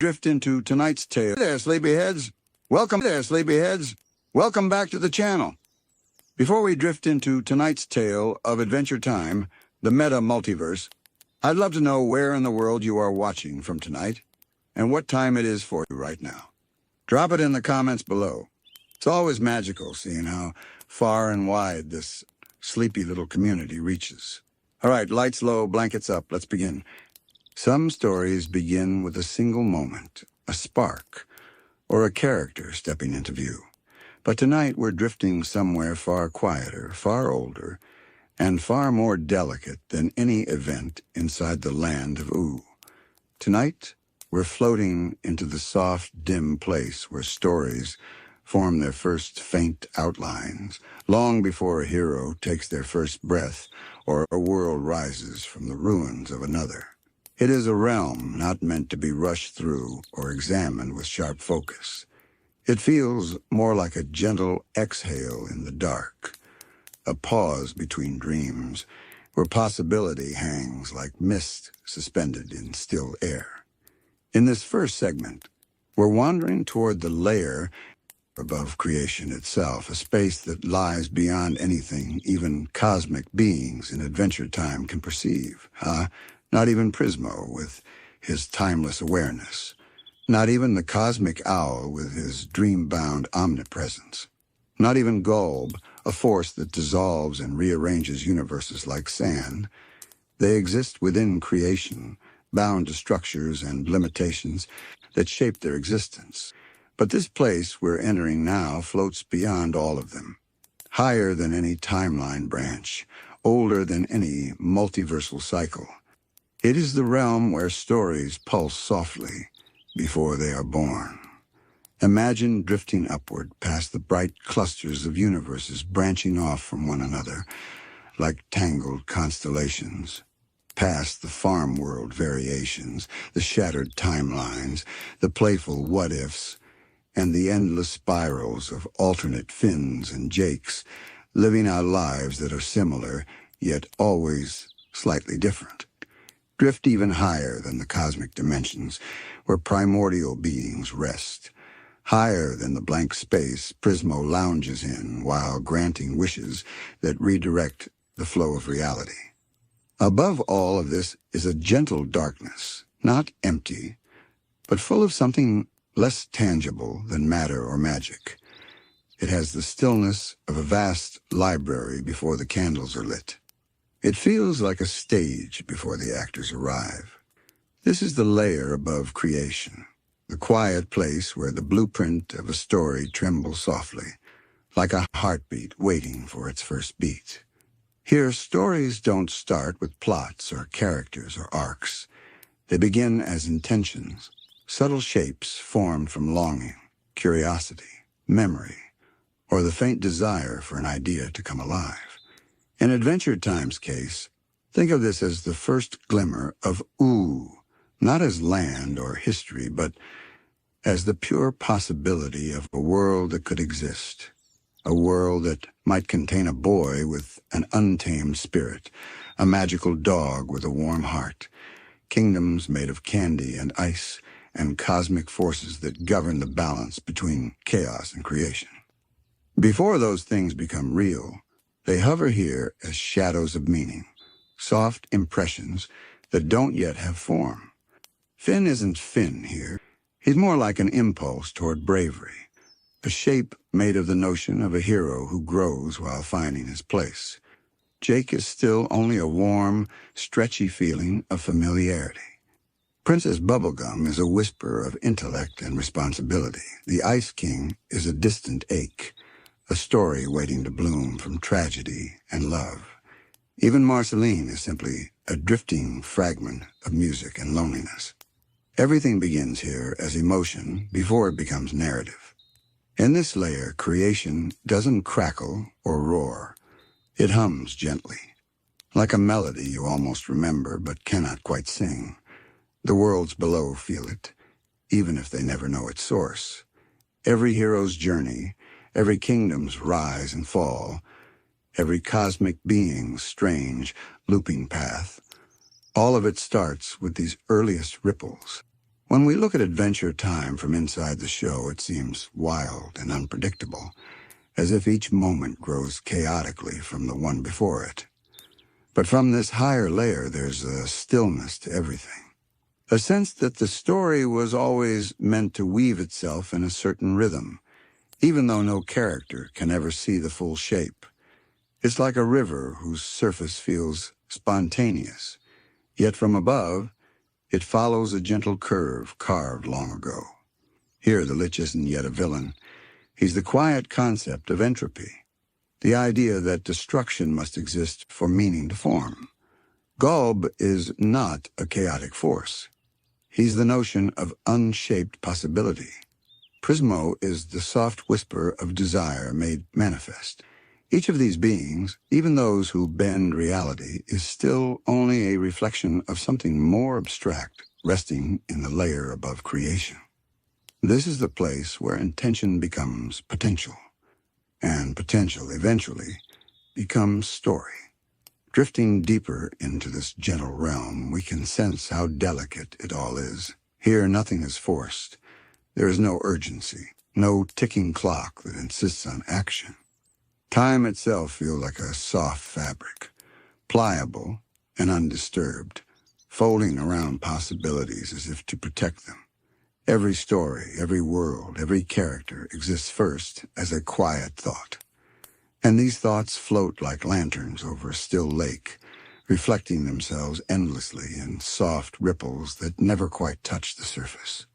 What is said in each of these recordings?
drift into tonight's tale. Hey there, sleepyheads. Welcome back to the channel. Before we drift into tonight's tale of Adventure Time, the Meta-Multiverse, I'd love to know where in the world you are watching from tonight and what time it is for you right now. Drop it in the comments below. It's always magical seeing how far and wide this sleepy little community reaches. All right, lights low, blankets up, let's begin. Some stories begin with a single moment, a spark, or a character stepping into view. But tonight we're drifting somewhere far quieter, far older, and far more delicate than any event inside the land of Ooh. Tonight, we're floating into the soft, dim place where stories form their first faint outlines, long before a hero takes their first breath or a world rises from the ruins of another. It is a realm not meant to be rushed through or examined with sharp focus. It feels more like a gentle exhale in the dark, a pause between dreams, where possibility hangs like mist suspended in still air. In this first segment, we're wandering toward the layer above creation itself, a space that lies beyond anything even cosmic beings in Adventure Time can perceive. Not even Prismo with his timeless awareness. Not even the cosmic owl with his dream-bound omnipresence. Not even Gulb, a force that dissolves and rearranges universes like sand. They exist within creation, bound to structures and limitations that shape their existence. But this place we're entering now floats beyond all of them. Higher than any timeline branch, older than any multiversal cycle. It is the realm where stories pulse softly before they are born. Imagine drifting upward past the bright clusters of universes branching off from one another like tangled constellations, past the farm world variations, the shattered timelines, the playful what-ifs, and the endless spirals of alternate Finns and Jakes living out lives that are similar, yet always slightly different. Drift even higher than the cosmic dimensions, where primordial beings rest. Higher than the blank space Prismo lounges in while granting wishes that redirect the flow of reality. Above all of this is a gentle darkness, not empty, but full of something less tangible than matter or magic. It has the stillness of a vast library before the candles are lit. It feels like a stage before the actors arrive. This is the layer above creation, the quiet place where the blueprint of a story trembles softly, like a heartbeat waiting for its first beat. Here, stories don't start with plots or characters or arcs. They begin as intentions, subtle shapes formed from longing, curiosity, memory, or the faint desire for an idea to come alive. In Adventure Time's case, think of this as the first glimmer of Ooh, not as land or history, but as the pure possibility of a world that could exist, a world that might contain a boy with an untamed spirit, a magical dog with a warm heart, kingdoms made of candy and ice, and cosmic forces that govern the balance between chaos and creation. Before those things become real, they hover here as shadows of meaning, soft impressions that don't yet have form. Finn isn't Finn here. He's more like an impulse toward bravery, a shape made of the notion of a hero who grows while finding his place. Jake is still only a warm, stretchy feeling of familiarity. Princess Bubblegum is a whisper of intellect and responsibility. The Ice King is a distant ache, a story waiting to bloom from tragedy and love. Even Marceline is simply a drifting fragment of music and loneliness. Everything begins here as emotion before it becomes narrative. In this layer, creation doesn't crackle or roar. It hums gently, like a melody you almost remember but cannot quite sing. The worlds below feel it, even if they never know its source. Every hero's journey, every kingdom's rise and fall, every cosmic being's strange, looping path, all of it starts with these earliest ripples. When we look at Adventure Time from inside the show, it seems wild and unpredictable, as if each moment grows chaotically from the one before it. But from this higher layer, there's a stillness to everything. A sense that the story was always meant to weave itself in a certain rhythm, even though no character can ever see the full shape. It's like a river whose surface feels spontaneous, yet from above, it follows a gentle curve carved long ago. Here, the Lich isn't yet a villain. He's the quiet concept of entropy, the idea that destruction must exist for meaning to form. Gulb is not a chaotic force. He's the notion of unshaped possibility. Prismo is the soft whisper of desire made manifest. Each of these beings, even those who bend reality, is still only a reflection of something more abstract, resting in the layer above creation. This is the place where intention becomes potential, and potential eventually becomes story. Drifting deeper into this gentle realm, we can sense how delicate it all is. Here, nothing is forced. There is no urgency, no ticking clock that insists on action. Time itself feels like a soft fabric, pliable and undisturbed, folding around possibilities as if to protect them. Every story, every world, every character exists first as a quiet thought. And these thoughts float like lanterns over a still lake, reflecting themselves endlessly in soft ripples that never quite touch the surface.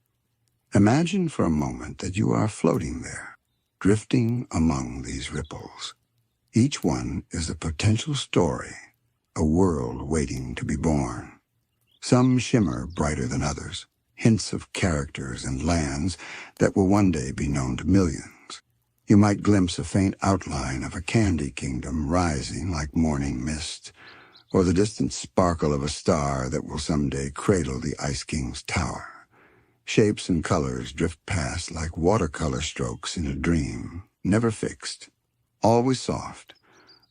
Imagine for a moment that you are floating there, drifting among these ripples. Each one is a potential story, a world waiting to be born. Some shimmer brighter than others, hints of characters and lands that will one day be known to millions. You might glimpse a faint outline of a candy kingdom rising like morning mist, or the distant sparkle of a star that will someday cradle the Ice King's tower. Shapes and colors drift past like watercolor strokes in a dream, never fixed, always soft,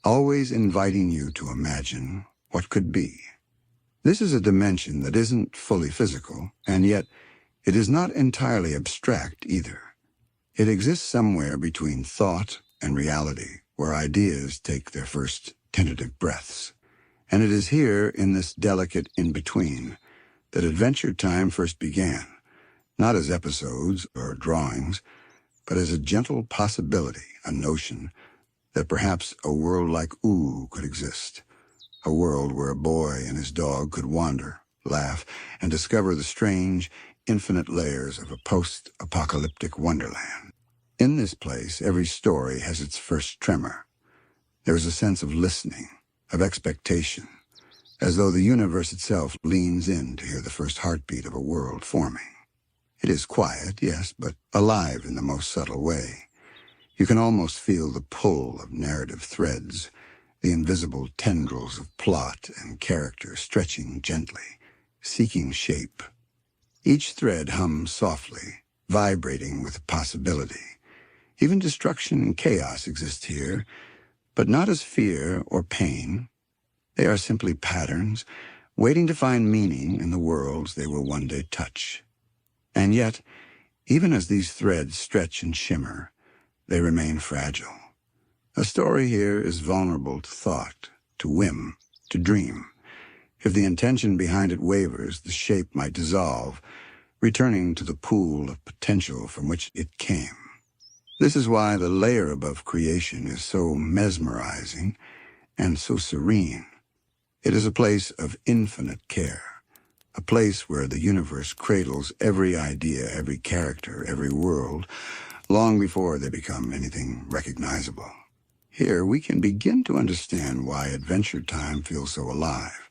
always inviting you to imagine what could be. This is a dimension that isn't fully physical, and yet it is not entirely abstract either. It exists somewhere between thought and reality, where ideas take their first tentative breaths. And it is here, in this delicate in-between, that Adventure Time first began, not as episodes or drawings, but as a gentle possibility, a notion that perhaps a world like Ooh could exist, a world where a boy and his dog could wander, laugh, and discover the strange, infinite layers of a post-apocalyptic wonderland. In this place, every story has its first tremor. There is a sense of listening, of expectation, as though the universe itself leans in to hear the first heartbeat of a world forming. It is quiet, yes, but alive in the most subtle way. You can almost feel the pull of narrative threads, the invisible tendrils of plot and character stretching gently, seeking shape. Each thread hums softly, vibrating with possibility. Even destruction and chaos exist here, but not as fear or pain. They are simply patterns, waiting to find meaning in the worlds they will one day touch. And yet, even as these threads stretch and shimmer, they remain fragile. A story here is vulnerable to thought, to whim, to dream. If the intention behind it wavers, the shape might dissolve, returning to the pool of potential from which it came. This is why the layer above creation is so mesmerizing and so serene. It is a place of infinite care, a place where the universe cradles every idea, every character, every world, long before they become anything recognizable. Here we can begin to understand why Adventure Time feels so alive,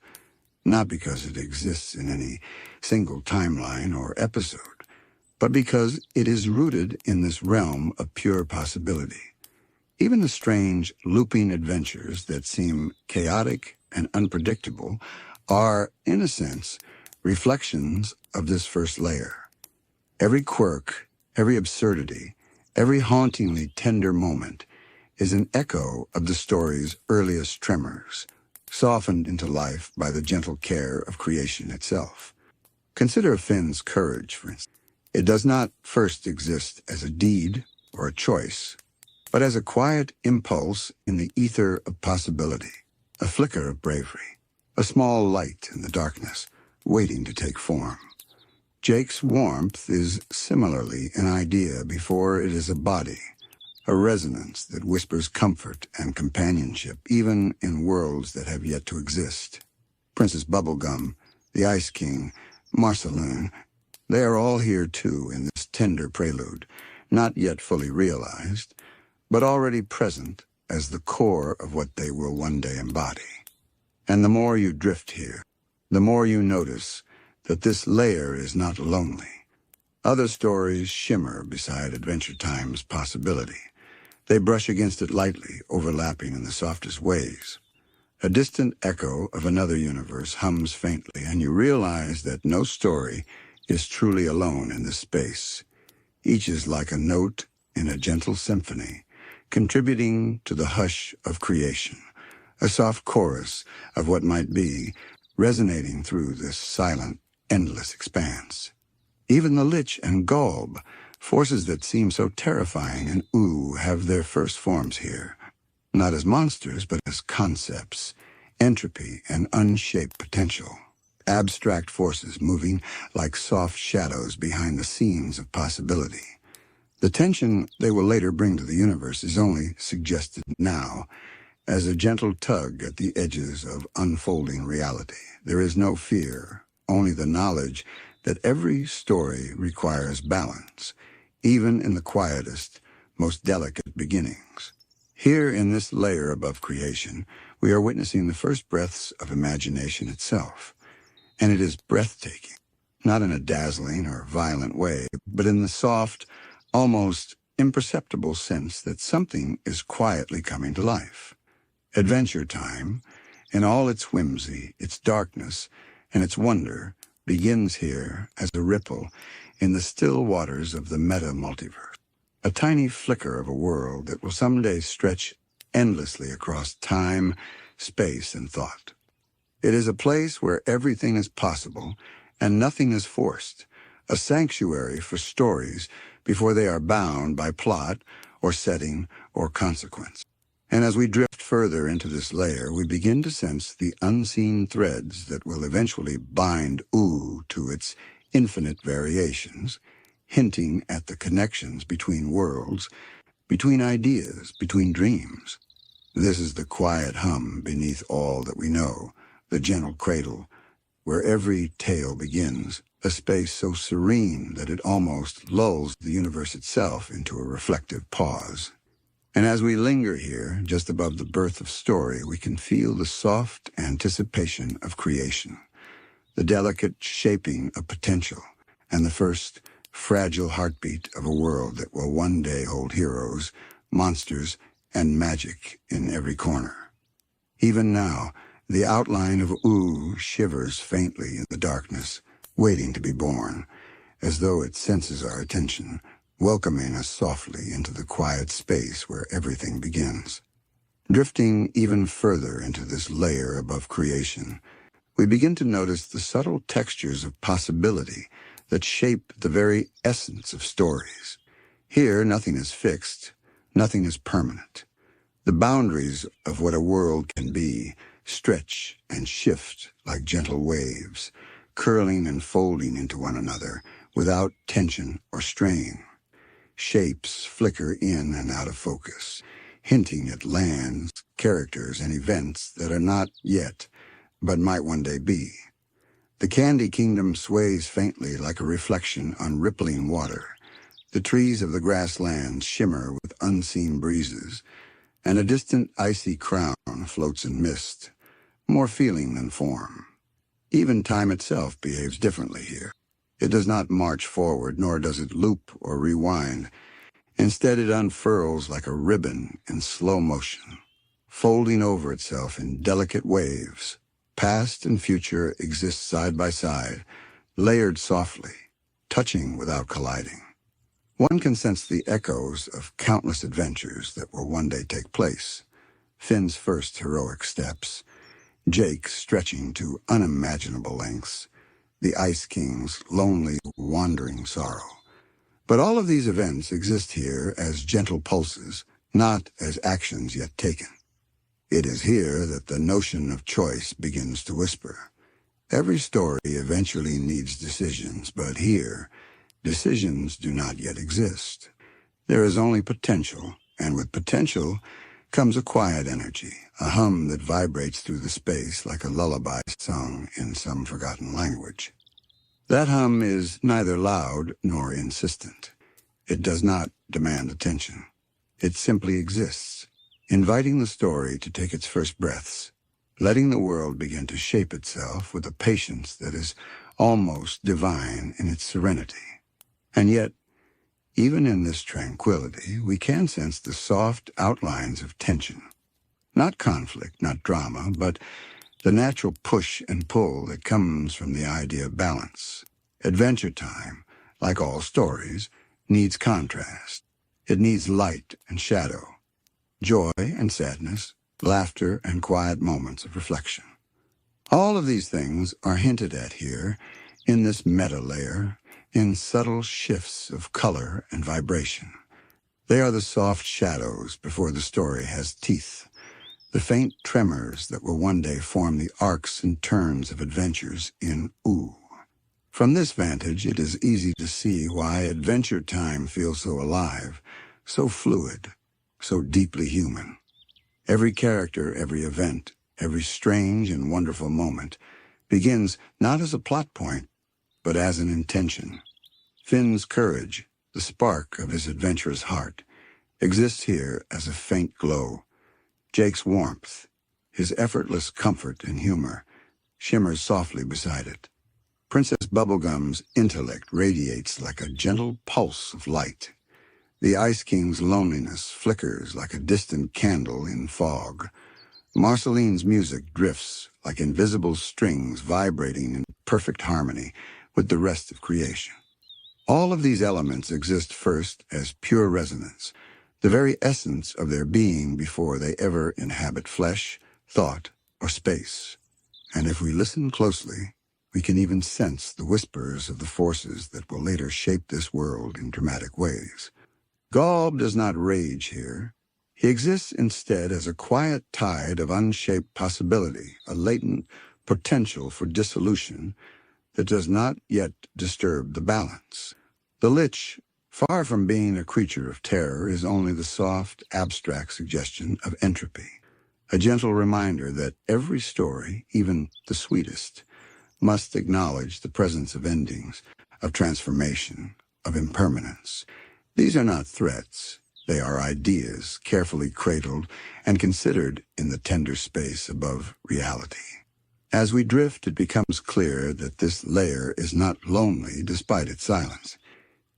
not because it exists in any single timeline or episode, but because it is rooted in this realm of pure possibility. Even the strange, looping adventures that seem chaotic and unpredictable are, in a sense, reflections of this first layer. Every quirk, every absurdity, every hauntingly tender moment is an echo of the story's earliest tremors, softened into life by the gentle care of creation itself. Consider Finn's courage, for instance. It does not first exist as a deed or a choice, but as a quiet impulse in the ether of possibility, a flicker of bravery, a small light in the darkness, waiting to take form. Jake's warmth is similarly an idea before it is a body, a resonance that whispers comfort and companionship even in worlds that have yet to exist. Princess Bubblegum, the Ice King, Marceline, they are all here too in this tender prelude, not yet fully realized, but already present as the core of what they will one day embody. And the more you drift here, the more you notice that this layer is not lonely. Other stories shimmer beside Adventure Time's possibility. They brush against it lightly, overlapping in the softest ways. A distant echo of another universe hums faintly, and you realize that no story is truly alone in this space. Each is like a note in a gentle symphony, contributing to the hush of creation, a soft chorus of what might be, resonating through this silent, endless expanse. Even the Lich and Golb, forces that seem so terrifying and have their first forms here, not as monsters, but as concepts, entropy and unshaped potential, abstract forces moving like soft shadows behind the scenes of possibility. The tension they will later bring to the universe is only suggested now as a gentle tug at the edges of unfolding reality. There is no fear, only the knowledge that every story requires balance, even in the quietest, most delicate beginnings. Here in this layer above creation, we are witnessing the first breaths of imagination itself. And it is breathtaking, not in a dazzling or violent way, but in the soft, almost imperceptible sense that something is quietly coming to life. Adventure Time, in all its whimsy, its darkness, and its wonder, begins here as a ripple in the still waters of the Meta-Multiverse, a tiny flicker of a world that will someday stretch endlessly across time, space, and thought. It is a place where everything is possible and nothing is forced, a sanctuary for stories before they are bound by plot or setting or consequence. And as we drift further into this layer, we begin to sense the unseen threads that will eventually bind to its infinite variations, hinting at the connections between worlds, between ideas, between dreams. This is the quiet hum beneath all that we know, the gentle cradle, where every tale begins, a space so serene that it almost lulls the universe itself into a reflective pause. And as we linger here, just above the birth of story, we can feel the soft anticipation of creation, the delicate shaping of potential, and the first fragile heartbeat of a world that will one day hold heroes, monsters, and magic in every corner. Even now, the outline of shivers faintly in the darkness, waiting to be born, as though it senses our attention, welcoming us softly into the quiet space where everything begins. Drifting even further into this layer above creation, we begin to notice the subtle textures of possibility that shape the very essence of stories. Here, nothing is fixed, nothing is permanent. The boundaries of what a world can be stretch and shift like gentle waves, curling and folding into one another without tension or strain. Shapes flicker in and out of focus, hinting at lands, characters, and events that are not yet, but might one day be. The Candy Kingdom sways faintly like a reflection on rippling water. The trees of the grasslands shimmer with unseen breezes, and a distant icy crown floats in mist, more feeling than form. Even time itself behaves differently here. It does not march forward, nor does it loop or rewind. Instead, it unfurls like a ribbon in slow motion, folding over itself in delicate waves. Past and future exist side by side, layered softly, touching without colliding. One can sense the echoes of countless adventures that will one day take place. Finn's first heroic steps, Jake stretching to unimaginable lengths, the Ice King's lonely, wandering sorrow. But all of these events exist here as gentle pulses, not as actions yet taken. It is here that the notion of choice begins to whisper. Every story eventually needs decisions, but here, decisions do not yet exist. There is only potential, and with potential comes a quiet energy, a hum that vibrates through the space like a lullaby sung in some forgotten language. That hum is neither loud nor insistent. It does not demand attention. It simply exists, inviting the story to take its first breaths, letting the world begin to shape itself with a patience that is almost divine in its serenity. And yet, even in this tranquility, we can sense the soft outlines of tension. Not conflict, not drama, but the natural push and pull that comes from the idea of balance. Adventure Time, like all stories, needs contrast. It needs light and shadow, joy and sadness, laughter and quiet moments of reflection. All of these things are hinted at here in this meta layer, in subtle shifts of color and vibration. They are the soft shadows before the story has teeth, the faint tremors that will one day form the arcs and turns of adventures in Ooh. From this vantage, it is easy to see why Adventure Time feels so alive, so fluid, so deeply human. Every character, every event, every strange and wonderful moment begins not as a plot point, but as an intention. Finn's courage, the spark of his adventurous heart, exists here as a faint glow. Jake's warmth, his effortless comfort and humor, shimmers softly beside it. Princess Bubblegum's intellect radiates like a gentle pulse of light. The Ice King's loneliness flickers like a distant candle in fog. Marceline's music drifts like invisible strings vibrating in perfect harmony with the rest of creation. All of these elements exist first as pure resonance, the very essence of their being before they ever inhabit flesh, thought, or space. And if we listen closely, we can even sense the whispers of the forces that will later shape this world in dramatic ways. Golb does not rage here. He exists instead as a quiet tide of unshaped possibility, a latent potential for dissolution that does not yet disturb the balance. The Lich, far from being a creature of terror, is only the soft, abstract suggestion of entropy, a gentle reminder that every story, even the sweetest, must acknowledge the presence of endings, of transformation, of impermanence. These are not threats. They are ideas, carefully cradled and considered in the tender space above reality. As we drift, it becomes clear that this layer is not lonely despite its silence.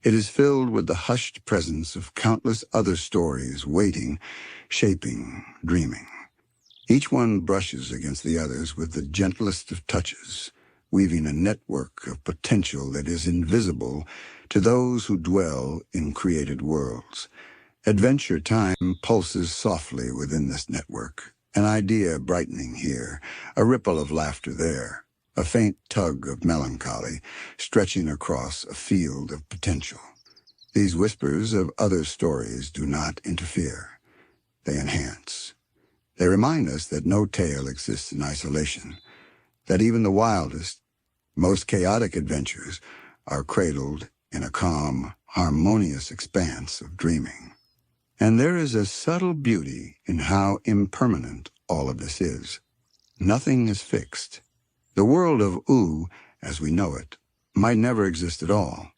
It is filled with the hushed presence of countless other stories waiting, shaping, dreaming. Each one brushes against the others with the gentlest of touches, weaving a network of potential that is invisible to those who dwell in created worlds. Adventure Time pulses softly within this network, an idea brightening here, a ripple of laughter there, a faint tug of melancholy stretching across a field of potential. These whispers of other stories do not interfere. They enhance. They remind us that no tale exists in isolation, that even the wildest, most chaotic adventures are cradled in a calm, harmonious expanse of dreaming. And there is a subtle beauty in how impermanent all of this is. Nothing is fixed. The world of Ooh, as we know it, might never exist at all.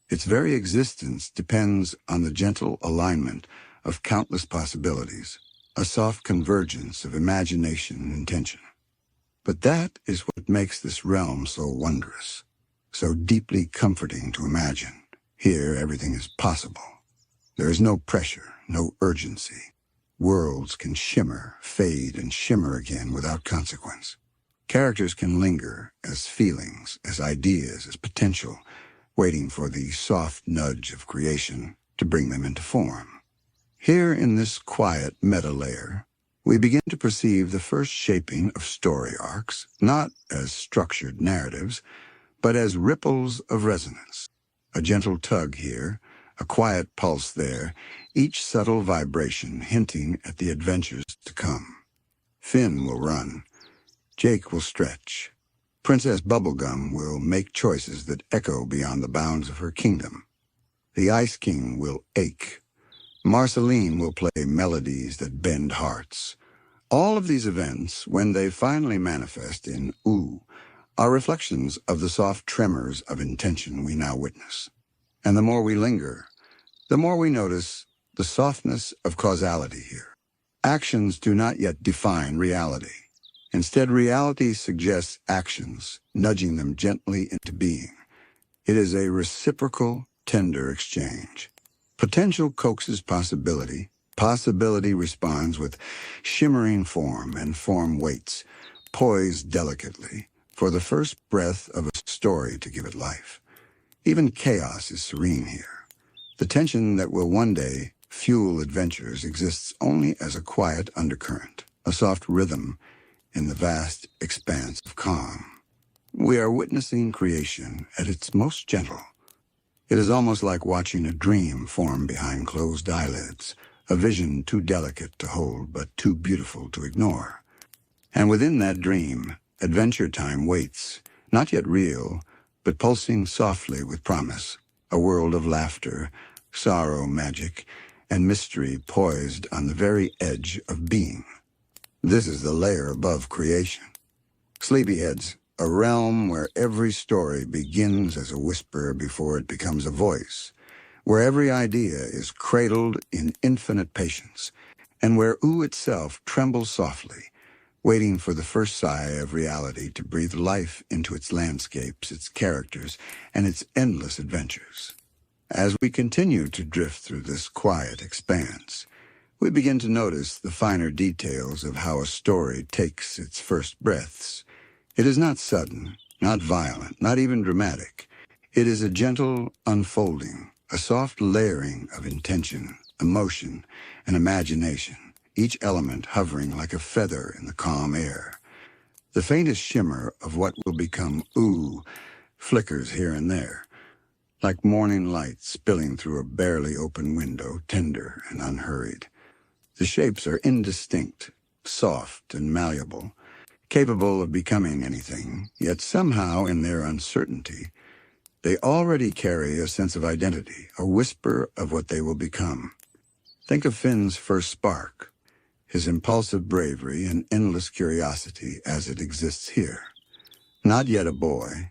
Its very existence depends on the gentle alignment of countless possibilities, a soft convergence of imagination and intention. But that is what makes this realm so wondrous, so deeply comforting to imagine. Here, everything is possible. There is no pressure, no urgency. Worlds can shimmer, fade, and shimmer again without consequence. Characters can linger as feelings, as ideas, as potential, waiting for the soft nudge of creation to bring them into form. Here in this quiet meta layer, we begin to perceive the first shaping of story arcs, not as structured narratives, but as ripples of resonance. A gentle tug here, a quiet pulse there, each subtle vibration hinting at the adventures to come. Finn will run. Jake will stretch. Princess Bubblegum will make choices that echo beyond the bounds of her kingdom. The Ice King will ache. Marceline will play melodies that bend hearts. All of these events, when they finally manifest in ooh, are reflections of the soft tremors of intention we now witness. And the more we linger, the more we notice the softness of causality here. Actions do not yet define reality. Instead, reality suggests actions, nudging them gently into being. It is a reciprocal, tender exchange. Potential coaxes possibility. Possibility responds with shimmering form, and form waits, poised delicately, for the first breath of a story to give it life. Even chaos is serene here. The tension that will one day fuel adventures exists only as a quiet undercurrent, a soft rhythm in the vast expanse of calm. We are witnessing creation at its most gentle. It is almost like watching a dream form behind closed eyelids, a vision too delicate to hold but too beautiful to ignore. And within that dream, adventure time waits, not yet real, but pulsing softly with promise, a world of laughter, sorrow, magic, and mystery poised on the very edge of being. This is the layer above creation. Sleepyheads, a realm where every story begins as a whisper before it becomes a voice, where every idea is cradled in infinite patience, and where ooh itself trembles softly, waiting for the first sigh of reality to breathe life into its landscapes, its characters, and its endless adventures. As we continue to drift through this quiet expanse, we begin to notice the finer details of how a story takes its first breaths. It is not sudden, not violent, not even dramatic. It is a gentle unfolding, a soft layering of intention, emotion, and imagination, each element hovering like a feather in the calm air. The faintest shimmer of what will become ooh flickers here and there, like morning light spilling through a barely open window, tender and unhurried. The shapes are indistinct, soft and malleable, capable of becoming anything, yet somehow in their uncertainty, they already carry a sense of identity, a whisper of what they will become. Think of Finn's first spark, his impulsive bravery and endless curiosity as it exists here. Not yet a boy,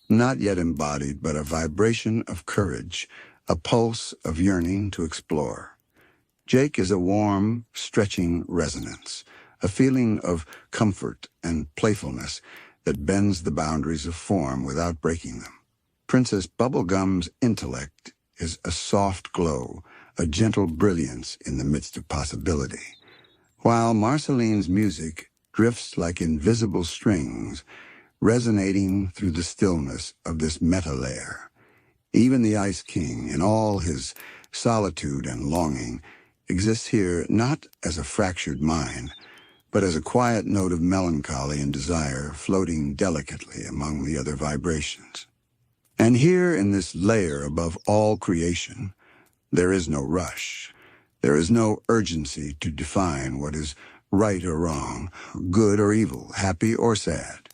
not yet embodied, but a vibration of courage, a pulse of yearning to explore. Jake is a warm, stretching resonance, a feeling of comfort and playfulness that bends the boundaries of form without breaking them. Princess Bubblegum's intellect is a soft glow, a gentle brilliance in the midst of possibility, while Marceline's music drifts like invisible strings, resonating through the stillness of this meta-layer. Even the Ice King, in all his solitude and longing, exists here not as a fractured mind, but as a quiet note of melancholy and desire floating delicately among the other vibrations. And here in this layer above all creation, there is no rush. There is no urgency to define what is right or wrong, good or evil, happy or sad.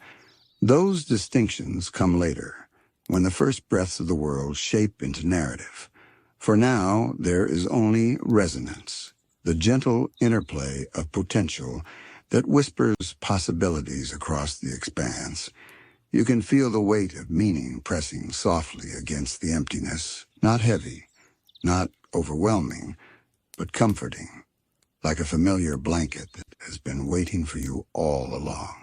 Those distinctions come later, when the first breaths of the world shape into narrative. For now, there is only resonance, the gentle interplay of potential that whispers possibilities across the expanse. You can feel the weight of meaning pressing softly against the emptiness, not heavy, not overwhelming, but comforting, like a familiar blanket that has been waiting for you all along.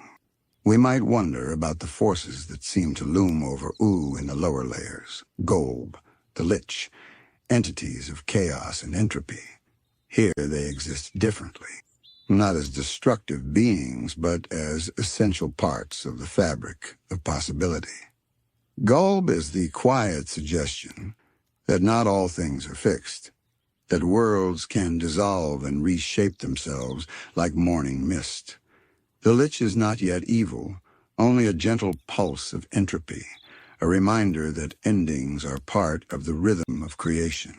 We might wonder about the forces that seem to loom over ooh in the lower layers, Golb, the Lich, entities of chaos and entropy. Here they exist differently, not as destructive beings, but as essential parts of the fabric of possibility. Golb is the quiet suggestion that not all things are fixed, that worlds can dissolve and reshape themselves like morning mist. The Lich is not yet evil, only a gentle pulse of entropy, a reminder that endings are part of the rhythm of creation.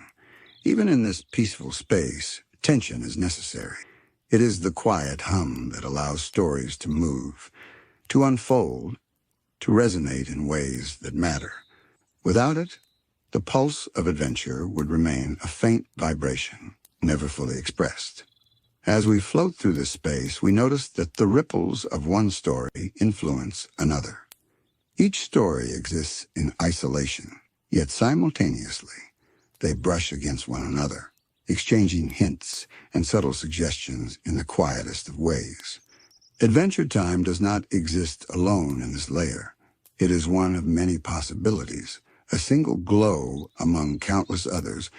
Even in this peaceful space, tension is necessary. It is the quiet hum that allows stories to move, to unfold, to resonate in ways that matter. Without it, the pulse of adventure would remain a faint vibration, never fully expressed. As we float through this space, we notice that the ripples of one story influence another. Each story exists in isolation, yet simultaneously, they brush against one another, exchanging hints and subtle suggestions in the quietest of ways. Adventure Time does not exist alone in this layer. It is one of many possibilities, a single glow among countless others,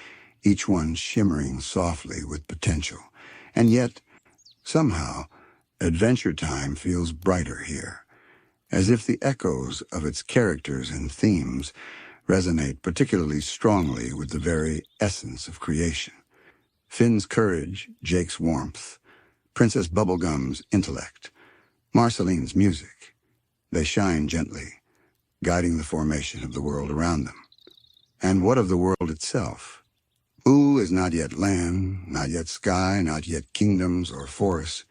each one shimmering softly with potential. And yet, somehow, Adventure Time feels brighter here, as if the echoes of its characters and themes resonate particularly strongly with the very essence of creation. Finn's courage, Jake's warmth, Princess Bubblegum's intellect, Marceline's music. They shine gently, guiding the formation of the world around them. And what of the world itself? Ooh is not yet land, not yet sky, not yet kingdoms or forests.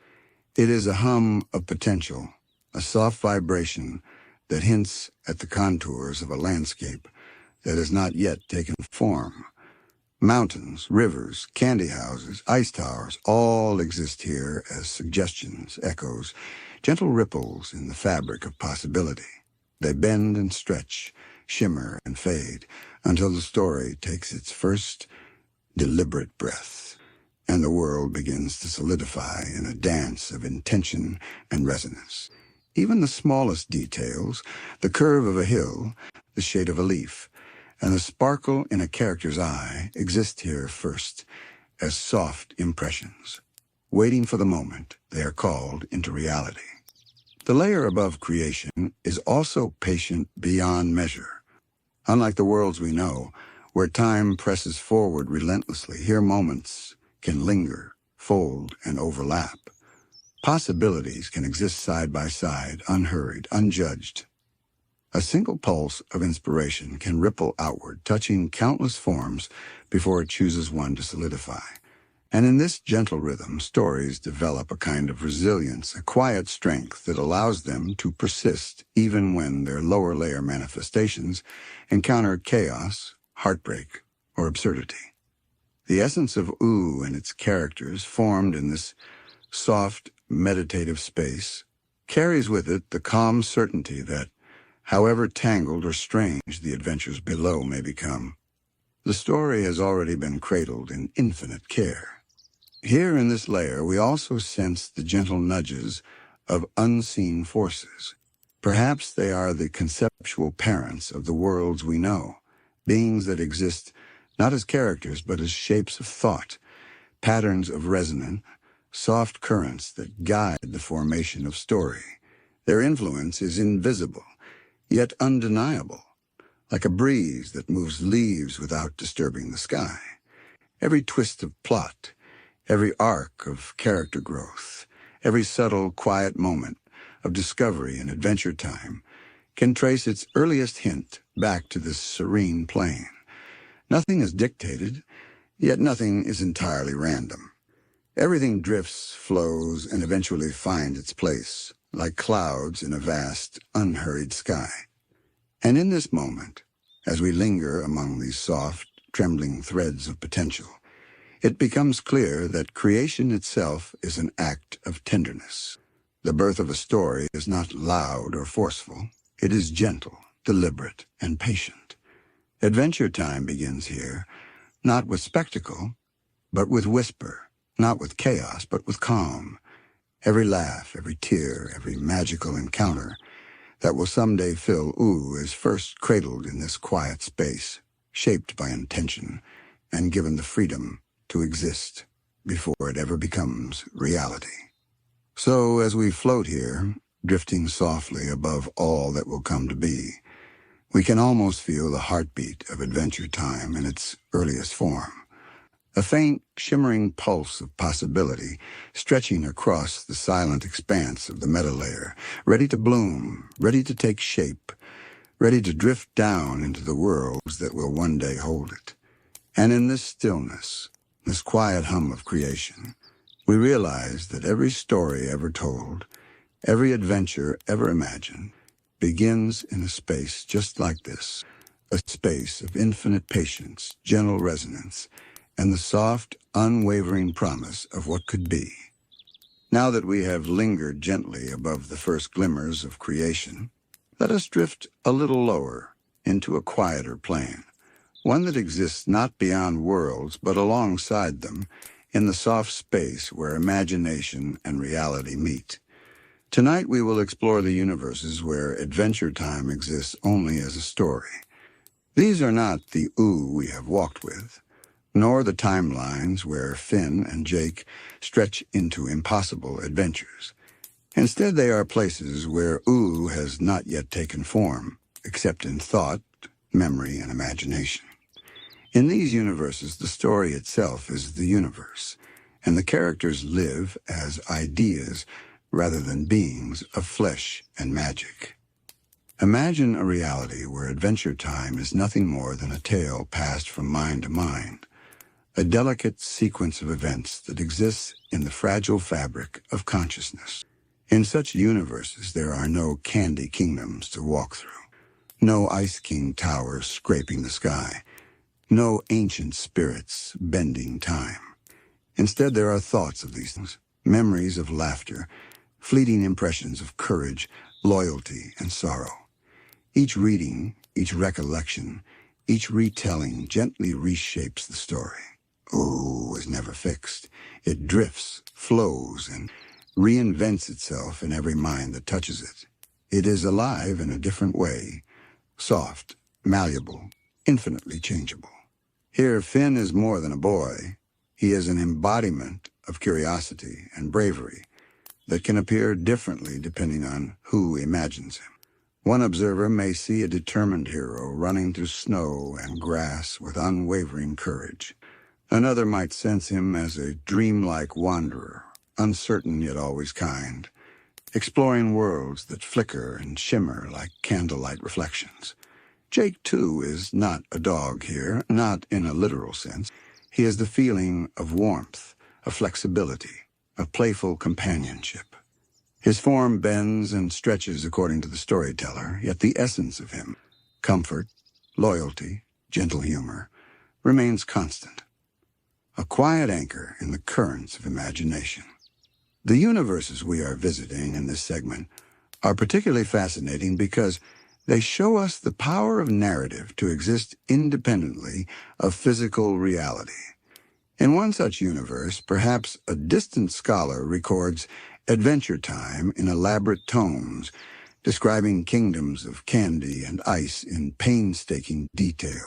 It is a hum of potential, a soft vibration that hints at the contours of a landscape that has not yet taken form. Mountains, rivers, candy houses, ice towers, all exist here as suggestions, echoes, gentle ripples in the fabric of possibility. They bend and stretch, shimmer and fade, until the story takes its first deliberate breath, and the world begins to solidify in a dance of intention and resonance. Even the smallest details, the curve of a hill, the shade of a leaf, and the sparkle in a character's eye exist here first as soft impressions. Waiting for the moment, they are called into reality. The layer above creation is also patient beyond measure. Unlike the worlds we know, where time presses forward relentlessly, here moments can linger, fold, and overlap. Possibilities can exist side by side, unhurried, unjudged. A single pulse of inspiration can ripple outward, touching countless forms before it chooses one to solidify. And in this gentle rhythm, stories develop a kind of resilience, a quiet strength that allows them to persist even when their lower layer manifestations encounter chaos, heartbreak, or absurdity. The essence of Ooh and its characters, formed in this soft, meditative space, carries with it the calm certainty that, however tangled or strange the adventures below may become, the story has already been cradled in infinite care. Here in this layer, we also sense the gentle nudges of unseen forces. Perhaps they are the conceptual parents of the worlds we know, beings that exist not as characters but as shapes of thought, patterns of resonance, soft currents that guide the formation of story. Their influence is invisible, yet undeniable, like a breeze that moves leaves without disturbing the sky. Every twist of plot, every arc of character growth, every subtle, quiet moment of discovery and adventure time can trace its earliest hint back to this serene plane. Nothing is dictated, yet nothing is entirely random. Everything drifts, flows, and eventually finds its place, like clouds in a vast, unhurried sky. And in this moment, as we linger among these soft, trembling threads of potential, it becomes clear that creation itself is an act of tenderness. The birth of a story is not loud or forceful. It is gentle, deliberate, and patient. Adventure Time begins here, not with spectacle, but with whisper, not with chaos, but with calm. Every laugh, every tear, every magical encounter that will someday fill Ooh is first cradled in this quiet space, shaped by intention, and given the freedom to exist before it ever becomes reality. So as we float here, drifting softly above all that will come to be, we can almost feel the heartbeat of Adventure Time in its earliest form. A faint, shimmering pulse of possibility stretching across the silent expanse of the meta-layer, ready to bloom, ready to take shape, ready to drift down into the worlds that will one day hold it. And in this stillness, this quiet hum of creation, we realize that every story ever told, every adventure ever imagined, begins in a space just like this, a space of infinite patience, gentle resonance, and the soft, unwavering promise of what could be. Now that we have lingered gently above the first glimmers of creation, let us drift a little lower into a quieter plane, one that exists not beyond worlds but alongside them in the soft space where imagination and reality meet. Tonight we will explore the universes where Adventure Time exists only as a story. These are not the ooh we have walked with, nor the timelines where Finn and Jake stretch into impossible adventures. Instead, they are places where ooh has not yet taken form, except in thought, memory, and imagination. In these universes, the story itself is the universe, and the characters live as ideas rather than beings of flesh and magic. Imagine a reality where Adventure Time is nothing more than a tale passed from mind to mind, a delicate sequence of events that exists in the fragile fabric of consciousness. In such universes, there are no candy kingdoms to walk through, no Ice King towers scraping the sky, no ancient spirits bending time. Instead, there are thoughts of these things, memories of laughter, fleeting impressions of courage, loyalty, and sorrow. Each reading, each recollection, each retelling gently reshapes the story. Ooh is never fixed. It drifts, flows, and reinvents itself in every mind that touches it. It is alive in a different way, soft, malleable, infinitely changeable. Here, Finn is more than a boy. He is an embodiment of curiosity and bravery that can appear differently depending on who imagines him. One observer may see a determined hero running through snow and grass with unwavering courage. Another might sense him as a dreamlike wanderer, uncertain yet always kind, exploring worlds that flicker and shimmer like candlelight reflections. Jake, too, is not a dog here, not in a literal sense. He is the feeling of warmth, of flexibility, of playful companionship. His form bends and stretches according to the storyteller, yet the essence of him, comfort, loyalty, gentle humor, remains constant. A quiet anchor in the currents of imagination. The universes we are visiting in this segment are particularly fascinating because they show us the power of narrative to exist independently of physical reality. In one such universe, perhaps a distant scholar records Adventure Time in elaborate tomes, describing kingdoms of candy and ice in painstaking detail.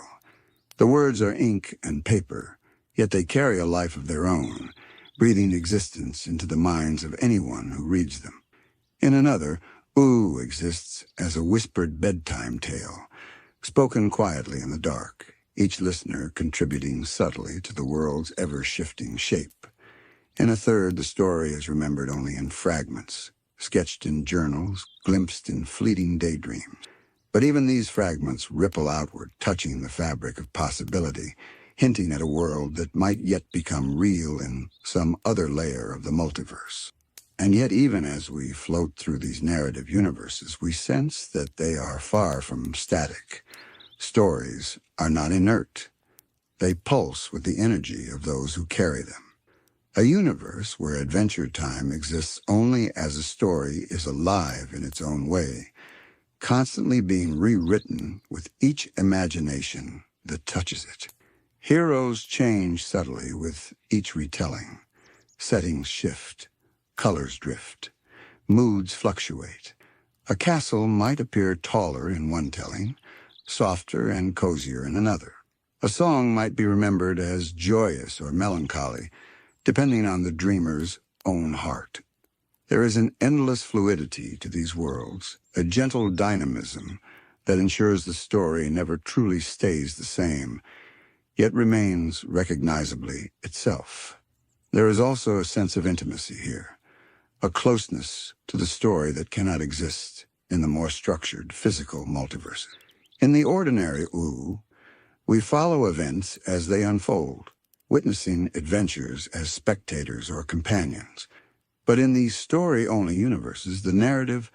The words are ink and paper, yet they carry a life of their own, breathing existence into the minds of anyone who reads them. In another, ooh exists as a whispered bedtime tale, spoken quietly in the dark, each listener contributing subtly to the world's ever-shifting shape. In a third, the story is remembered only in fragments, sketched in journals, glimpsed in fleeting daydreams. But even these fragments ripple outward, touching the fabric of possibility, hinting at a world that might yet become real in some other layer of the multiverse. And yet, even as we float through these narrative universes, we sense that they are far from static. Stories are not inert. They pulse with the energy of those who carry them. A universe where Adventure Time exists only as a story is alive in its own way, constantly being rewritten with each imagination that touches it. Heroes change subtly with each retelling. Settings shift, colors drift, moods fluctuate. A castle might appear taller in one telling, softer and cozier in another. A song might be remembered as joyous or melancholy, depending on the dreamer's own heart. There is an endless fluidity to these worlds, a gentle dynamism that ensures the story never truly stays the same, yet remains recognizably itself. There is also a sense of intimacy here, a closeness to the story that cannot exist in the more structured physical multiverses. In the ordinary OO, we follow events as they unfold, witnessing adventures as spectators or companions. But in these story-only universes, the narrative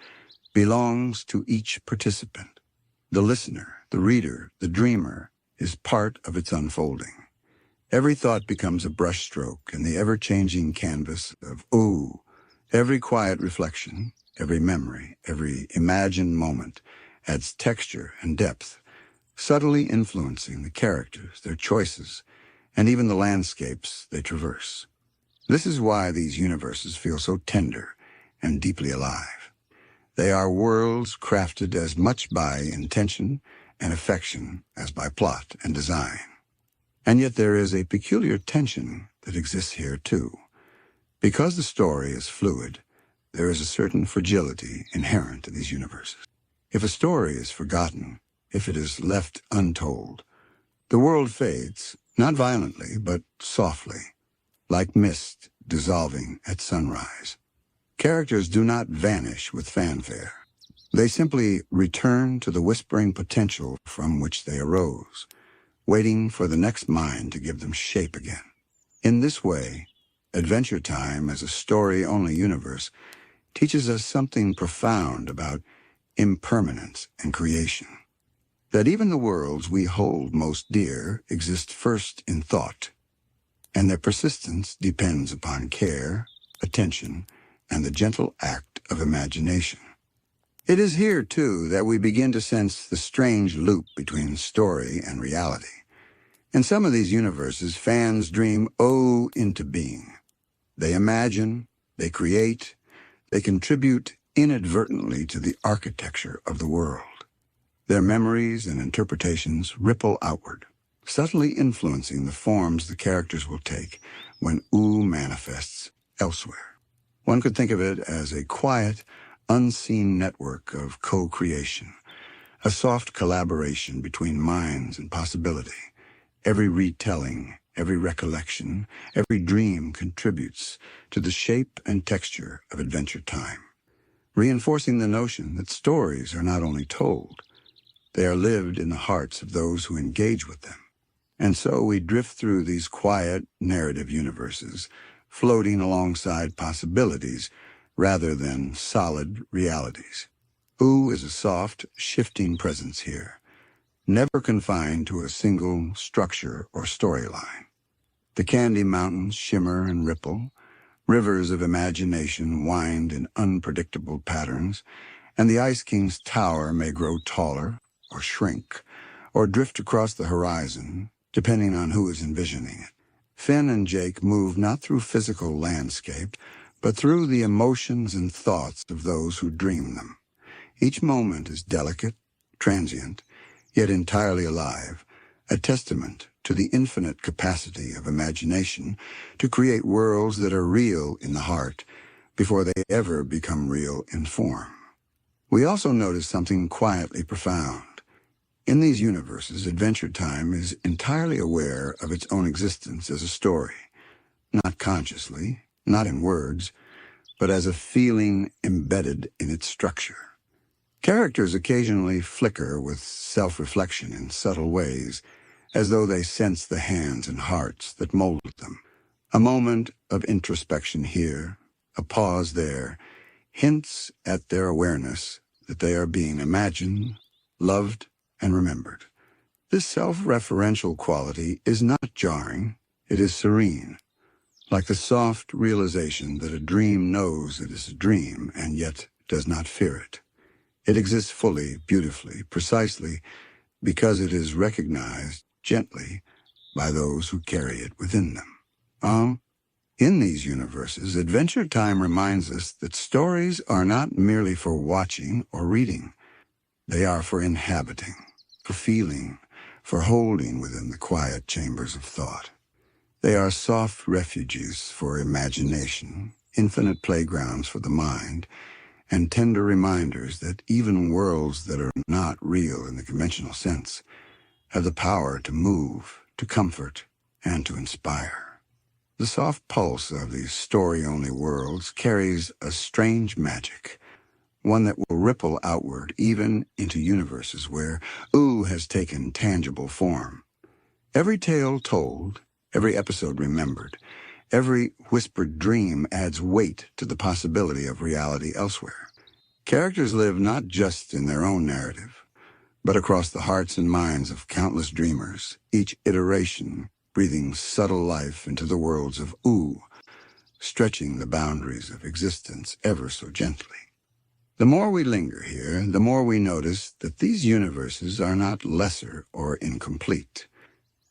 belongs to each participant. The listener, the reader, the dreamer is part of its unfolding. Every thought becomes a brushstroke in the ever-changing canvas of OO. Every quiet reflection, every memory, every imagined moment adds texture and depth, subtly influencing the characters, their choices, and even the landscapes they traverse. This is why these universes feel so tender and deeply alive. They are worlds crafted as much by intention and affection as by plot and design. And yet there is a peculiar tension that exists here too. Because the story is fluid, there is a certain fragility inherent to these universes. If a story is forgotten, if it is left untold, the world fades, not violently, but softly, like mist dissolving at sunrise. Characters do not vanish with fanfare. They simply return to the whispering potential from which they arose, waiting for the next mind to give them shape again. In this way, Adventure Time as a story-only universe teaches us something profound about impermanence and creation. That even the worlds we hold most dear exist first in thought, and their persistence depends upon care, attention, and the gentle act of imagination. It is here, too, that we begin to sense the strange loop between story and reality. In some of these universes, fans dream OO into being. They imagine, they create, they contribute inadvertently to the architecture of the world. Their memories and interpretations ripple outward, subtly influencing the forms the characters will take when OO manifests elsewhere. One could think of it as a quiet, unseen network of co-creation, a soft collaboration between minds and possibility. Every retelling, every recollection, every dream contributes to the shape and texture of Adventure Time, reinforcing the notion that stories are not only told, they are lived in the hearts of those who engage with them. And so we drift through these quiet narrative universes, floating alongside possibilities rather than solid realities. OO is a soft, shifting presence here, never confined to a single structure or storyline. The Candy Mountains shimmer and ripple, rivers of imagination wind in unpredictable patterns, and the Ice King's tower may grow taller or shrink, or drift across the horizon, depending on who is envisioning it. Finn and Jake move not through physical landscape, but through the emotions and thoughts of those who dream them. Each moment is delicate, transient, yet entirely alive, a testament to the infinite capacity of imagination to create worlds that are real in the heart before they ever become real in form. We also notice something quietly profound. In these universes, Adventure Time is entirely aware of its own existence as a story, not consciously, not in words, but as a feeling embedded in its structure. Characters occasionally flicker with self-reflection in subtle ways, as though they sense the hands and hearts that molded them. A moment of introspection here, a pause there, hints at their awareness that they are being imagined, loved, and remembered. This self-referential quality is not jarring, it is serene, like the soft realization that a dream knows it is a dream and yet does not fear it. It exists fully, beautifully, precisely because it is recognized gently by those who carry it within them. In these universes, Adventure Time reminds us that stories are not merely for watching or reading. They are for inhabiting, for feeling, for holding within the quiet chambers of thought. They are soft refuges for imagination, infinite playgrounds for the mind, and tender reminders that even worlds that are not real in the conventional sense have the power to move, to comfort, and to inspire. The soft pulse of these story-only worlds carries a strange magic, one that will ripple outward even into universes where ooh has taken tangible form. Every tale told, every episode remembered, every whispered dream adds weight to the possibility of reality elsewhere. Characters live not just in their own narrative, but across the hearts and minds of countless dreamers, each iteration breathing subtle life into the worlds of ooh, stretching the boundaries of existence ever so gently. The more we linger here, the more we notice that these universes are not lesser or incomplete.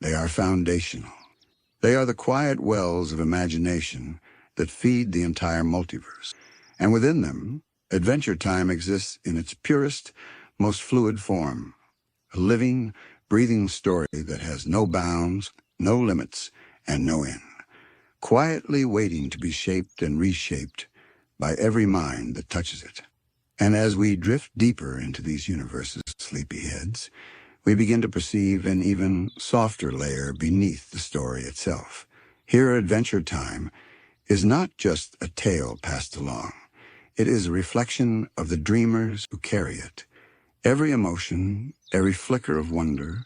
They are foundational. They are the quiet wells of imagination that feed the entire multiverse. And within them, Adventure Time exists in its purest, most fluid form, a living, breathing story that has no bounds, no limits, and no end, quietly waiting to be shaped and reshaped by every mind that touches it. And as we drift deeper into these universes, sleepyheads, we begin to perceive an even softer layer beneath the story itself. Here, Adventure Time is not just a tale passed along. It is a reflection of the dreamers who carry it. Every emotion, every flicker of wonder,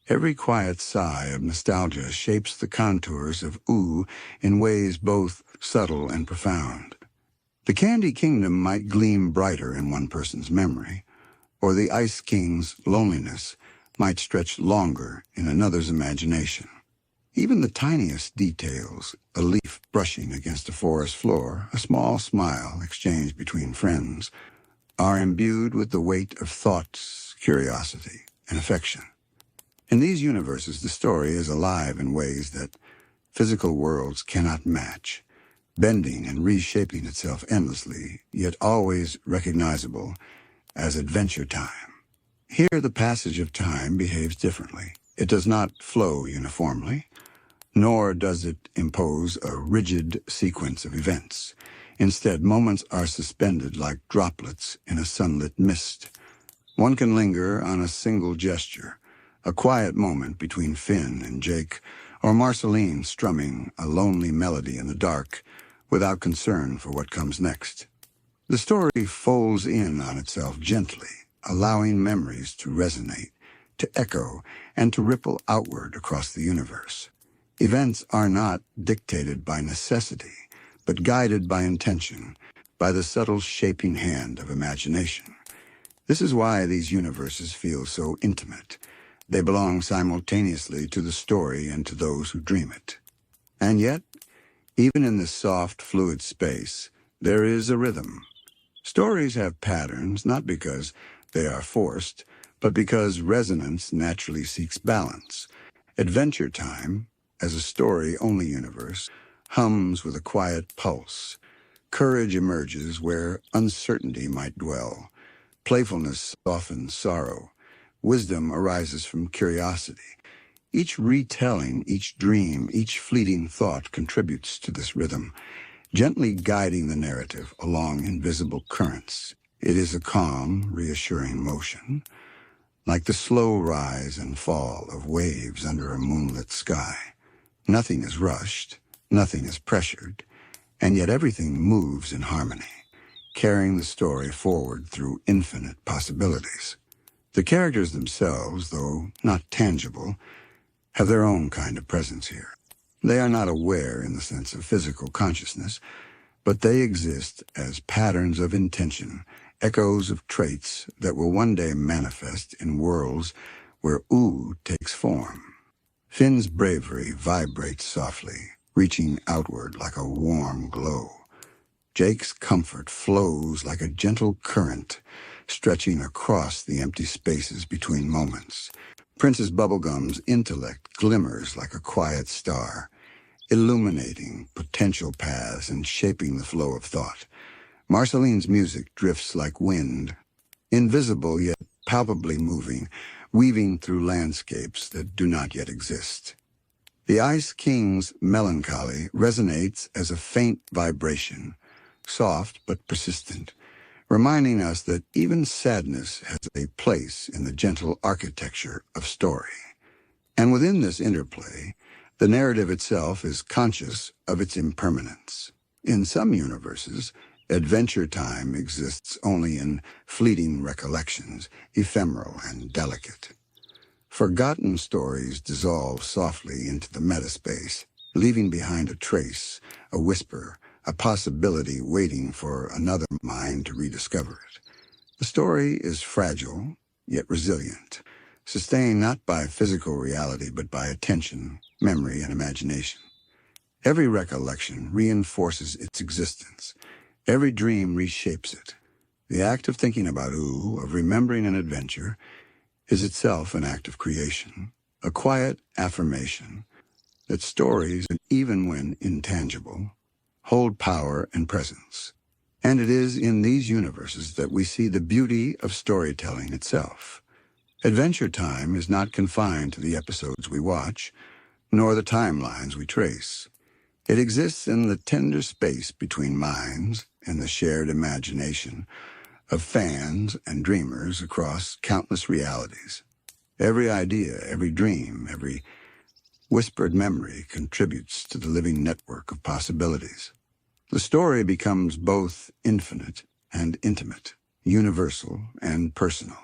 every quiet sigh of nostalgia shapes the contours of ooh in ways both subtle and profound. The Candy Kingdom might gleam brighter in one person's memory, or the Ice King's loneliness might stretch longer in another's imagination. Even the tiniest details, a leaf brushing against a forest floor, a small smile exchanged between friends, are imbued with the weight of thoughts, curiosity, and affection. In these universes, the story is alive in ways that physical worlds cannot match, bending and reshaping itself endlessly, yet always recognizable as Adventure Time. Here, the passage of time behaves differently. It does not flow uniformly, nor does it impose a rigid sequence of events. Instead, moments are suspended like droplets in a sunlit mist. One can linger on a single gesture, a quiet moment between Finn and Jake, or Marceline strumming a lonely melody in the dark without concern for what comes next. The story folds in on itself gently, allowing memories to resonate, to echo, and to ripple outward across the universe. Events are not dictated by necessity, but guided by intention, by the subtle shaping hand of imagination. This is why these universes feel so intimate. They belong simultaneously to the story and to those who dream it. And yet, even in this soft, fluid space, there is a rhythm. Stories have patterns not because they are forced, but because resonance naturally seeks balance. Adventure Time, as a story-only universe, hums with a quiet pulse. Courage emerges where uncertainty might dwell. Playfulness softens sorrow. Wisdom arises from curiosity. Each retelling, each dream, each fleeting thought contributes to this rhythm, gently guiding the narrative along invisible currents. It is a calm, reassuring motion, like the slow rise and fall of waves under a moonlit sky. Nothing is rushed, nothing is pressured, and yet everything moves in harmony, carrying the story forward through infinite possibilities. The characters themselves, though not tangible, have their own kind of presence here. They are not aware in the sense of physical consciousness, but they exist as patterns of intention, echoes of traits that will one day manifest in worlds where ooh takes form. Finn's bravery vibrates softly, reaching outward like a warm glow. Jake's comfort flows like a gentle current, stretching across the empty spaces between moments. Princess Bubblegum's intellect glimmers like a quiet star, illuminating potential paths and shaping the flow of thought. Marceline's music drifts like wind, invisible yet palpably moving, weaving through landscapes that do not yet exist. The Ice King's melancholy resonates as a faint vibration, soft but persistent, reminding us that even sadness has a place in the gentle architecture of story. And within this interplay, the narrative itself is conscious of its impermanence. In some universes, Adventure time exists only in fleeting recollections, ephemeral and delicate. Forgotten stories dissolve softly into the metaspace, leaving behind a trace, a whisper, a possibility waiting for another mind to rediscover it. The story is fragile, yet resilient, sustained not by physical reality but by attention, memory, and imagination. Every recollection reinforces its existence. Every dream reshapes it. The act of thinking about of remembering an adventure, is itself an act of creation, a quiet affirmation that stories, even when intangible, hold power and presence. And it is in these universes that we see the beauty of storytelling itself. Adventure time is not confined to the episodes we watch, nor the timelines we trace. It exists in the tender space between minds and the shared imagination of fans and dreamers across countless realities. Every idea, every dream, every whispered memory contributes to the living network of possibilities. The story becomes both infinite and intimate, universal and personal.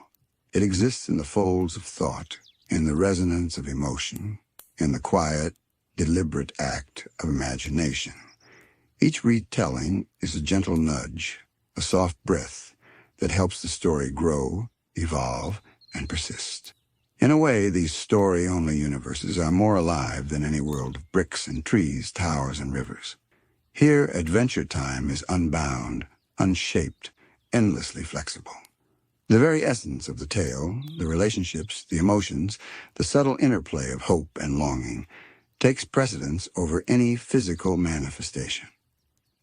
It exists in the folds of thought, in the resonance of emotion, in the quiet, deliberate act of imagination. Each retelling is a gentle nudge, a soft breath that helps the story grow, evolve, and persist. In a way, these story-only universes are more alive than any world of bricks and trees, towers and rivers. Here, adventure time is unbound, unshaped, endlessly flexible. The very essence of the tale, the relationships, the emotions, the subtle interplay of hope and longing, takes precedence over any physical manifestation.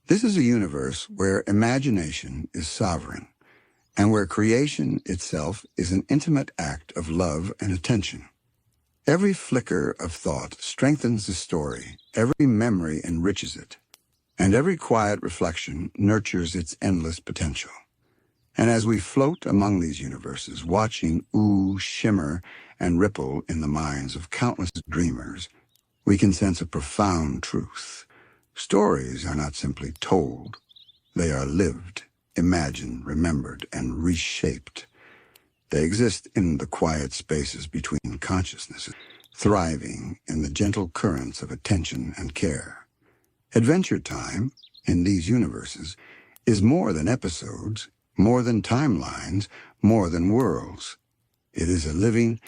This is a universe where imagination is sovereign, and where creation itself is an intimate act of love and attention. Every flicker of thought strengthens the story, every memory enriches it, and every quiet reflection nurtures its endless potential. And as we float among these universes, watching shimmer and ripple in the minds of countless dreamers, we can sense a profound truth. Stories are not simply told, they are lived, imagined, remembered, and reshaped. They exist in the quiet spaces between consciousnesses, thriving in the gentle currents of attention and care. Adventure time, in these universes, is more than episodes, more than timelines, more than worlds. It is a living,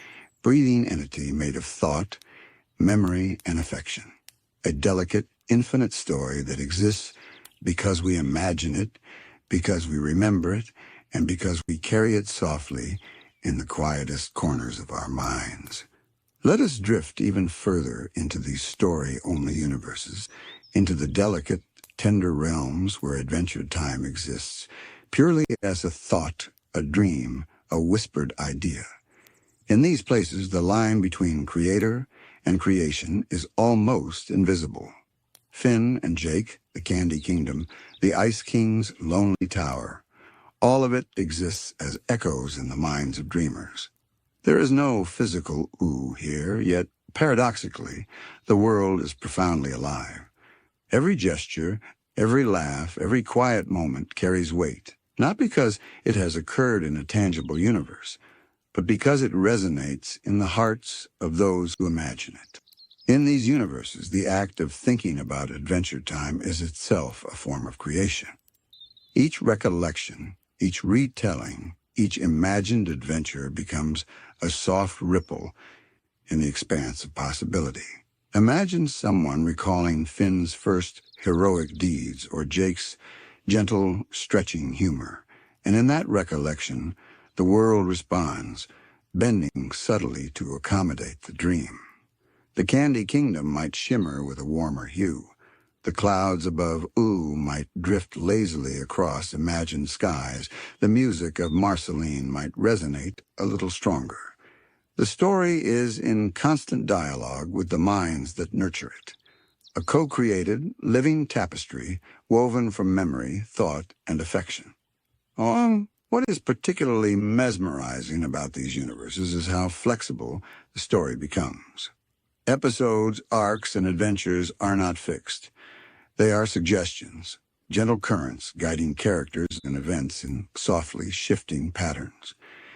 breathing entity made of thought, memory, and affection. A delicate, infinite story that exists because we imagine it, because we remember it, and because we carry it softly in the quietest corners of our minds. Let us drift even further into these story-only universes, into the delicate, tender realms where adventure time exists, purely as a thought, a dream, a whispered idea. In these places, the line between creator and creation is almost invisible. Finn and Jake, the Candy Kingdom, the Ice King's lonely tower, all of it exists as echoes in the minds of dreamers. There is no physical here, yet, paradoxically, the world is profoundly alive. Every gesture, every laugh, every quiet moment carries weight, not because it has occurred in a tangible universe, but because it resonates in the hearts of those who imagine it. In these universes, the act of thinking about adventure time is itself a form of creation. Each recollection, each retelling, each imagined adventure becomes a soft ripple in the expanse of possibility. Imagine someone recalling Finn's first heroic deeds or Jake's gentle, stretching humor, and in that recollection, the world responds, bending subtly to accommodate the dream. The Candy Kingdom might shimmer with a warmer hue. The clouds above might drift lazily across imagined skies. The music of Marceline might resonate a little stronger. The story is in constant dialogue with the minds that nurture it. A co-created, living tapestry woven from memory, thought, and affection. What is particularly mesmerizing about these universes is how flexible the story becomes. Episodes, arcs, and adventures are not fixed. They are suggestions, gentle currents guiding characters and events in softly shifting patterns.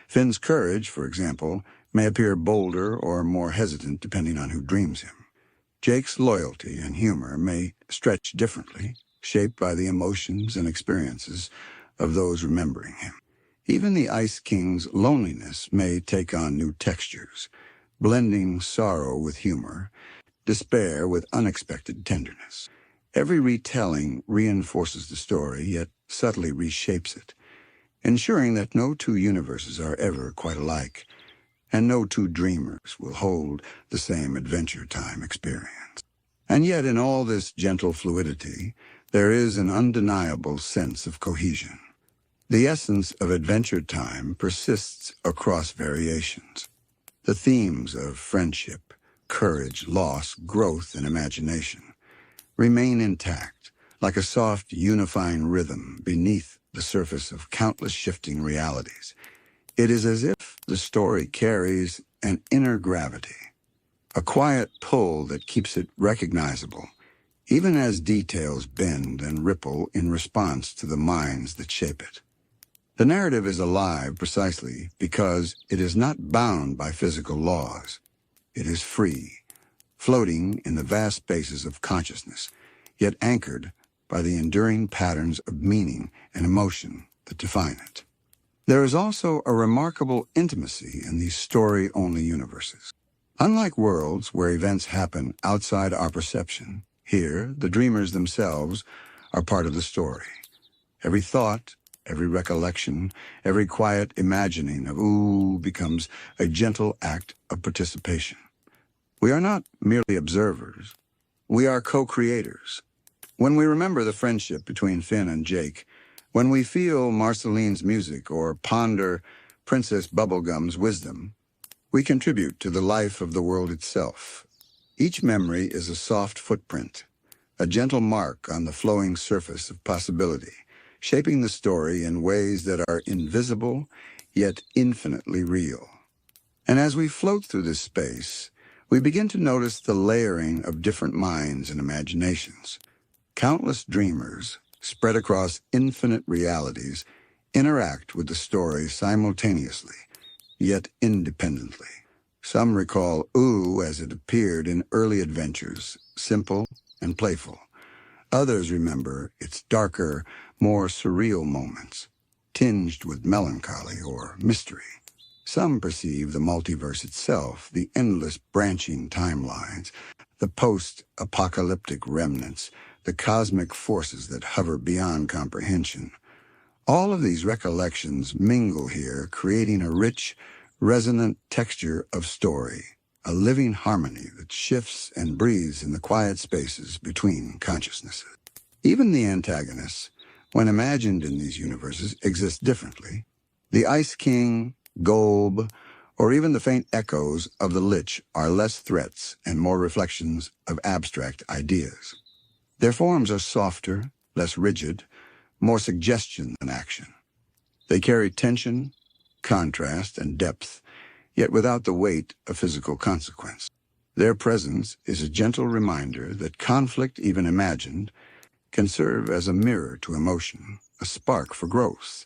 Finn's courage, for example, may appear bolder or more hesitant depending on who dreams him. Jake's loyalty and humor may stretch differently, shaped by the emotions and experiences of those remembering him. Even the Ice King's loneliness may take on new textures, blending sorrow with humor, despair with unexpected tenderness. Every retelling reinforces the story, yet subtly reshapes it, ensuring that no two universes are ever quite alike, and no two dreamers will hold the same Adventure Time experience. And yet, in all this gentle fluidity, there is an undeniable sense of cohesion. The essence of Adventure Time persists across variations. The themes of friendship, courage, loss, growth, and imagination remain intact, like a soft, unifying rhythm beneath the surface of countless shifting realities. It is as if the story carries an inner gravity, a quiet pull that keeps it recognizable, even as details bend and ripple in response to the minds that shape it. The narrative is alive precisely because it is not bound by physical laws. It is free, floating in the vast spaces of consciousness, yet anchored by the enduring patterns of meaning and emotion that define it. There is also a remarkable intimacy in these story-only universes. Unlike worlds where events happen outside our perception, here the dreamers themselves are part of the story. Every thought, every recollection, every quiet imagining of ooh becomes a gentle act of participation. We are not merely observers. We are co-creators. When we remember the friendship between Finn and Jake, when we feel Marceline's music or ponder Princess Bubblegum's wisdom, we contribute to the life of the world itself. Each memory is a soft footprint, a gentle mark on the flowing surface of possibility, shaping the story in ways that are invisible yet infinitely real. And as we float through this space, we begin to notice the layering of different minds and imaginations. Countless dreamers, spread across infinite realities, interact with the story simultaneously, yet independently. Some recall ooh as it appeared in early adventures, simple and playful. Others remember its darker, more surreal moments, tinged with melancholy or mystery. Some perceive the multiverse itself, the endless branching timelines, the post-apocalyptic remnants, the cosmic forces that hover beyond comprehension. All of these recollections mingle here, creating a rich, resonant texture of story, a living harmony that shifts and breathes in the quiet spaces between consciousnesses. Even the antagonists, when imagined in these universes, exist differently. The Ice King, Golb, or even the faint echoes of the Lich are less threats and more reflections of abstract ideas. Their forms are softer, less rigid, more suggestion than action. They carry tension, contrast, and depth, yet without the weight of physical consequence. Their presence is a gentle reminder that conflict, even imagined, can serve as a mirror to emotion, a spark for growth,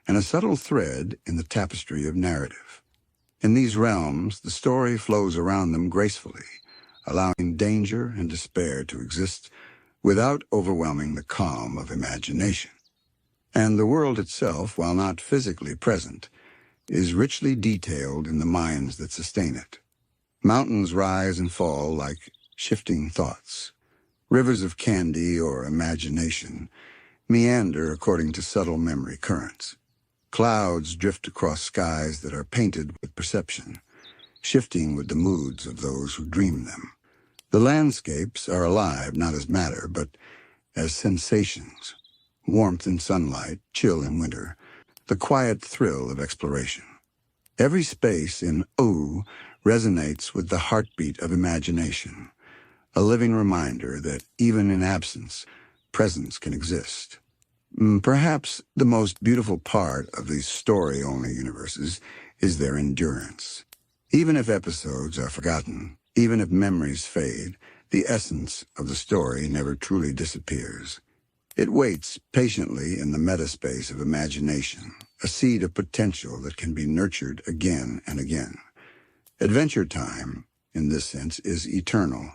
and a subtle thread in the tapestry of narrative. In these realms, the story flows around them gracefully, allowing danger and despair to exist without overwhelming the calm of imagination. And the world itself, while not physically present, is richly detailed in the minds that sustain it. Mountains rise and fall like shifting thoughts. Rivers of candy or imagination meander according to subtle memory currents. Clouds drift across skies that are painted with perception, shifting with the moods of those who dream them. The landscapes are alive not as matter, but as sensations. Warmth in sunlight, chill in winter, the quiet thrill of exploration. Every space in ooh resonates with the heartbeat of imagination, a living reminder that even in absence, presence can exist. Perhaps the most beautiful part of these story-only universes is their endurance. Even if episodes are forgotten, even if memories fade, the essence of the story never truly disappears. It waits patiently in the metaspace of imagination, a seed of potential that can be nurtured again and again. Adventure Time, in this sense, is eternal,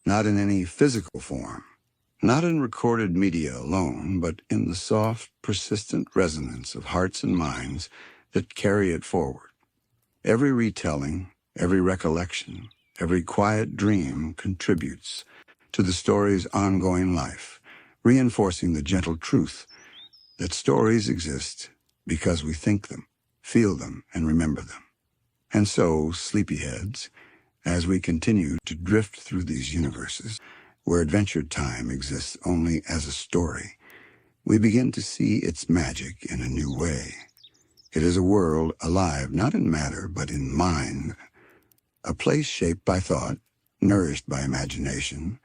not in any physical form, not in recorded media alone, but in the soft, persistent resonance of hearts and minds that carry it forward. Every retelling, every recollection, every quiet dream contributes to the story's ongoing life, reinforcing the gentle truth that stories exist because we think them, feel them, and remember them. And so, sleepyheads, as we continue to drift through these universes, where Adventure Time exists only as a story, we begin to see its magic in a new way. It is a world alive not in matter but in mind, a place shaped by thought, nourished by imagination,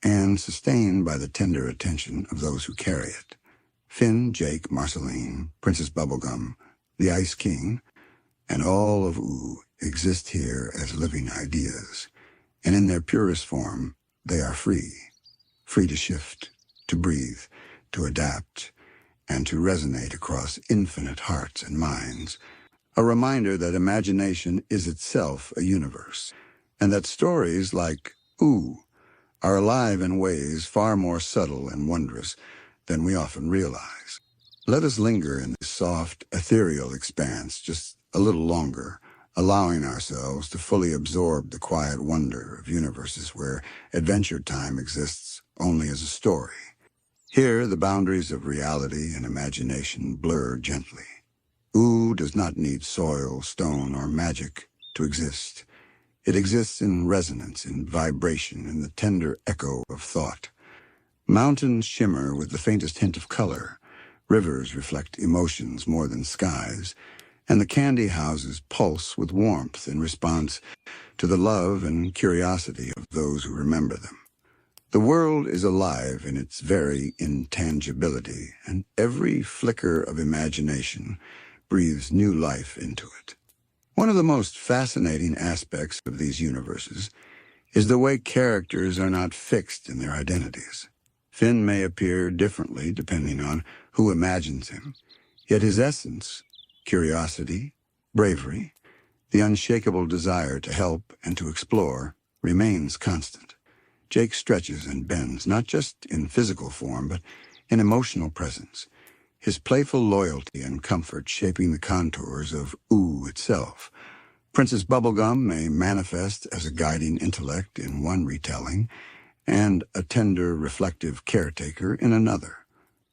and sustained by the tender attention of those who carry it. Finn, Jake, Marceline, Princess Bubblegum, the Ice King, and all of Ooh exist here as living ideas, and in their purest form, they are free to shift, to breathe, to adapt, and to resonate across infinite hearts and minds, a reminder that imagination is itself a universe, and that stories like Ooh are alive in ways far more subtle and wondrous than we often realize. Let us linger in this soft, ethereal expanse just a little longer, allowing ourselves to fully absorb the quiet wonder of universes where Adventure Time exists only as a story. Here, the boundaries of reality and imagination blur gently. Ooh does not need soil, stone, or magic to exist. It exists in resonance, in vibration, in the tender echo of thought. Mountains shimmer with the faintest hint of color. Rivers reflect emotions more than skies, and the candy houses pulse with warmth in response to the love and curiosity of those who remember them. The world is alive in its very intangibility, and every flicker of imagination breathes new life into it. One of the most fascinating aspects of these universes is the way characters are not fixed in their identities. Finn may appear differently depending on who imagines him, yet his essence, curiosity, bravery, the unshakable desire to help and to explore, remains constant. Jake stretches and bends, not just in physical form, but in emotional presence, his playful loyalty and comfort shaping the contours of Ooh itself. Princess Bubblegum may manifest as a guiding intellect in one retelling, and a tender, reflective caretaker in another.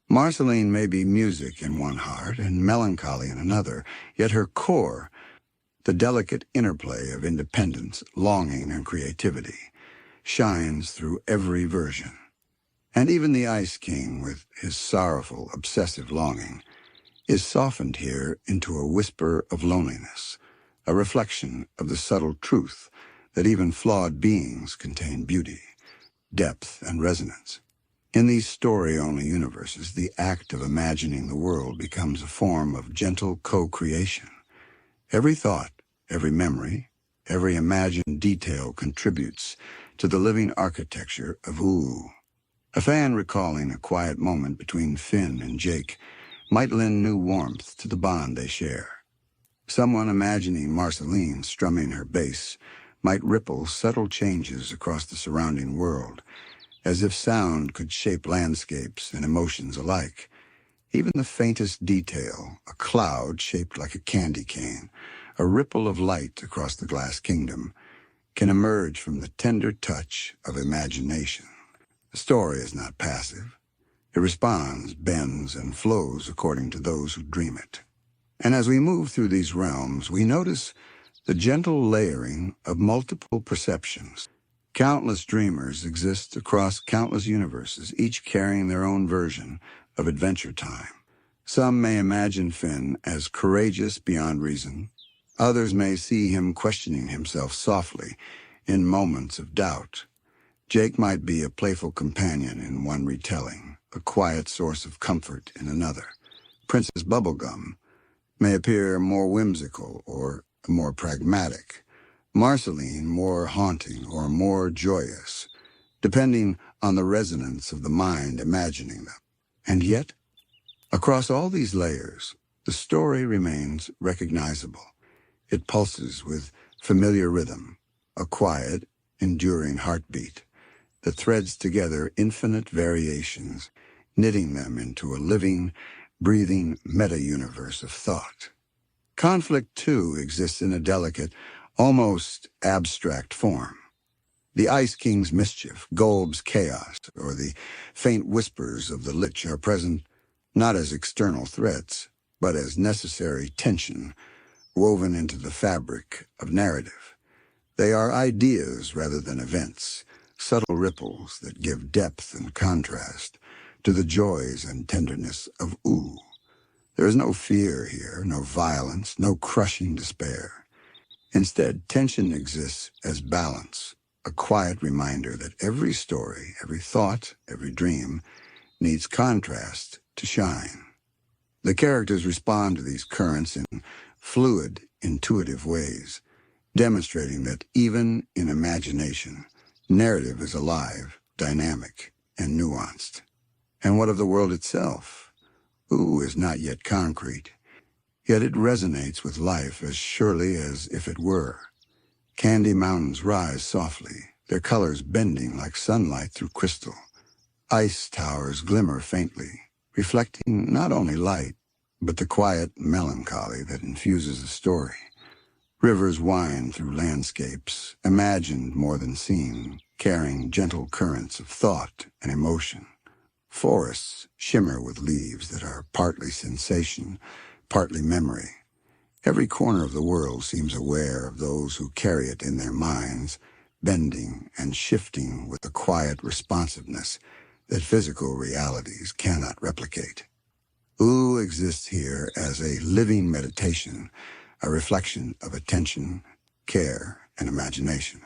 Marceline may be music in one heart and melancholy in another, yet her core, the delicate interplay of independence, longing, and creativity, shines through every version. And even the Ice King, with his sorrowful, obsessive longing, is softened here into a whisper of loneliness, a reflection of the subtle truth that even flawed beings contain beauty, depth, and resonance. In these story-only universes, the act of imagining the world becomes a form of gentle co-creation. Every thought, every memory, every imagined detail contributes to the living architecture of Ooh. A fan recalling a quiet moment between Finn and Jake might lend new warmth to the bond they share. Someone imagining Marceline strumming her bass might ripple subtle changes across the surrounding world, as if sound could shape landscapes and emotions alike. Even the faintest detail, a cloud shaped like a candy cane, a ripple of light across the glass kingdom, can emerge from the tender touch of imagination. The story is not passive. It responds, bends, and flows according to those who dream it. And as we move through these realms, we notice the gentle layering of multiple perceptions. Countless dreamers exist across countless universes, each carrying their own version of Adventure Time. Some may imagine Finn as courageous beyond reason. Others may see him questioning himself softly in moments of doubt. Jake might be a playful companion in one retelling, a quiet source of comfort in another. Princess Bubblegum may appear more whimsical or more pragmatic. Marceline more haunting or more joyous, depending on the resonance of the mind imagining them. And yet, across all these layers, the story remains recognizable. It pulses with familiar rhythm, a quiet, enduring heartbeat that threads together infinite variations, knitting them into a living, breathing meta-universe of thought. Conflict, too, exists in a delicate, almost abstract form. The Ice King's mischief, Golb's chaos, or the faint whispers of the Lich are present not as external threats, but as necessary tension woven into the fabric of narrative. They are ideas rather than events, subtle ripples that give depth and contrast to the joys and tenderness of Ooh. There is no fear here, no violence, no crushing despair. Instead, tension exists as balance, a quiet reminder that every story, every thought, every dream needs contrast to shine. The characters respond to these currents in fluid, intuitive ways, demonstrating that even in imagination, narrative is alive, dynamic, and nuanced. And what of the world itself? Ooh is not yet concrete, yet it resonates with life as surely as if it were. Candy mountains rise softly, their colors bending like sunlight through crystal. Ice towers glimmer faintly, reflecting not only light, but the quiet melancholy that infuses the story. Rivers wind through landscapes, imagined more than seen, carrying gentle currents of thought and emotion. Forests shimmer with leaves that are partly sensation, partly memory. Every corner of the world seems aware of those who carry it in their minds, bending and shifting with a quiet responsiveness that physical realities cannot replicate. Ooh exists here as a living meditation, a reflection of attention, care, and imagination.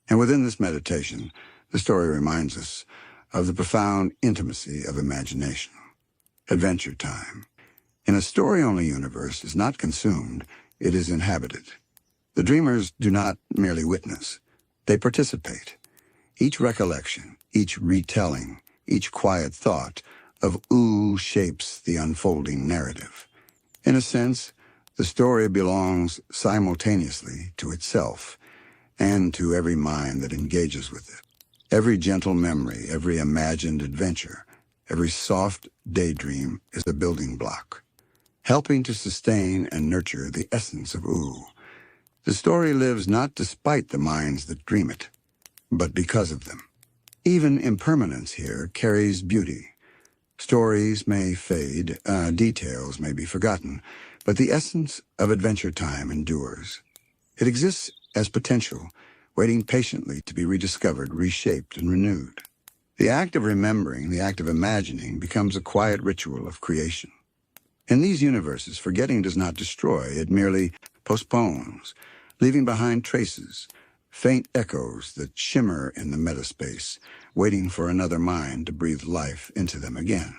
And within this meditation, the story reminds us of the profound intimacy of imagination. Adventure time, in a story-only universe, is not consumed, it is inhabited. The dreamers do not merely witness, they participate. Each recollection, each retelling, each quiet thought of Ooh shapes the unfolding narrative. In a sense, the story belongs simultaneously to itself and to every mind that engages with it. Every gentle memory, every imagined adventure, every soft daydream is a building block, helping to sustain and nurture the essence of Ooh. The story lives not despite the minds that dream it, but because of them. Even impermanence here carries beauty. Stories may fade, details may be forgotten, but the essence of adventure time endures. It exists as potential, waiting patiently to be rediscovered, reshaped, and renewed. The act of remembering, the act of imagining, becomes a quiet ritual of creation. In these universes, forgetting does not destroy, it merely postpones, leaving behind traces, faint echoes that shimmer in the metaspace, waiting for another mind to breathe life into them again.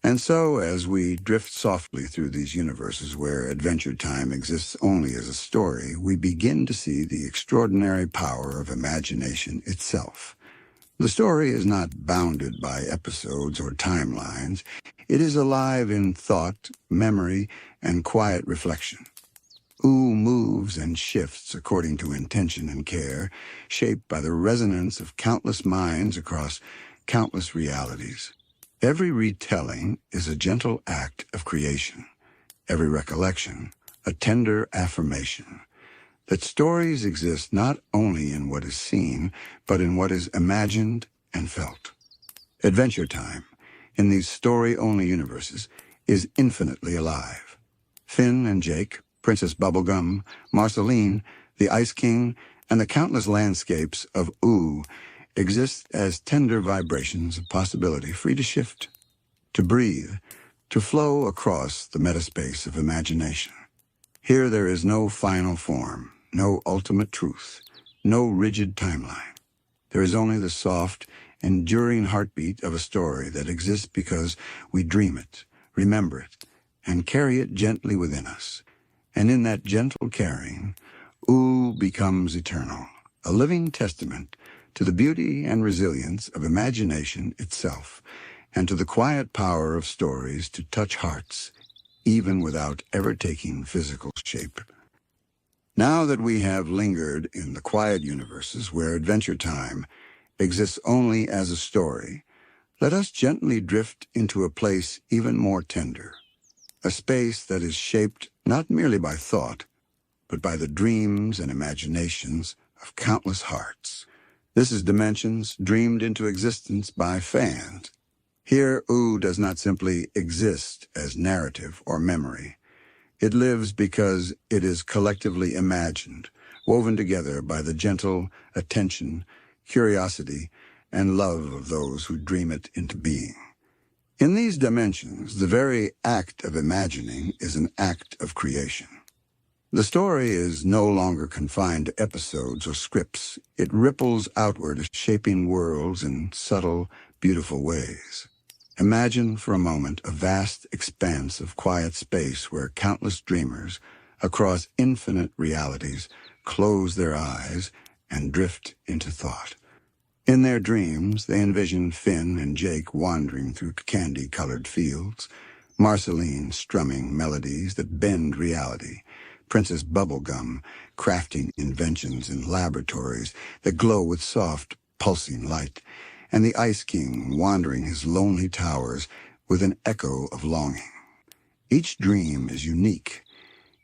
And so, as we drift softly through these universes where adventure time exists only as a story, we begin to see the extraordinary power of imagination itself. The story is not bounded by episodes or timelines. It is alive in thought, memory, and quiet reflection. Ooh moves and shifts according to intention and care, shaped by the resonance of countless minds across countless realities. Every retelling is a gentle act of creation. Every recollection, a tender affirmation that stories exist not only in what is seen, but in what is imagined and felt. Adventure time, in these story-only universes, is infinitely alive. Finn and Jake, Princess Bubblegum, Marceline, the Ice King, and the countless landscapes of Ooh exist as tender vibrations of possibility free to shift, to breathe, to flow across the metaspace of imagination. Here there is no final form, no ultimate truth, no rigid timeline. There is only the soft, enduring heartbeat of a story that exists because we dream it, remember it, and carry it gently within us. And in that gentle carrying, Ooh becomes eternal, a living testament to the beauty and resilience of imagination itself, and to the quiet power of stories to touch hearts, even without ever taking physical shape. Now that we have lingered in the quiet universes where Adventure Time exists only as a story, let us gently drift into a place even more tender, a space that is shaped not merely by thought, but by the dreams and imaginations of countless hearts. This is Dimensions dreamed into existence by fans. Here, Ooh does not simply exist as narrative or memory. It lives because it is collectively imagined, woven together by the gentle attention, curiosity, and love of those who dream it into being. In these dimensions, the very act of imagining is an act of creation. The story is no longer confined to episodes or scripts. It ripples outward, shaping worlds in subtle, beautiful ways. Imagine for a moment a vast expanse of quiet space where countless dreamers across infinite realities close their eyes and drift into thought. In their dreams, they envision Finn and Jake wandering through candy-colored fields, Marceline strumming melodies that bend reality, Princess Bubblegum crafting inventions in laboratories that glow with soft, pulsing light, and the Ice King wandering his lonely towers with an echo of longing. Each dream is unique,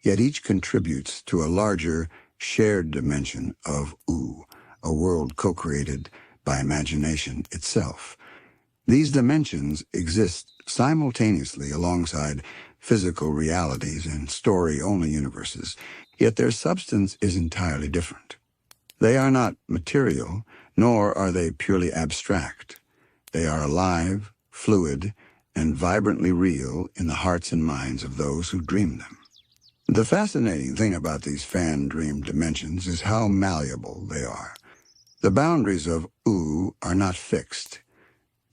yet each contributes to a larger, shared dimension of Ooh, a world co-created by imagination itself. These dimensions exist simultaneously alongside physical realities and story-only universes, yet their substance is entirely different. They are not material, nor are they purely abstract. They are alive, fluid, and vibrantly real in the hearts and minds of those who dream them. The fascinating thing about these fan-dreamed dimensions is how malleable they are. The boundaries of Ooh are not fixed.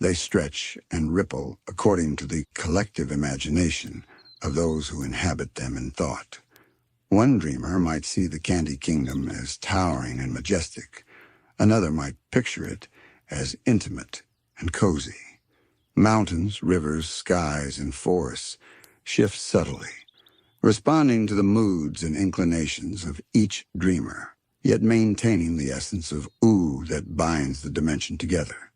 They stretch and ripple according to the collective imagination of those who inhabit them in thought. One dreamer might see the Candy Kingdom as towering and majestic. Another might picture it as intimate and cozy. Mountains, rivers, skies, and forests shift subtly, responding to the moods and inclinations of each dreamer, yet maintaining the essence of Ooh that binds the dimension together.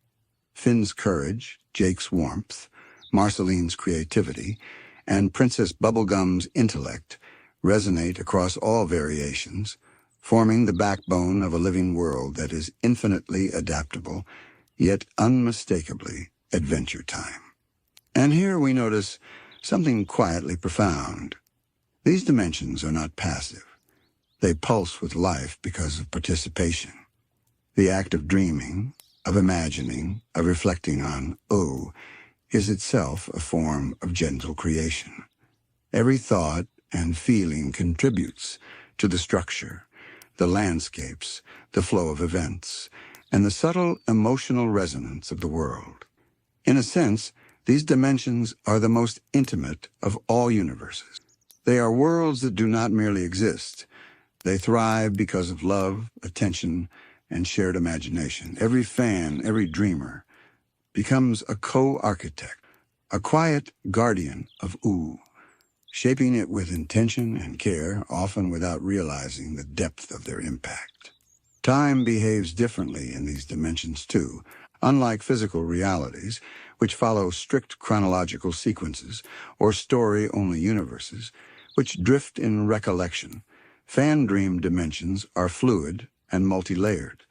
Finn's courage, Jake's warmth, Marceline's creativity, and Princess Bubblegum's intellect resonate across all variations, forming the backbone of a living world that is infinitely adaptable, yet unmistakably Adventure Time. And here we notice something quietly profound. These dimensions are not passive. They pulse with life because of participation. The act of dreaming, of imagining, of reflecting on Ooh is itself a form of gentle creation. Every thought and feeling contributes to the structure, the landscapes, the flow of events, and the subtle emotional resonance of the world. In a sense, these dimensions are the most intimate of all universes. They are worlds that do not merely exist. They thrive because of love, attention, and shared imagination. Every fan, every dreamer, becomes a co-architect, a quiet guardian of Ooh, shaping it with intention and care, often without realizing the depth of their impact. Time behaves differently in these dimensions too. Unlike physical realities, which follow strict chronological sequences, or story-only universes, which drift in recollection, fan-dream dimensions are fluid and multi-layered.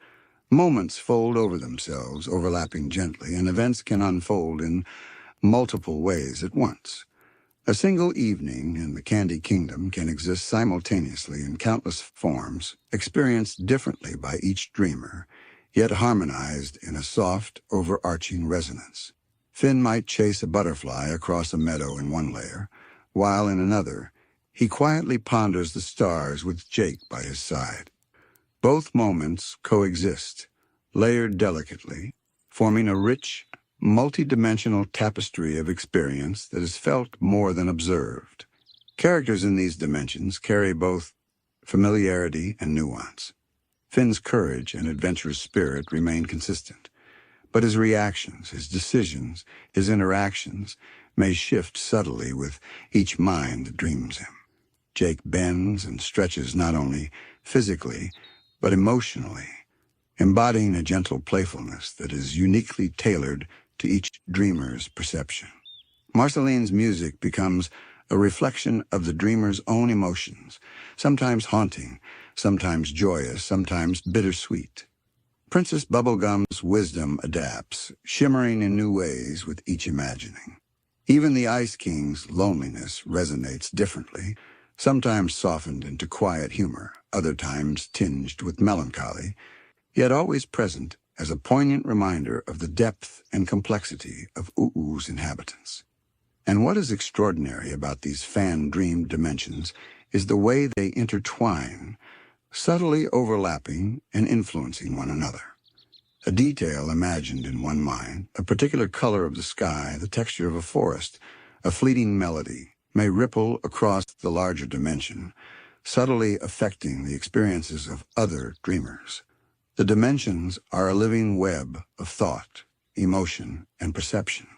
Moments fold over themselves, overlapping gently, and events can unfold in multiple ways at once. A single evening in the Candy Kingdom can exist simultaneously in countless forms, experienced differently by each dreamer, yet harmonized in a soft, overarching resonance. Finn might chase a butterfly across a meadow in one layer, while in another, he quietly ponders the stars with Jake by his side. Both moments coexist, layered delicately, forming a rich, multi-dimensional tapestry of experience that is felt more than observed. Characters in these dimensions carry both familiarity and nuance. Finn's courage and adventurous spirit remain consistent, but his reactions, his decisions, his interactions may shift subtly with each mind that dreams him. Jake bends and stretches not only physically, but emotionally, embodying a gentle playfulness that is uniquely tailored to each dreamer's perception. Marceline's music becomes a reflection of the dreamer's own emotions, sometimes haunting, sometimes joyous, sometimes bittersweet. Princess Bubblegum's wisdom adapts, shimmering in new ways with each imagining. Even the Ice King's loneliness resonates differently, sometimes softened into quiet humor, other times tinged with melancholy, yet always present as a poignant reminder of the depth and complexity of U'u's inhabitants. And what is extraordinary about these fan-dreamed dimensions is the way they intertwine, subtly overlapping and influencing one another. A detail imagined in one mind, a particular color of the sky, the texture of a forest, a fleeting melody, may ripple across the larger dimension, subtly affecting the experiences of other dreamers. The dimensions are a living web of thought, emotion, and perception,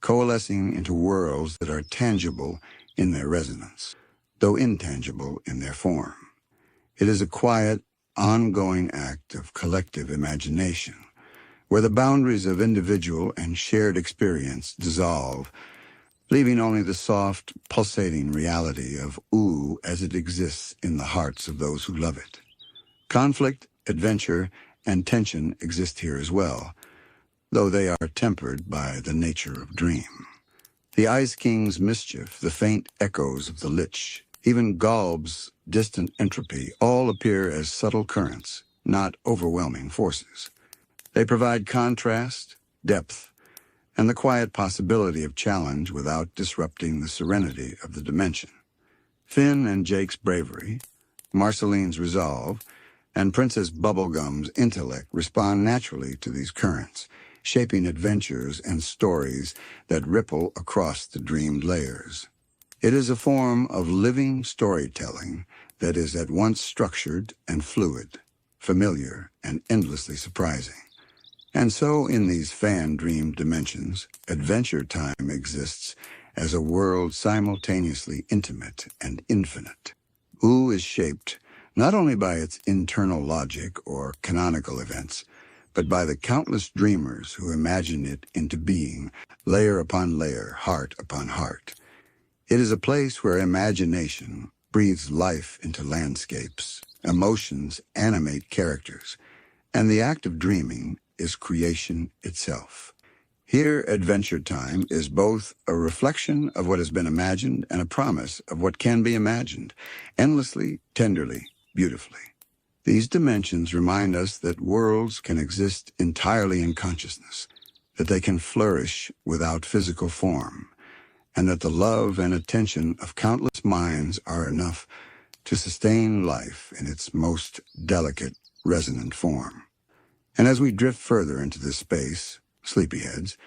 coalescing into worlds that are tangible in their resonance, though intangible in their form. It is a quiet, ongoing act of collective imagination, where the boundaries of individual and shared experience dissolve, leaving only the soft, pulsating reality of U as it exists in the hearts of those who love it. Conflict, adventure, and tension exist here as well, though they are tempered by the nature of dream. The Ice King's mischief, the faint echoes of the Lich, even Galb's distant entropy, all appear as subtle currents, not overwhelming forces. They provide contrast, depth, and the quiet possibility of challenge without disrupting the serenity of the dimension. Finn and Jake's bravery, Marceline's resolve, and Princess Bubblegum's intellect respond naturally to these currents, shaping adventures and stories that ripple across the dreamed layers. It is a form of living storytelling that is at once structured and fluid, familiar and endlessly surprising. And so, in these fan-dreamed dimensions, Adventure Time exists as a world simultaneously intimate and infinite. U is shaped not only by its internal logic or canonical events, but by the countless dreamers who imagine it into being, layer upon layer, heart upon heart. It is a place where imagination breathes life into landscapes, emotions animate characters, and the act of dreaming is creation itself. Here, Adventure Time is both a reflection of what has been imagined and a promise of what can be imagined, endlessly, tenderly, beautifully. These dimensions remind us that worlds can exist entirely in consciousness, that they can flourish without physical form, and that the love and attention of countless minds are enough to sustain life in its most delicate, resonant form. And as we drift further into this space, sleepyheads,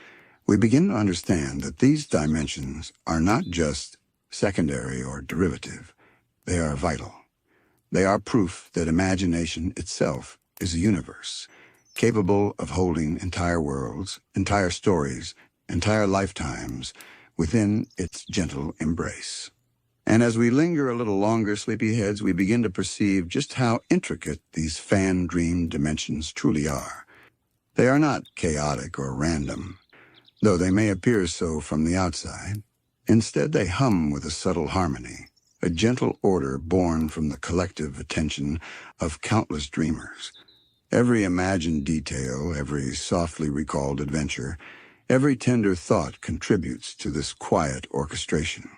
we begin to understand that these dimensions are not just secondary or derivative. They are vital. They are proof that imagination itself is a universe, capable of holding entire worlds, entire stories, entire lifetimes within its gentle embrace. And as we linger a little longer, sleepyheads, we begin to perceive just how intricate these fan-dream dimensions truly are. They are not chaotic or random, though they may appear so from the outside. Instead, they hum with a subtle harmony, a gentle order born from the collective attention of countless dreamers. Every imagined detail, every softly recalled adventure, every tender thought contributes to this quiet orchestration.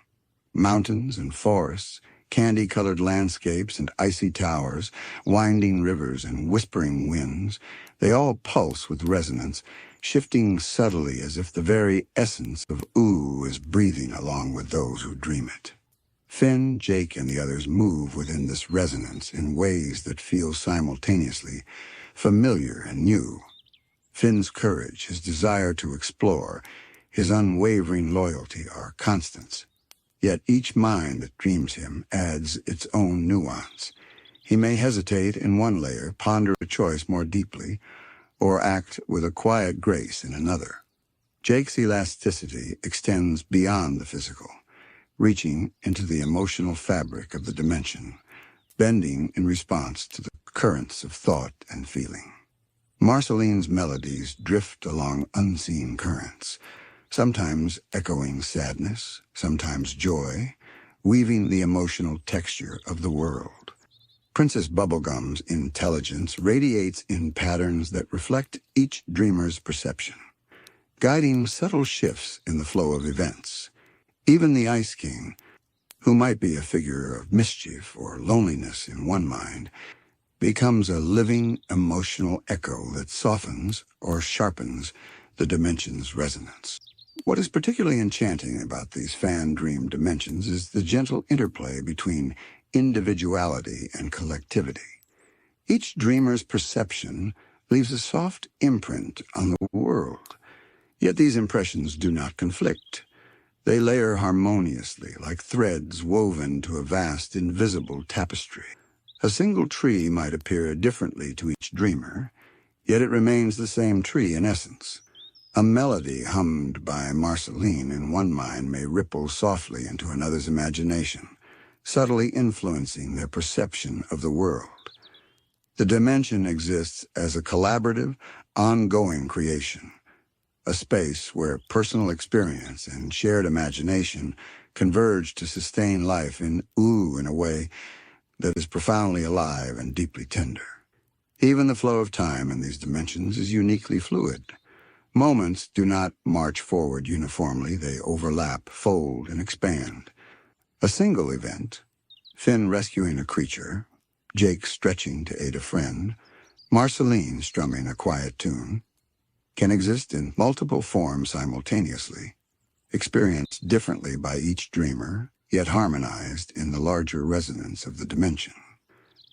Mountains and forests, candy-colored landscapes and icy towers, winding rivers and whispering winds, they all pulse with resonance, shifting subtly as if the very essence of U is breathing along with those who dream it. Finn, Jake, and the others move within this resonance in ways that feel simultaneously familiar and new. Finn's courage, his desire to explore, his unwavering loyalty are constants. Yet each mind that dreams him adds its own nuance. He may hesitate in one layer, ponder a choice more deeply, or act with a quiet grace in another. Jake's elasticity extends beyond the physical, reaching into the emotional fabric of the dimension, bending in response to the currents of thought and feeling. Marceline's melodies drift along unseen currents, sometimes echoing sadness, sometimes joy, weaving the emotional texture of the world. Princess Bubblegum's intelligence radiates in patterns that reflect each dreamer's perception, guiding subtle shifts in the flow of events. Even the Ice King, who might be a figure of mischief or loneliness in one mind, becomes a living emotional echo that softens or sharpens the dimension's resonance. What is particularly enchanting about these fan dream dimensions is the gentle interplay between individuality and collectivity. Each dreamer's perception leaves a soft imprint on the world, yet these impressions do not conflict. They layer harmoniously, like threads woven to a vast, invisible tapestry. A single tree might appear differently to each dreamer, yet it remains the same tree in essence. A melody hummed by Marceline in one mind may ripple softly into another's imagination, subtly influencing their perception of the world. The dimension exists as a collaborative, ongoing creation, a space where personal experience and shared imagination converge to sustain life in a way that is profoundly alive and deeply tender. Even the flow of time in these dimensions is uniquely fluid. Moments do not march forward uniformly, they overlap, fold, and expand. A single event, Finn rescuing a creature, Jake stretching to aid a friend, Marceline strumming a quiet tune, can exist in multiple forms simultaneously, experienced differently by each dreamer, yet harmonized in the larger resonance of the dimension.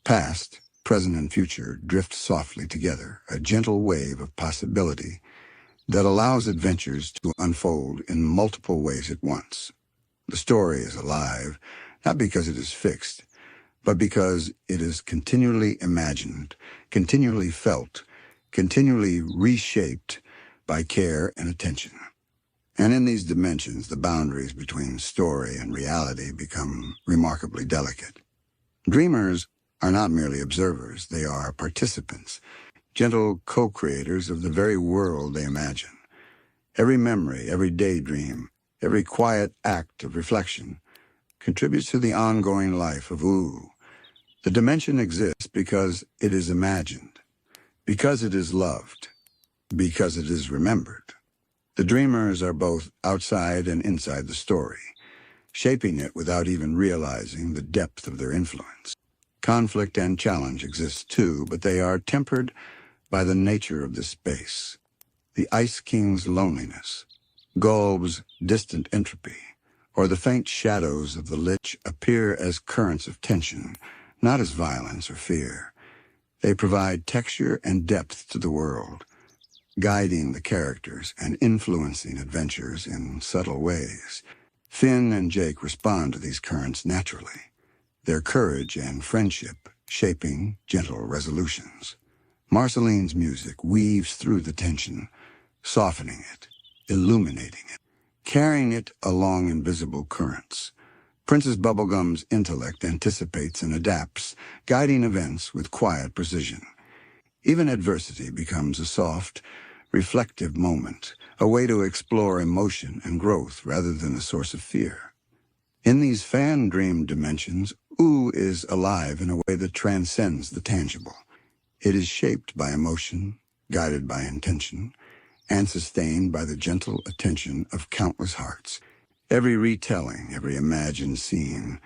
Past, present, and future drift softly together, a gentle wave of possibility that allows adventures to unfold in multiple ways at once. The story is alive, not because it is fixed, but because it is continually imagined, continually felt, continually reshaped by care and attention. And in these dimensions, the boundaries between story and reality become remarkably delicate. Dreamers are not merely observers, they are participants, gentle co-creators of the very world they imagine. Every memory, every daydream, every quiet act of reflection contributes to the ongoing life of Ooh. The dimension exists because it is imagined, because it is loved, because it is remembered. The dreamers are both outside and inside the story, shaping it without even realizing the depth of their influence. Conflict and challenge exist too, but they are tempered by the nature of this space. The Ice King's loneliness, Gulb's distant entropy, or the faint shadows of the Lich appear as currents of tension, not as violence or fear. They provide texture and depth to the world, guiding the characters and influencing adventures in subtle ways. Finn and Jake respond to these currents naturally, their courage and friendship shaping gentle resolutions. Marceline's music weaves through the tension, softening it, illuminating it, carrying it along invisible currents. Princess Bubblegum's intellect anticipates and adapts, guiding events with quiet precision. Even adversity becomes a soft, reflective moment, a way to explore emotion and growth rather than a source of fear. In these fan dream dimensions, Ooh is alive in a way that transcends the tangible. It is shaped by emotion, guided by intention, and sustained by the gentle attention of countless hearts. Every retelling, every imagined scene,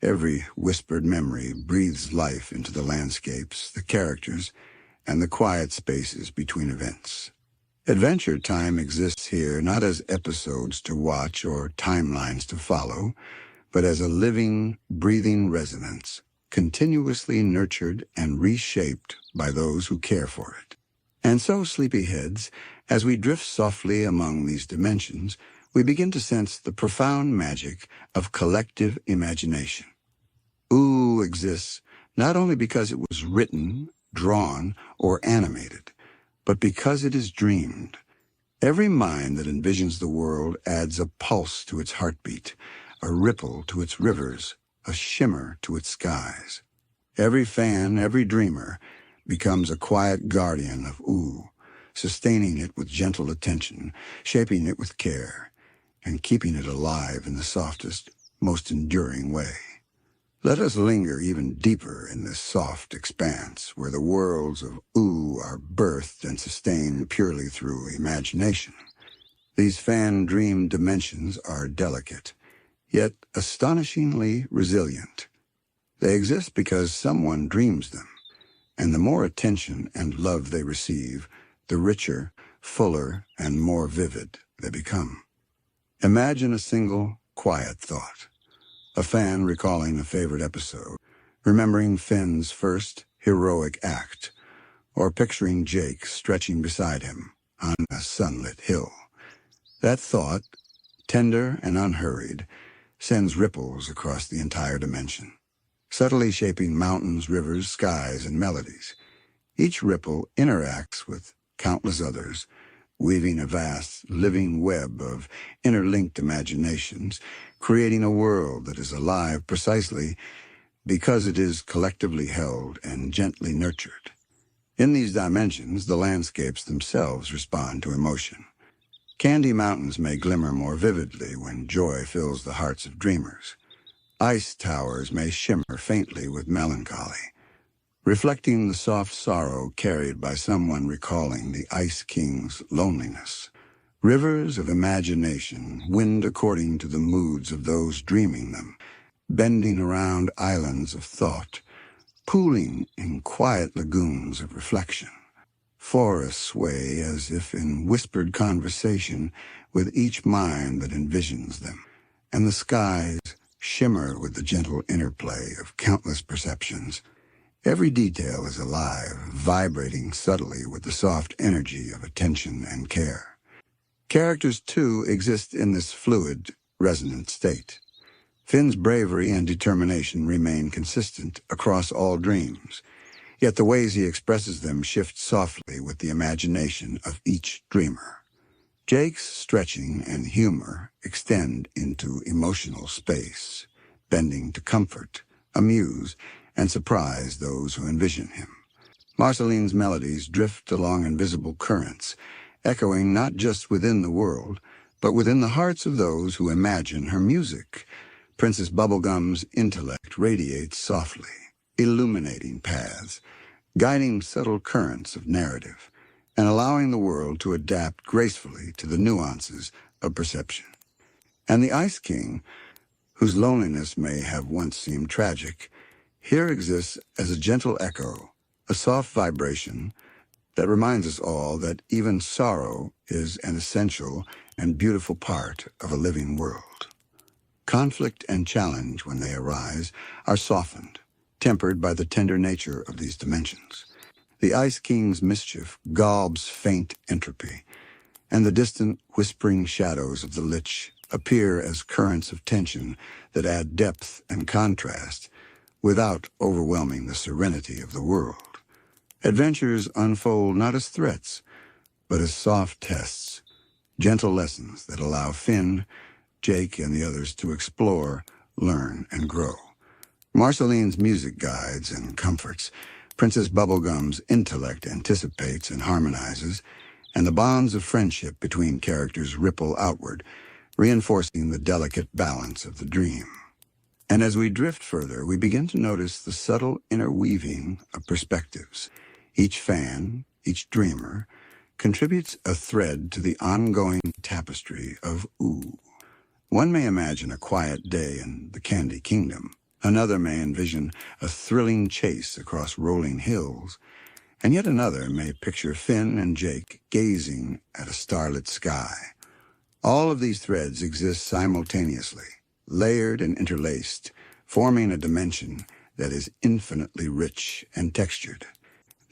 every whispered memory breathes life into the landscapes, the characters, and the quiet spaces between events. Adventure Time exists here not as episodes to watch or timelines to follow, but as a living, breathing resonance, continuously nurtured and reshaped by those who care for it. And so, sleepyheads, as we drift softly among these dimensions, we begin to sense the profound magic of collective imagination. Ooh exists not only because it was written, drawn, or animated, but because it is dreamed. Every mind that envisions the world adds a pulse to its heartbeat, a ripple to its rivers, a shimmer to its skies. Every fan, every dreamer, becomes a quiet guardian of ooh, sustaining it with gentle attention, shaping it with care, and keeping it alive in the softest, most enduring way. Let us linger even deeper in this soft expanse where the worlds of ooh are birthed and sustained purely through imagination. These fan-dream dimensions are delicate, yet astonishingly resilient. They exist because someone dreams them, and the more attention and love they receive, the richer, fuller, and more vivid they become. Imagine a single, quiet thought. A fan recalling a favorite episode, remembering Finn's first heroic act, or picturing Jake stretching beside him on a sunlit hill. That thought, tender and unhurried, sends ripples across the entire dimension, subtly shaping mountains, rivers, skies, and melodies. Each ripple interacts with countless others, weaving a vast, living web of interlinked imaginations, creating a world that is alive precisely because it is collectively held and gently nurtured. In these dimensions, the landscapes themselves respond to emotion. Candy mountains may glimmer more vividly when joy fills the hearts of dreamers. Ice towers may shimmer faintly with melancholy, reflecting the soft sorrow carried by someone recalling the Ice King's loneliness. Rivers of imagination wind according to the moods of those dreaming them, bending around islands of thought, pooling in quiet lagoons of reflection. Forests sway as if in whispered conversation with each mind that envisions them, and the skies shimmer with the gentle interplay of countless perceptions. Every detail is alive, vibrating subtly with the soft energy of attention and care. Characters, too, exist in this fluid, resonant state. Finn's bravery and determination remain consistent across all dreams, yet the ways he expresses them shift softly with the imagination of each dreamer. Jake's stretching and humor extend into emotional space, bending to comfort, amuse, and surprise those who envision him. Marceline's melodies drift along invisible currents, echoing not just within the world, but within the hearts of those who imagine her music. Princess Bubblegum's intellect radiates softly, illuminating paths, guiding subtle currents of narrative, and allowing the world to adapt gracefully to the nuances of perception. And the Ice King, whose loneliness may have once seemed tragic, here exists as a gentle echo, a soft vibration that reminds us all that even sorrow is an essential and beautiful part of a living world. Conflict and challenge, when they arise, are softened, tempered by the tender nature of these dimensions. The Ice King's mischief gulps faint entropy, and the distant whispering shadows of the Lich appear as currents of tension that add depth and contrast without overwhelming the serenity of the world. Adventures unfold not as threats, but as soft tests, gentle lessons that allow Finn, Jake, and the others to explore, learn, and grow. Marceline's music guides and comforts, Princess Bubblegum's intellect anticipates and harmonizes, and the bonds of friendship between characters ripple outward, reinforcing the delicate balance of the dream. And as we drift further, we begin to notice the subtle interweaving of perspectives. Each fan, each dreamer, contributes a thread to the ongoing tapestry of ooh. One may imagine a quiet day in the Candy Kingdom. Another may envision a thrilling chase across rolling hills. And yet another may picture Finn and Jake gazing at a starlit sky. All of these threads exist simultaneously, layered and interlaced, forming a dimension that is infinitely rich and textured.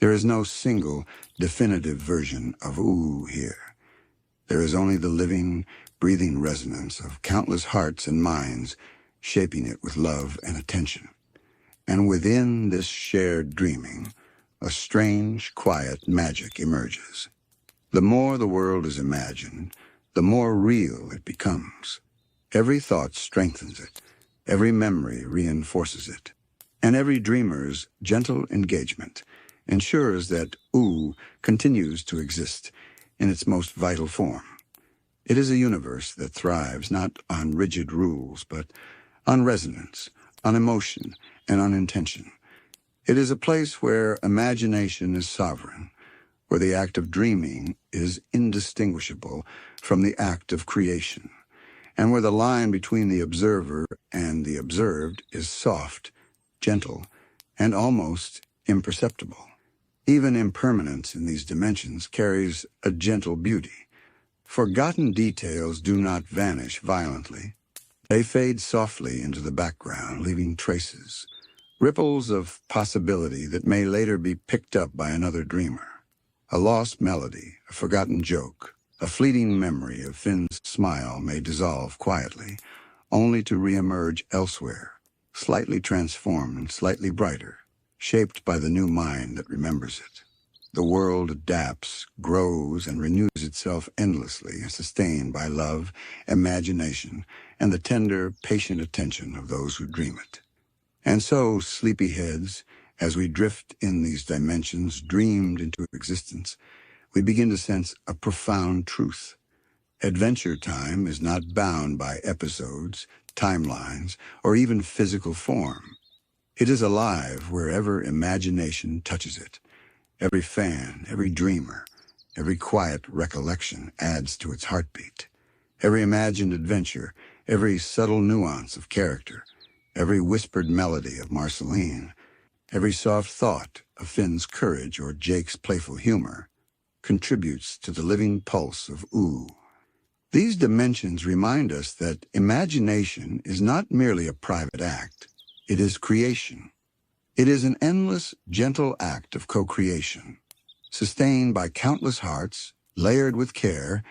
There is no single, definitive version of ooh here. There is only the living, breathing resonance of countless hearts and minds, shaping it with love and attention. And within this shared dreaming, a strange, quiet magic emerges. The more the world is imagined, the more real it becomes. Every thought strengthens it, every memory reinforces it, and every dreamer's gentle engagement ensures that ooh continues to exist in its most vital form. It is a universe that thrives not on rigid rules, but on resonance, on emotion, and on intention. It is a place where imagination is sovereign, where the act of dreaming is indistinguishable from the act of creation, and where the line between the observer and the observed is soft, gentle, and almost imperceptible. Even impermanence in these dimensions carries a gentle beauty. Forgotten details do not vanish violently. They fade softly into the background, leaving traces, ripples of possibility that may later be picked up by another dreamer. A lost melody, a forgotten joke, a fleeting memory of Finn's smile may dissolve quietly, only to reemerge elsewhere, slightly transformed, slightly brighter, shaped by the new mind that remembers it. The world adapts, grows, and renews itself endlessly, sustained by love, imagination, and the tender, patient attention of those who dream it. And so, sleepyheads, as we drift in these dimensions dreamed into existence, we begin to sense a profound truth. Adventure Time is not bound by episodes, timelines, or even physical form. It is alive wherever imagination touches it. Every fan, every dreamer, every quiet recollection adds to its heartbeat. Every imagined adventure, every subtle nuance of character, every whispered melody of Marceline, every soft thought of Finn's courage or Jake's playful humor contributes to the living pulse of ooh. These dimensions remind us that imagination is not merely a private act. It is creation. It is an endless, gentle act of co-creation, sustained by countless hearts, layered with care,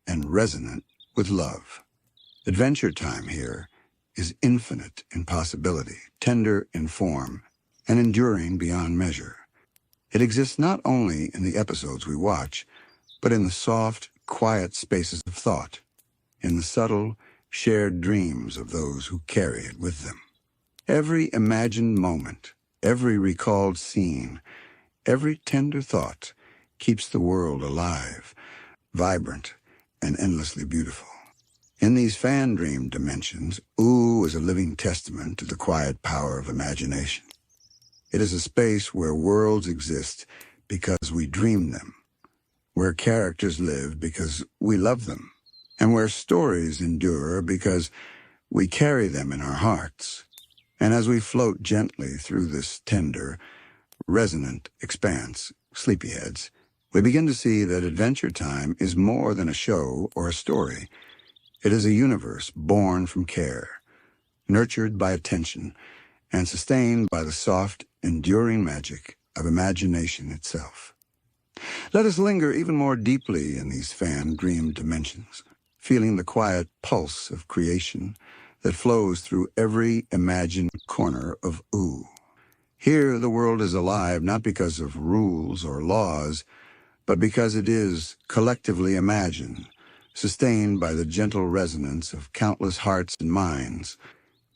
and resonant with love. Adventure Time here is infinite in possibility, tender in form, and enduring beyond measure. It exists not only in the episodes we watch, but in the soft, quiet spaces of thought, in the subtle, shared dreams of those who carry it with them. Every imagined moment, every recalled scene, every tender thought keeps the world alive, vibrant, and endlessly beautiful. In these fan dream dimensions, ooh is a living testament to the quiet power of imagination. It is a space where worlds exist because we dream them, where characters live because we love them, and where stories endure because we carry them in our hearts. And as we float gently through this tender, resonant expanse, sleepyheads, we begin to see that Adventure Time is more than a show or a story. It is a universe born from care, nurtured by attention, and sustained by the soft, enduring magic of imagination itself. Let us linger even more deeply in these fan-dreamed dimensions, feeling the quiet pulse of creation that flows through every imagined corner of ooh. Here the world is alive not because of rules or laws, but because it is collectively imagined, sustained by the gentle resonance of countless hearts and minds.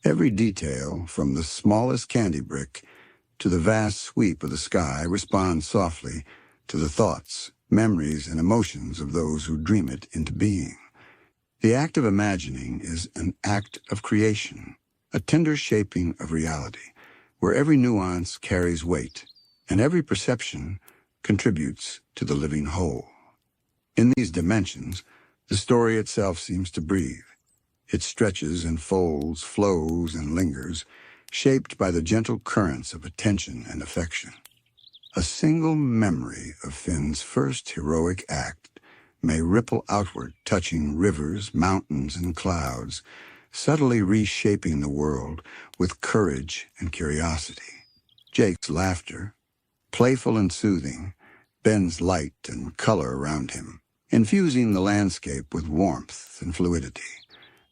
Every detail, from the smallest candy brick to the vast sweep of the sky, responds softly to the thoughts, memories, and emotions of those who dream it into being. The act of imagining is an act of creation, a tender shaping of reality, where every nuance carries weight, and every perception contributes to the living whole. In these dimensions, the story itself seems to breathe. It stretches and folds, flows and lingers, shaped by the gentle currents of attention and affection. A single memory of Finn's first heroic act may ripple outward, touching rivers, mountains, and clouds, subtly reshaping the world with courage and curiosity. Jake's laughter, playful and soothing, bends light and color around him, infusing the landscape with warmth and fluidity.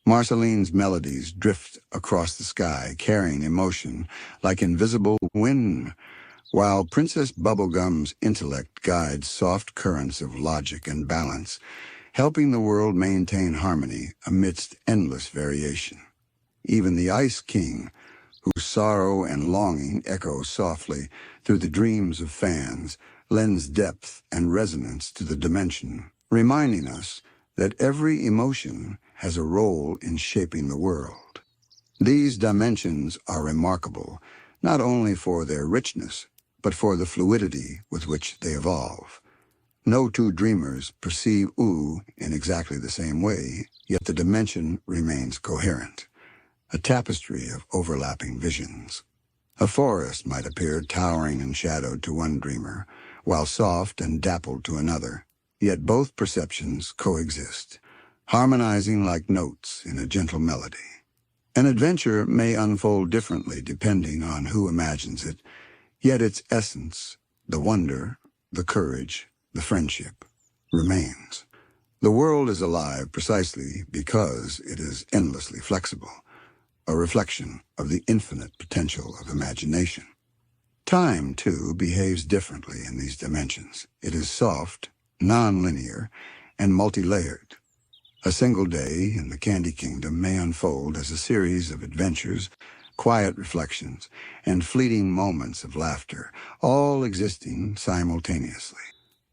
Marceline's melodies drift across the sky, carrying emotion like invisible wind, while Princess Bubblegum's intellect guides soft currents of logic and balance, helping the world maintain harmony amidst endless variation. Even the Ice King, whose sorrow and longing echo softly through the dreams of fans, lends depth and resonance to the dimension, reminding us that every emotion has a role in shaping the world. These dimensions are remarkable, not only for their richness, but for the fluidity with which they evolve. No two dreamers perceive U in exactly the same way, yet the dimension remains coherent, a tapestry of overlapping visions. A forest might appear towering and shadowed to one dreamer, while soft and dappled to another, yet both perceptions coexist, harmonizing like notes in a gentle melody. An adventure may unfold differently depending on who imagines it, yet its essence, the wonder, the courage, the friendship, remains. The world is alive precisely because it is endlessly flexible, a reflection of the infinite potential of imagination. Time, too, behaves differently in these dimensions. It is soft, non-linear, and multi-layered. A single day in the Candy Kingdom may unfold as a series of adventures, quiet reflections, and fleeting moments of laughter, all existing simultaneously.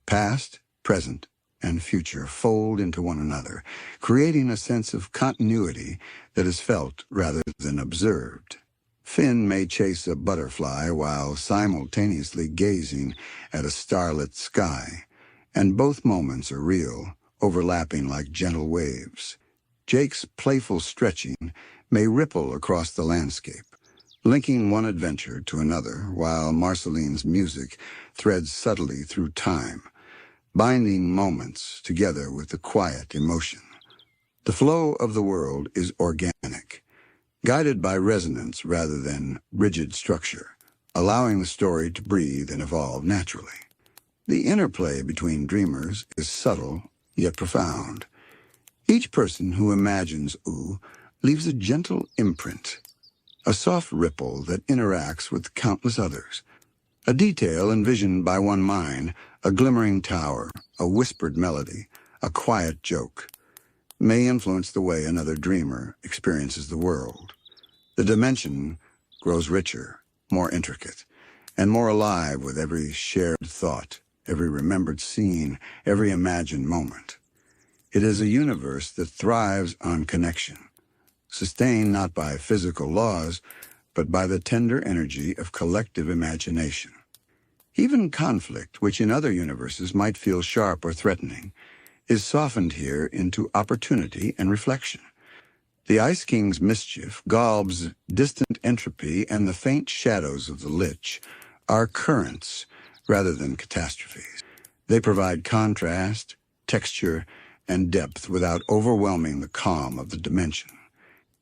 Past, present, and future fold into one another, creating a sense of continuity that is felt rather than observed. Finn may chase a butterfly while simultaneously gazing at a starlit sky, and both moments are real, overlapping like gentle waves. Jake's playful stretching may ripple across the landscape, linking one adventure to another, while Marceline's music threads subtly through time, binding moments together with the quiet emotion. The flow of the world is organic, guided by resonance rather than rigid structure, allowing the story to breathe and evolve naturally. The interplay between dreamers is subtle yet profound. Each person who imagines U leaves a gentle imprint, a soft ripple that interacts with countless others. A detail envisioned by one mind, a glimmering tower, a whispered melody, a quiet joke, may influence the way another dreamer experiences the world. The dimension grows richer, more intricate, and more alive with every shared thought, every remembered scene, every imagined moment. It is a universe that thrives on connection, sustained not by physical laws, but by the tender energy of collective imagination. Even conflict, which in other universes might feel sharp or threatening, is softened here into opportunity and reflection. The Ice King's mischief, Golb's distant entropy, and the faint shadows of the Lich are currents rather than catastrophes. They provide contrast, texture, and depth without overwhelming the calm of the dimension.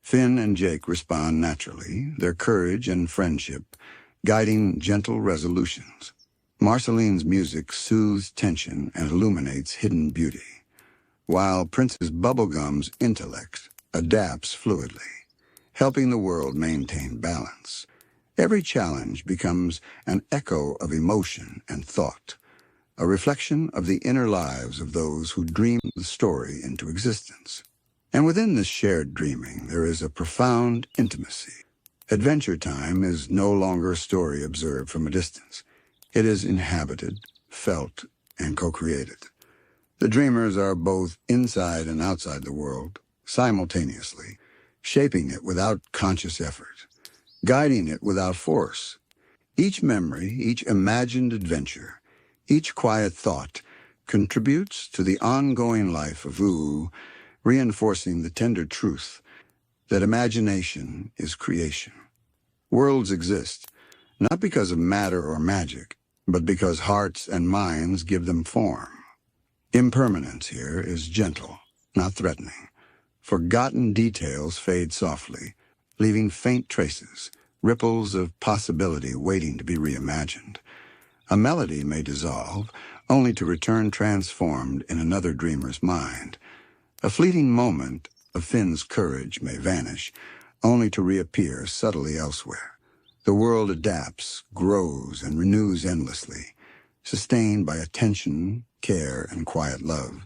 Finn and Jake respond naturally, their courage and friendship guiding gentle resolutions. Marceline's music soothes tension and illuminates hidden beauty, while Princess Bubblegum's intellect adapts fluidly, helping the world maintain balance. Every challenge becomes an echo of emotion and thought, a reflection of the inner lives of those who dream the story into existence. And within this shared dreaming, there is a profound intimacy. Adventure Time is no longer a story observed from a distance. It is inhabited, felt, and co-created. The dreamers are both inside and outside the world, simultaneously, shaping it without conscious effort, guiding it without force. Each memory, each imagined adventure, each quiet thought contributes to the ongoing life of U, reinforcing the tender truth that imagination is creation. Worlds exist, not because of matter or magic, but because hearts and minds give them form. Impermanence here is gentle, not threatening. Forgotten details fade softly, leaving faint traces, ripples of possibility waiting to be reimagined. A melody may dissolve, only to return transformed in another dreamer's mind. A fleeting moment of Finn's courage may vanish, only to reappear subtly elsewhere. The world adapts, grows, and renews endlessly, sustained by attention, care, and quiet love.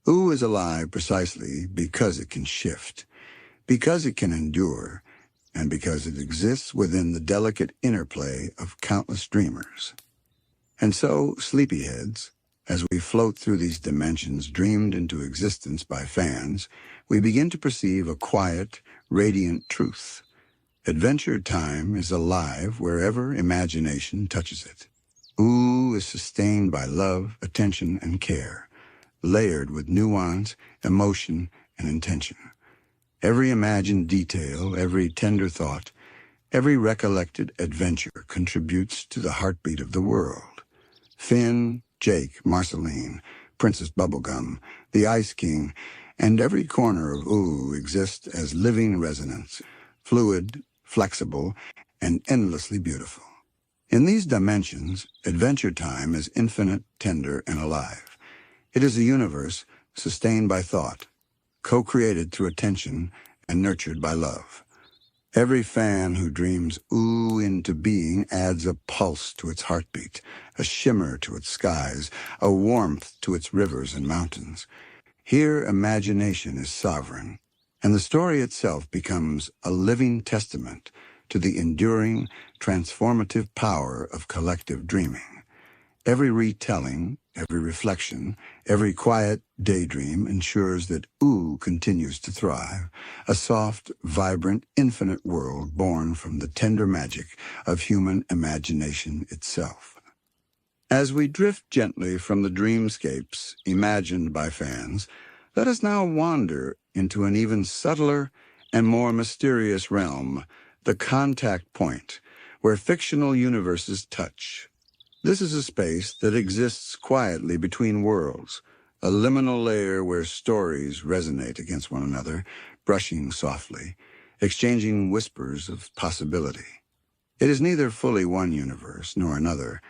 Ooh is alive precisely because it can shift, because it can endure, and because it exists within the delicate interplay of countless dreamers. And so, sleepyheads, as we float through these dimensions dreamed into existence by fans, we begin to perceive a quiet, radiant truth. Adventure time is alive wherever imagination touches it. Ooh is sustained by love, attention, and care, layered with nuance, emotion, and intention. Every imagined detail, every tender thought, every recollected adventure contributes to the heartbeat of the world. Finn, Jake, Marceline, Princess Bubblegum, the Ice King, and every corner of Ooh exist as living resonance, fluid, flexible, and endlessly beautiful. In these dimensions, adventure time is infinite, tender, and alive. It is a universe sustained by thought, co-created through attention, and nurtured by love. Every fan who dreams Ooh into being adds a pulse to its heartbeat, a shimmer to its skies, a warmth to its rivers and mountains. Here imagination is sovereign, and the story itself becomes a living testament to the enduring, transformative power of collective dreaming. Every retelling, every reflection, every quiet daydream ensures that Ooh continues to thrive, a soft, vibrant, infinite world born from the tender magic of human imagination itself. As we drift gently from the dreamscapes imagined by fans, let us now wander into an even subtler and more mysterious realm, the contact point, where fictional universes touch. This is a space that exists quietly between worlds, a liminal layer where stories resonate against one another, brushing softly, exchanging whispers of possibility. It is neither fully one universe nor another,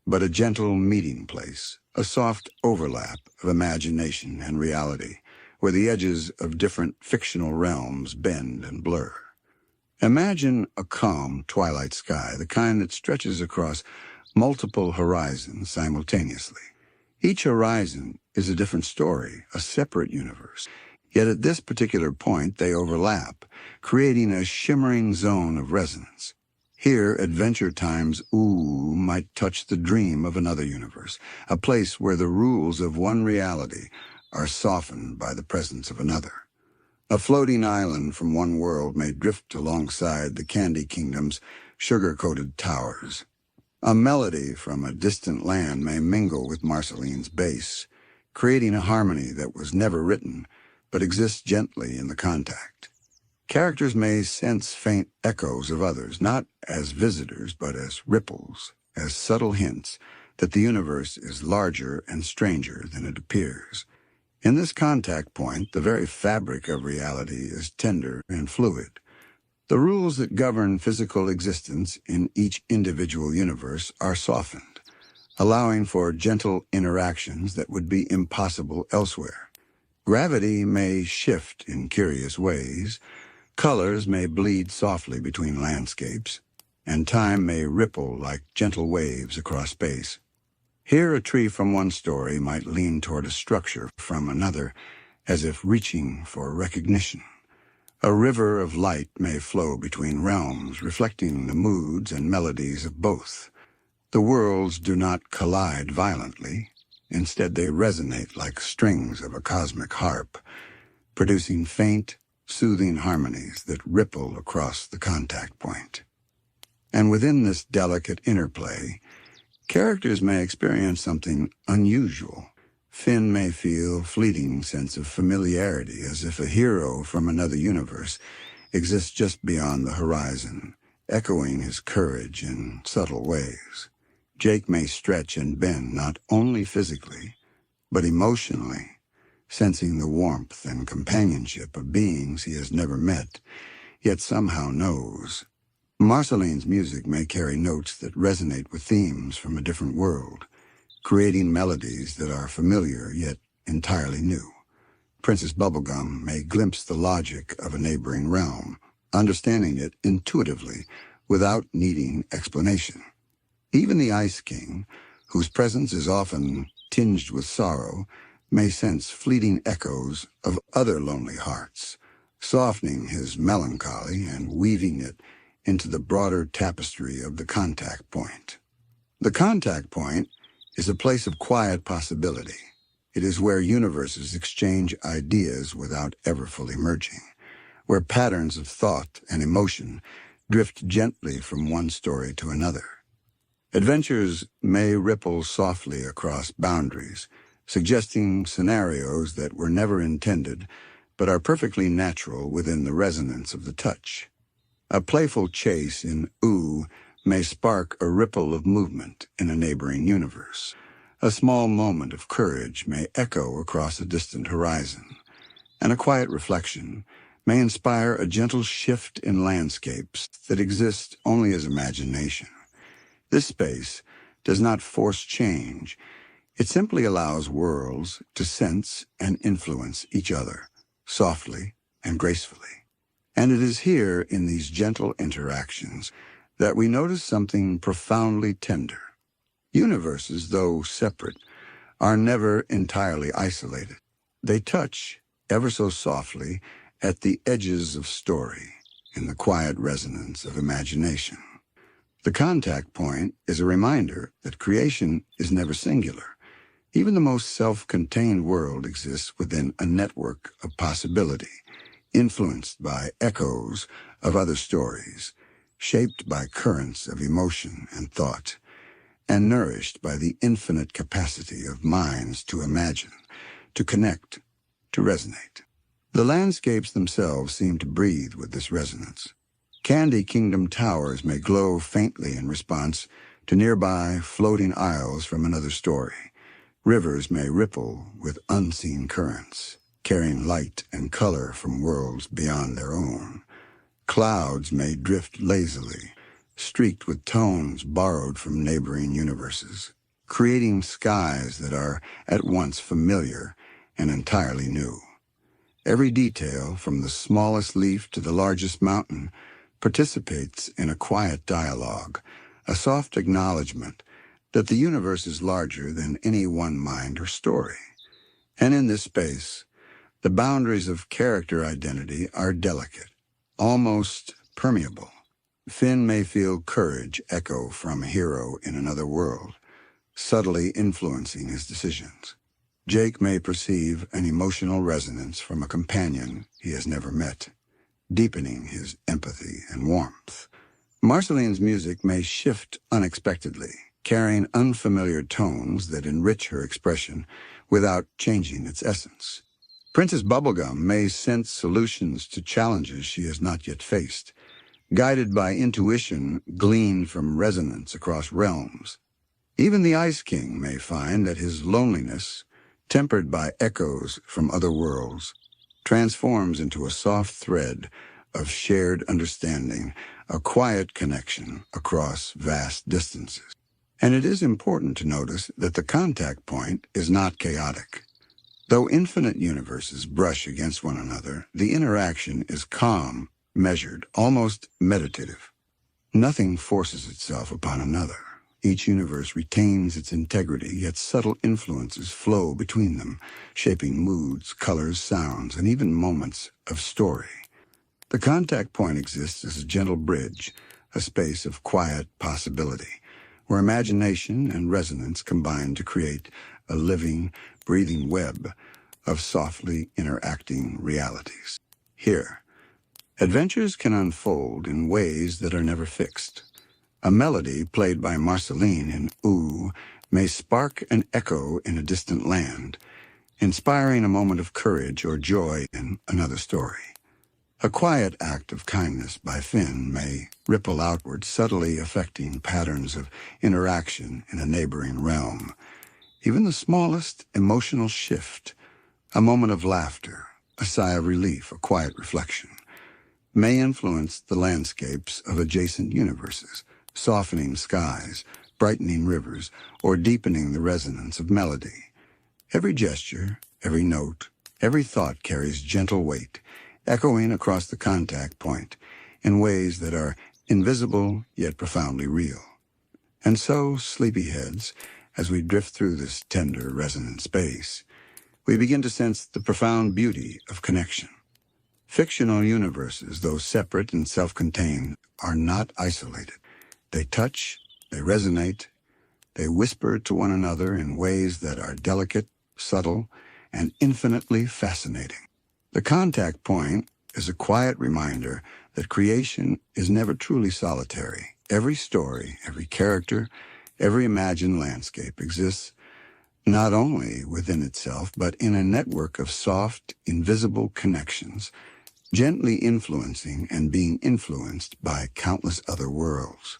but a gentle meeting place, a soft overlap of imagination and reality, where the edges of different fictional realms bend and blur. Imagine a calm twilight sky, the kind that stretches across multiple horizons simultaneously. Each horizon is a different story, a separate universe. Yet at this particular point they overlap, creating a shimmering zone of resonance. Here, Adventure Time's Ooh might touch the dream of another universe, a place where the rules of one reality are softened by the presence of another. A floating island from one world may drift alongside the Candy Kingdom's sugar-coated towers. A melody from a distant land may mingle with Marceline's bass, creating a harmony that was never written, but exists gently in the contact. Characters may sense faint echoes of others, not as visitors, but as ripples, as subtle hints that the universe is larger and stranger than it appears. In this contact point, the very fabric of reality is tender and fluid. The rules that govern physical existence in each individual universe are softened, allowing for gentle interactions that would be impossible elsewhere. Gravity may shift in curious ways, colors may bleed softly between landscapes, and time may ripple like gentle waves across space. Here a tree from one story might lean toward a structure from another, as if reaching for recognition. A river of light may flow between realms, reflecting the moods and melodies of both. The worlds do not collide violently. Instead, they resonate like strings of a cosmic harp, producing faint, soothing harmonies that ripple across the contact point. And within this delicate interplay, characters may experience something unusual. Finn may feel a fleeting sense of familiarity, as if a hero from another universe exists just beyond the horizon, echoing his courage in subtle ways. Jake may stretch and bend not only physically, but emotionally, sensing the warmth and companionship of beings he has never met, yet somehow knows. Marceline's music may carry notes that resonate with themes from a different world, creating melodies that are familiar yet entirely new. Princess Bubblegum may glimpse the logic of a neighboring realm, understanding it intuitively without needing explanation. Even the Ice King, whose presence is often tinged with sorrow, may sense fleeting echoes of other lonely hearts, softening his melancholy and weaving it into the broader tapestry of the contact point. The contact point is a place of quiet possibility. It is where universes exchange ideas without ever fully merging, where patterns of thought and emotion drift gently from one story to another. Adventures may ripple softly across boundaries, suggesting scenarios that were never intended but are perfectly natural within the resonance of the touch. A playful chase in Ooh may spark a ripple of movement in a neighboring universe. A small moment of courage may echo across a distant horizon, and a quiet reflection may inspire a gentle shift in landscapes that exist only as imagination. This space does not force change. It simply allows worlds to sense and influence each other, softly and gracefully. And it is here, in these gentle interactions, that we notice something profoundly tender. Universes, though separate, are never entirely isolated. They touch, ever so softly, at the edges of story, in the quiet resonance of imagination. The contact point is a reminder that creation is never singular. Even the most self-contained world exists within a network of possibility, influenced by echoes of other stories, shaped by currents of emotion and thought, and nourished by the infinite capacity of minds to imagine, to connect, to resonate. The landscapes themselves seem to breathe with this resonance. Candy Kingdom towers may glow faintly in response to nearby floating isles from another story. Rivers may ripple with unseen currents, carrying light and color from worlds beyond their own. Clouds may drift lazily, streaked with tones borrowed from neighboring universes, creating skies that are at once familiar and entirely new. Every detail, from the smallest leaf to the largest mountain, participates in a quiet dialogue, a soft acknowledgement that the universe is larger than any one mind or story. And in this space, the boundaries of character identity are delicate, almost permeable. Finn may feel courage echo from a hero in another world, subtly influencing his decisions. Jake may perceive an emotional resonance from a companion he has never met, deepening his empathy and warmth. Marceline's music may shift unexpectedly, carrying unfamiliar tones that enrich her expression without changing its essence. Princess Bubblegum may sense solutions to challenges she has not yet faced, guided by intuition gleaned from resonance across realms. Even the Ice King may find that his loneliness, tempered by echoes from other worlds, transforms into a soft thread of shared understanding, a quiet connection across vast distances. And it is important to notice that the contact point is not chaotic. Though infinite universes brush against one another, the interaction is calm, measured, almost meditative. Nothing forces itself upon another. Each universe retains its integrity, yet subtle influences flow between them, shaping moods, colors, sounds, and even moments of story. The contact point exists as a gentle bridge, a space of quiet possibility, where imagination and resonance combine to create a living, breathing web of softly interacting realities. Here, adventures can unfold in ways that are never fixed. A melody played by Marceline in Ooh may spark an echo in a distant land, inspiring a moment of courage or joy in another story. A quiet act of kindness by Finn may ripple outward, subtly affecting patterns of interaction in a neighboring realm. Even the smallest emotional shift, a moment of laughter, a sigh of relief, a quiet reflection, may influence the landscapes of adjacent universes, softening skies, brightening rivers, or deepening the resonance of melody. Every gesture, every note, Every thought carries gentle weight, echoing across the contact point in ways that are invisible yet profoundly real. And so, sleepyheads, as we drift through this tender, resonant space, we begin to sense the profound beauty of connection. Fictional universes, though separate and self-contained, are not isolated. They touch, they resonate, they whisper to one another in ways that are delicate, subtle, and infinitely fascinating. The contact point is a quiet reminder that creation is never truly solitary. Every story, every character, every imagined landscape exists not only within itself, but in a network of soft, invisible connections, gently influencing and being influenced by countless other worlds.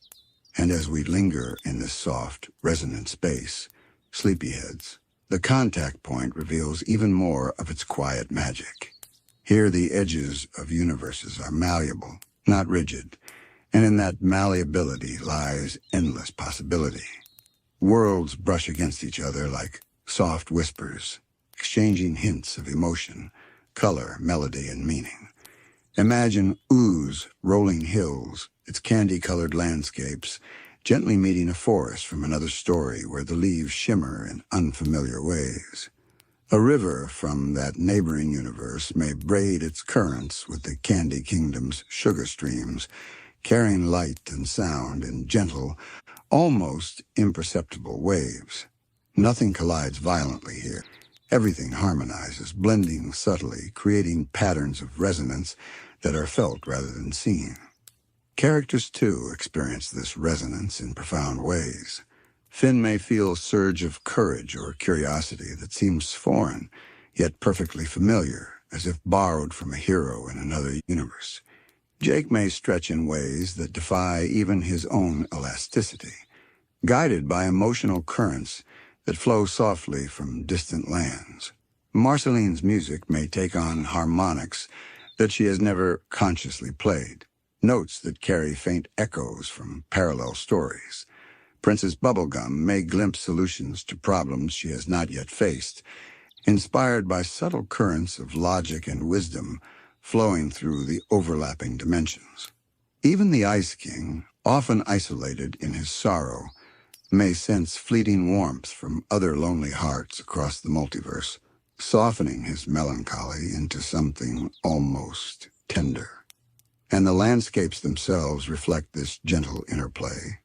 And as we linger in this soft, resonant space, sleepyheads, the contact point reveals even more of its quiet magic. Here the edges of universes are malleable, not rigid, and in that malleability lies endless possibility. Worlds brush against each other like soft whispers, exchanging hints of emotion, color, melody, and meaning. Imagine ooze rolling hills, its candy-colored landscapes, gently meeting a forest from another story where the leaves shimmer in unfamiliar ways. A river from that neighboring universe may braid its currents with the Candy Kingdom's sugar streams, carrying light and sound in gentle, almost imperceptible waves. Nothing collides violently here. Everything harmonizes, blending subtly, creating patterns of resonance that are felt rather than seen. Characters, too, experience this resonance in profound ways. Finn may feel a surge of courage or curiosity that seems foreign, yet perfectly familiar, as if borrowed from a hero in another universe. Jake may stretch in ways that defy even his own elasticity, guided by emotional currents that flow softly from distant lands. Marceline's music may take on harmonics that she has never consciously played, notes that carry faint echoes from parallel stories. Princess Bubblegum may glimpse solutions to problems she has not yet faced, inspired by subtle currents of logic and wisdom flowing through the overlapping dimensions. Even the Ice King, often isolated in his sorrow, may sense fleeting warmth from other lonely hearts across the multiverse, softening his melancholy into something almost tender. And the landscapes themselves reflect this gentle interplay.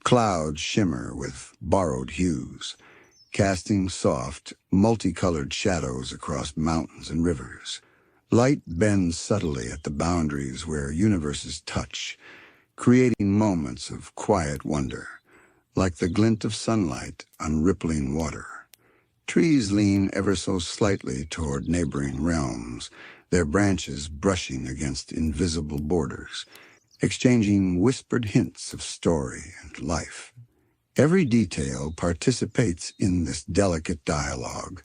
Clouds shimmer with borrowed hues, casting soft, multicolored shadows across mountains and rivers. Light bends subtly at the boundaries where universes touch, creating moments of quiet wonder, like the glint of sunlight on rippling water. Trees lean ever so slightly toward neighboring realms, their branches brushing against invisible borders, exchanging whispered hints of story and life. Every detail participates in this delicate dialogue,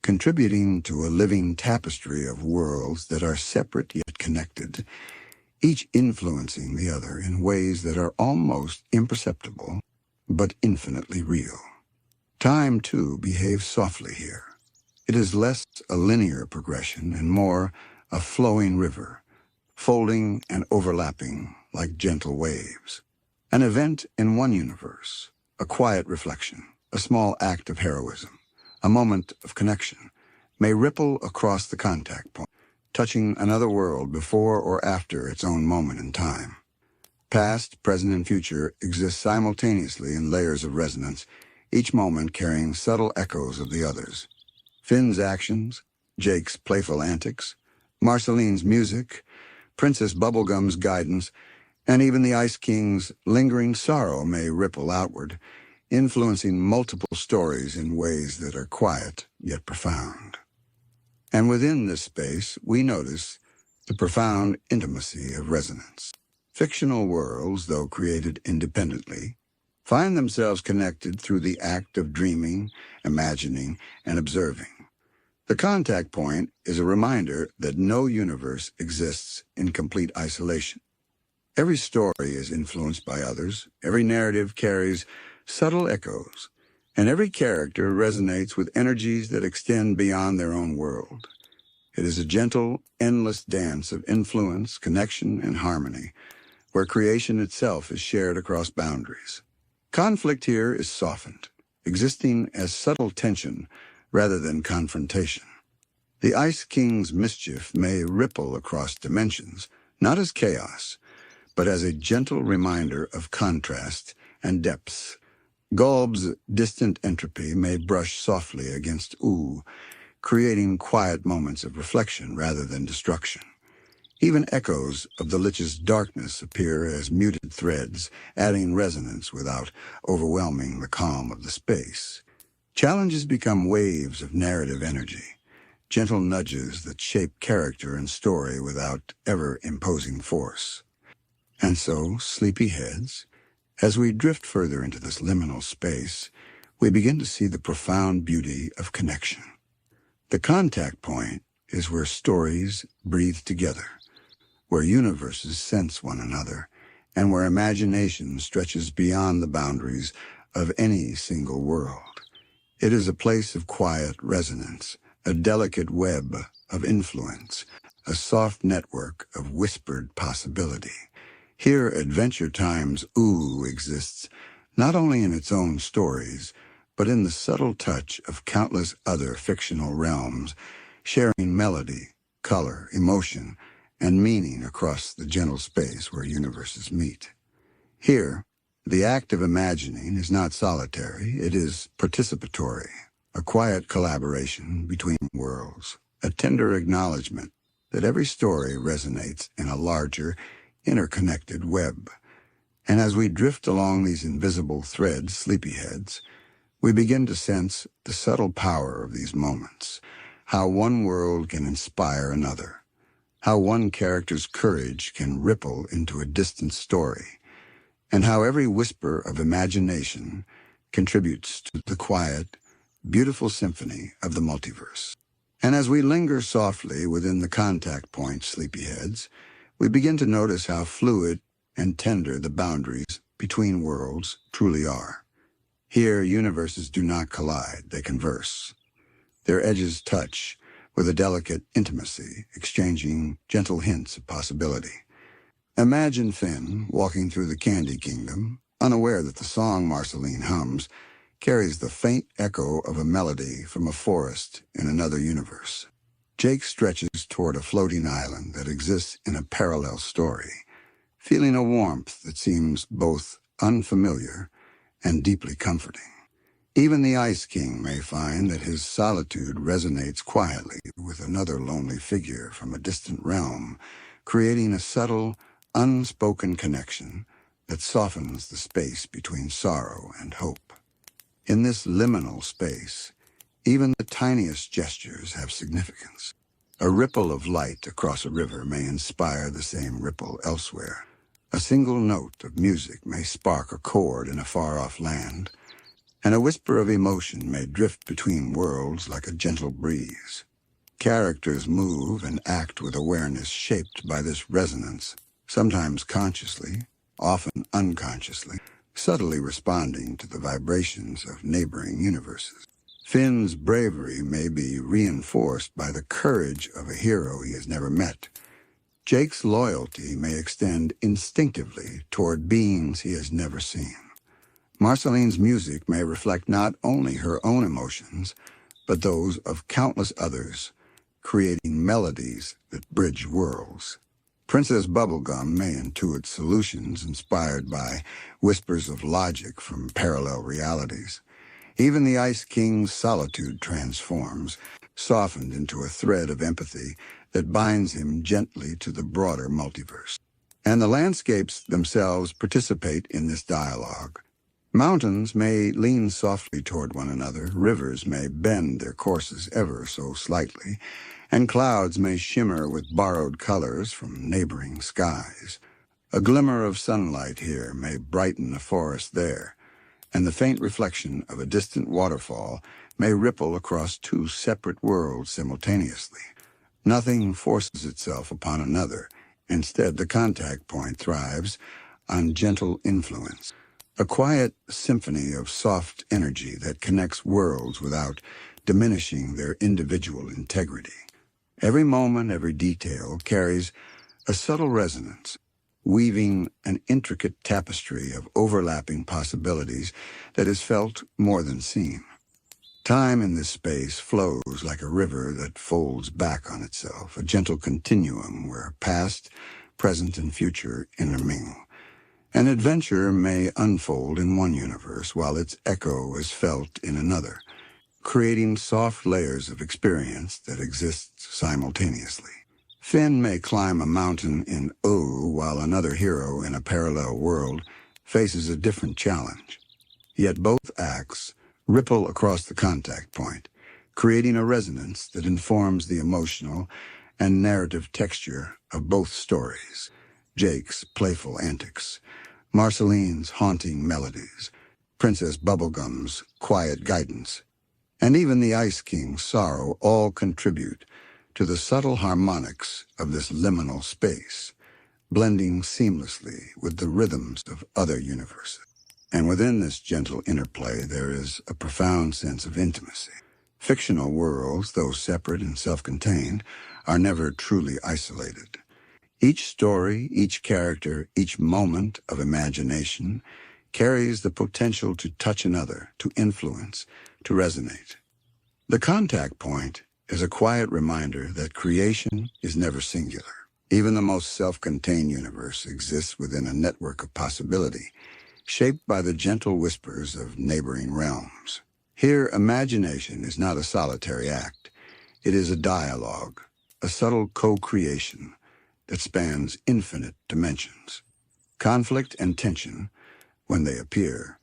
contributing to a living tapestry of worlds that are separate yet connected, each influencing the other in ways that are almost imperceptible, but infinitely real. Time, too, behaves softly here. It is less a linear progression and more a flowing river, folding and overlapping like gentle waves. An event in one universe, a quiet reflection, a small act of heroism, a moment of connection, may ripple across the contact point, touching another world before or after its own moment in time. Past, present, and future exist simultaneously in layers of resonance, each moment carrying subtle echoes of the others. Finn's actions, Jake's playful antics, Marceline's music, Princess Bubblegum's guidance, and even the Ice King's lingering sorrow may ripple outward, influencing multiple stories in ways that are quiet yet profound. And within this space, we notice the profound intimacy of resonance. Fictional worlds, though created independently, find themselves connected through the act of dreaming, imagining, and observing. The contact point is a reminder that no universe exists in complete isolation. Every story is influenced by others, every narrative carries subtle echoes, and every character resonates with energies that extend beyond their own world. It is a gentle, endless dance of influence, connection, and harmony, where creation itself is shared across boundaries. Conflict here is softened, existing as subtle tension rather than confrontation. The Ice King's mischief may ripple across dimensions, not as chaos, but as a gentle reminder of contrast and depths. Gulb's distant entropy may brush softly against ooh, creating quiet moments of reflection rather than destruction. Even echoes of the Lich's darkness appear as muted threads, adding resonance without overwhelming the calm of the space. Challenges become waves of narrative energy, gentle nudges that shape character and story without ever imposing force. And so, sleepyheads, as we drift further into this liminal space, we begin to see the profound beauty of connection. The contact point is where stories breathe together, where universes sense one another, and where imagination stretches beyond the boundaries of any single world. It is a place of quiet resonance, a delicate web of influence, a soft network of whispered possibility. Here, Adventure Time's ooh exists not only in its own stories, but in the subtle touch of countless other fictional realms, sharing melody, color, emotion, and meaning across the gentle space where universes meet. Here, the act of imagining is not solitary, it is participatory, a quiet collaboration between worlds, a tender acknowledgement that every story resonates in a larger, interconnected web. And as we drift along these invisible threads, sleepyheads, we begin to sense the subtle power of these moments, how one world can inspire another, how one character's courage can ripple into a distant story, and how every whisper of imagination contributes to the quiet, beautiful symphony of the multiverse. And as we linger softly within the contact point, sleepyheads, we begin to notice how fluid and tender the boundaries between worlds truly are. Here, universes do not collide, they converse. Their edges touch with a delicate intimacy, exchanging gentle hints of possibility. Imagine Finn walking through the Candy Kingdom, unaware that the song Marceline hums carries the faint echo of a melody from a forest in another universe. Jake stretches toward a floating island that exists in a parallel story, feeling a warmth that seems both unfamiliar and deeply comforting. Even the Ice King may find that his solitude resonates quietly with another lonely figure from a distant realm, creating a subtle, unspoken connection that softens the space between sorrow and hope. In this liminal space, even the tiniest gestures have significance. A ripple of light across a river may inspire the same ripple elsewhere. A single note of music may spark a chord in a far-off land, and a whisper of emotion may drift between worlds like a gentle breeze. Characters move and act with awareness shaped by this resonance, sometimes consciously, often unconsciously, subtly responding to the vibrations of neighboring universes. Finn's bravery may be reinforced by the courage of a hero he has never met. Jake's loyalty may extend instinctively toward beings he has never seen. Marceline's music may reflect not only her own emotions, but those of countless others, creating melodies that bridge worlds. Princess Bubblegum may intuit solutions inspired by whispers of logic from parallel realities. Even the Ice King's solitude transforms, softened into a thread of empathy that binds him gently to the broader multiverse. And the landscapes themselves participate in this dialogue. Mountains may lean softly toward one another, rivers may bend their courses ever so slightly, and clouds may shimmer with borrowed colors from neighboring skies. A glimmer of sunlight here may brighten a forest there, and the faint reflection of a distant waterfall may ripple across two separate worlds simultaneously. Nothing forces itself upon another. Instead, the contact point thrives on gentle influence, a quiet symphony of soft energy that connects worlds without diminishing their individual integrity. Every moment, every detail carries a subtle resonance, weaving an intricate tapestry of overlapping possibilities that is felt more than seen. Time in this space flows like a river that folds back on itself, a gentle continuum where past, present, and future intermingle. An adventure may unfold in one universe while its echo is felt in another, creating soft layers of experience that exist simultaneously. Finn may climb a mountain in O while another hero in a parallel world faces a different challenge. Yet both acts ripple across the contact point, creating a resonance that informs the emotional and narrative texture of both stories. Jake's playful antics, Marceline's haunting melodies, Princess Bubblegum's quiet guidance, and even the Ice King's sorrow all contribute to the subtle harmonics of this liminal space, blending seamlessly with the rhythms of other universes. And within this gentle interplay, there is a profound sense of intimacy. Fictional worlds, though separate and self-contained, are never truly isolated. Each story, each character, each moment of imagination carries the potential to touch another, to influence, to resonate. The contact point is a quiet reminder that creation is never singular. Even the most self-contained universe exists within a network of possibility, shaped by the gentle whispers of neighboring realms. Here, imagination is not a solitary act. It is a dialogue, a subtle co-creation that spans infinite dimensions. Conflict and tension, when they appear,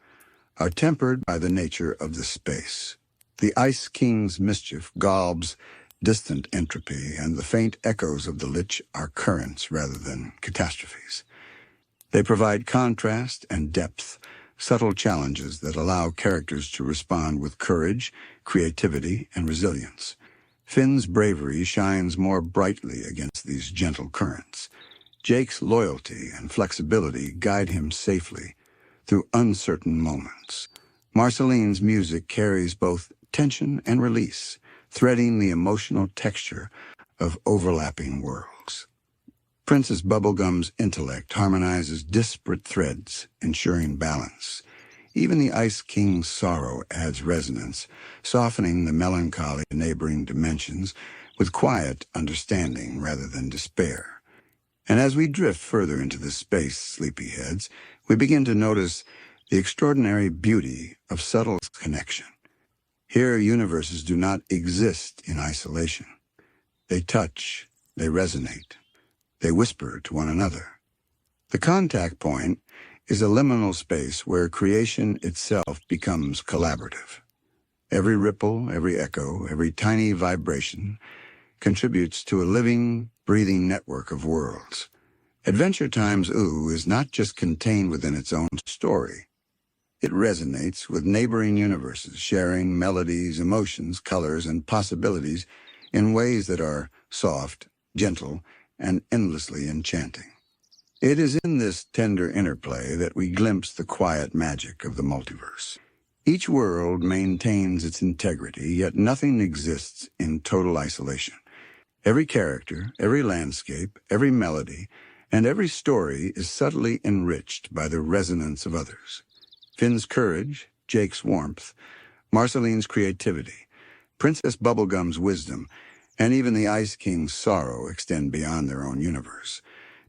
are tempered by the nature of the space. The Ice King's mischief gobs distant entropy, and the faint echoes of the Lich are currents rather than catastrophes. They provide contrast and depth, subtle challenges that allow characters to respond with courage, creativity, and resilience. Finn's bravery shines more brightly against these gentle currents. Jake's loyalty and flexibility guide him safely through uncertain moments. Marceline's music carries both tension and release, threading the emotional texture of overlapping worlds. Princess Bubblegum's intellect harmonizes disparate threads, ensuring balance. Even the Ice King's sorrow adds resonance, softening the melancholy of neighboring dimensions with quiet understanding rather than despair. And as we drift further into this space, sleepyheads, we begin to notice the extraordinary beauty of subtle connection. Here, universes do not exist in isolation. They touch, they resonate, they whisper to one another. The contact point is a liminal space where creation itself becomes collaborative. Every ripple, every echo, every tiny vibration contributes to a living, breathing network of worlds. Adventure Time's OO is not just contained within its own story. It resonates with neighboring universes, sharing melodies, emotions, colors, and possibilities in ways that are soft, gentle, and endlessly enchanting. It is in this tender interplay that we glimpse the quiet magic of the multiverse. Each world maintains its integrity, yet nothing exists in total isolation. Every character, every landscape, every melody, and every story is subtly enriched by the resonance of others. Finn's courage, Jake's warmth, Marceline's creativity, Princess Bubblegum's wisdom, and even the Ice King's sorrow extend beyond their own universe,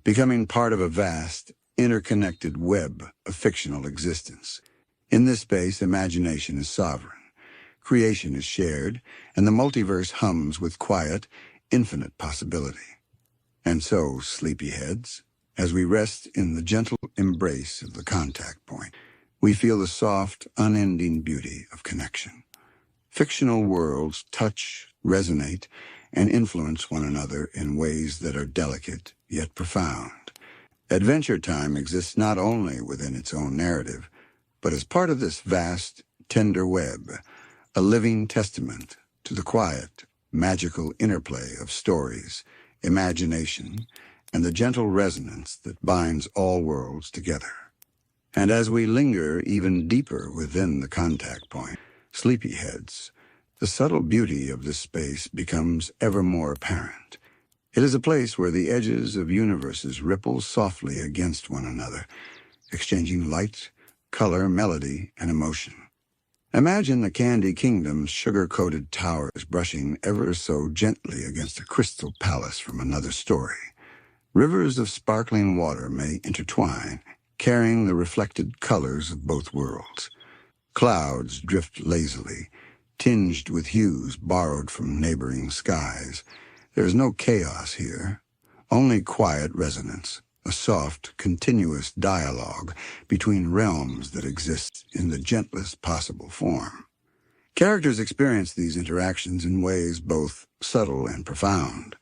becoming part of a vast, interconnected web of fictional existence. In this space, imagination is sovereign, creation is shared, and the multiverse hums with quiet, infinite possibility. And so, sleepyheads, as we rest in the gentle embrace of the contact point, we feel the soft, unending beauty of connection. Fictional worlds touch, resonate, and influence one another in ways that are delicate yet profound. Adventure Time exists not only within its own narrative, but as part of this vast, tender web, a living testament to the quiet, magical interplay of stories, imagination, and the gentle resonance that binds all worlds together. And as we linger even deeper within the contact point, sleepyheads, the subtle beauty of this space becomes ever more apparent. It is a place where the edges of universes ripple softly against one another, exchanging light, color, melody, and emotion. Imagine the Candy Kingdom's sugar-coated towers brushing ever so gently against a crystal palace from another story. Rivers of sparkling water may intertwine, carrying the reflected colors of both worlds. Clouds drift lazily, tinged with hues borrowed from neighboring skies. There is no chaos here, only quiet resonance, a soft, continuous dialogue between realms that exist in the gentlest possible form. Characters experience these interactions in ways both subtle and profound.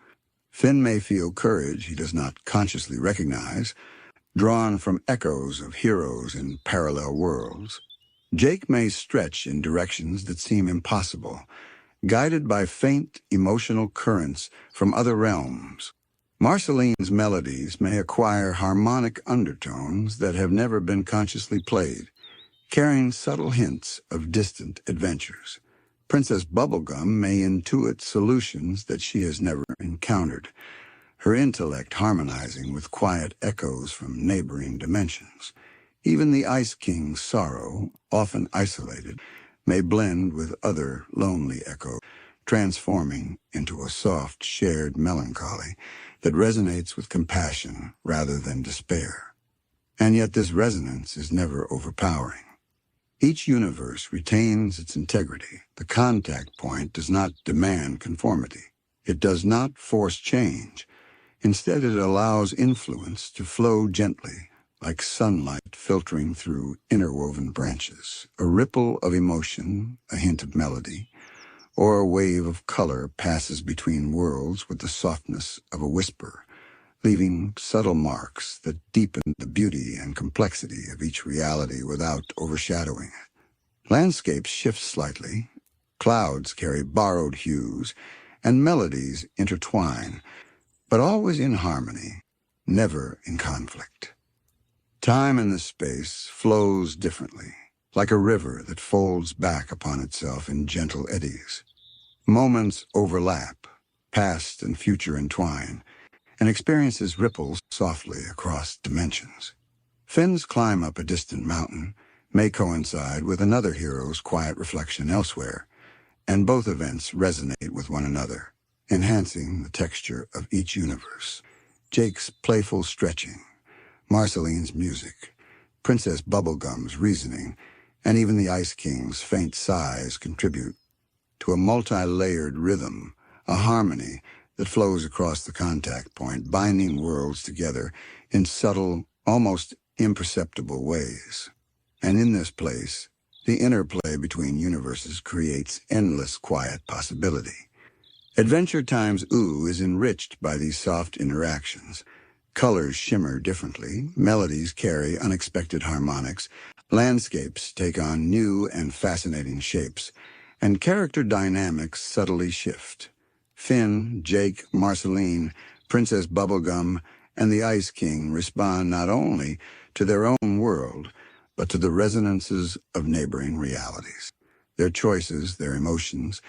Finn may feel courage he does not consciously recognize, drawn from echoes of heroes in parallel worlds. Jake may stretch in directions that seem impossible, guided by faint emotional currents from other realms. Marceline's melodies may acquire harmonic undertones that have never been consciously played, carrying subtle hints of distant adventures. Princess Bubblegum may intuit solutions that she has never encountered, her intellect harmonizing with quiet echoes from neighboring dimensions. Even the Ice King's sorrow, often isolated, may blend with other lonely echoes, transforming into a soft, shared melancholy that resonates with compassion rather than despair. And yet this resonance is never overpowering. Each universe retains its integrity. The contact point does not demand conformity. It does not force change. Instead, it allows influence to flow gently, like sunlight filtering through interwoven branches. A ripple of emotion, a hint of melody, or a wave of color passes between worlds with the softness of a whisper, leaving subtle marks that deepen the beauty and complexity of each reality without overshadowing it. Landscapes shift slightly, clouds carry borrowed hues, and melodies intertwine, but always in harmony, never in conflict. Time in this space flows differently, like a river that folds back upon itself in gentle eddies. Moments overlap, past and future entwine, and experiences ripple softly across dimensions. Finn's climb up a distant mountain may coincide with another hero's quiet reflection elsewhere, and both events resonate with one another, enhancing the texture of each universe. Jake's playful stretching, Marceline's music, Princess Bubblegum's reasoning, and even the Ice King's faint sighs contribute to a multi-layered rhythm, a harmony that flows across the contact point, binding worlds together in subtle, almost imperceptible ways. And in this place, the interplay between universes creates endless quiet possibility. Adventure Time's ooh is enriched by these soft interactions. Colors shimmer differently, melodies carry unexpected harmonics, landscapes take on new and fascinating shapes, and character dynamics subtly shift. Finn, Jake, Marceline, Princess Bubblegum, and the Ice King respond not only to their own world, but to the resonances of neighboring realities. Their choices, their emotions,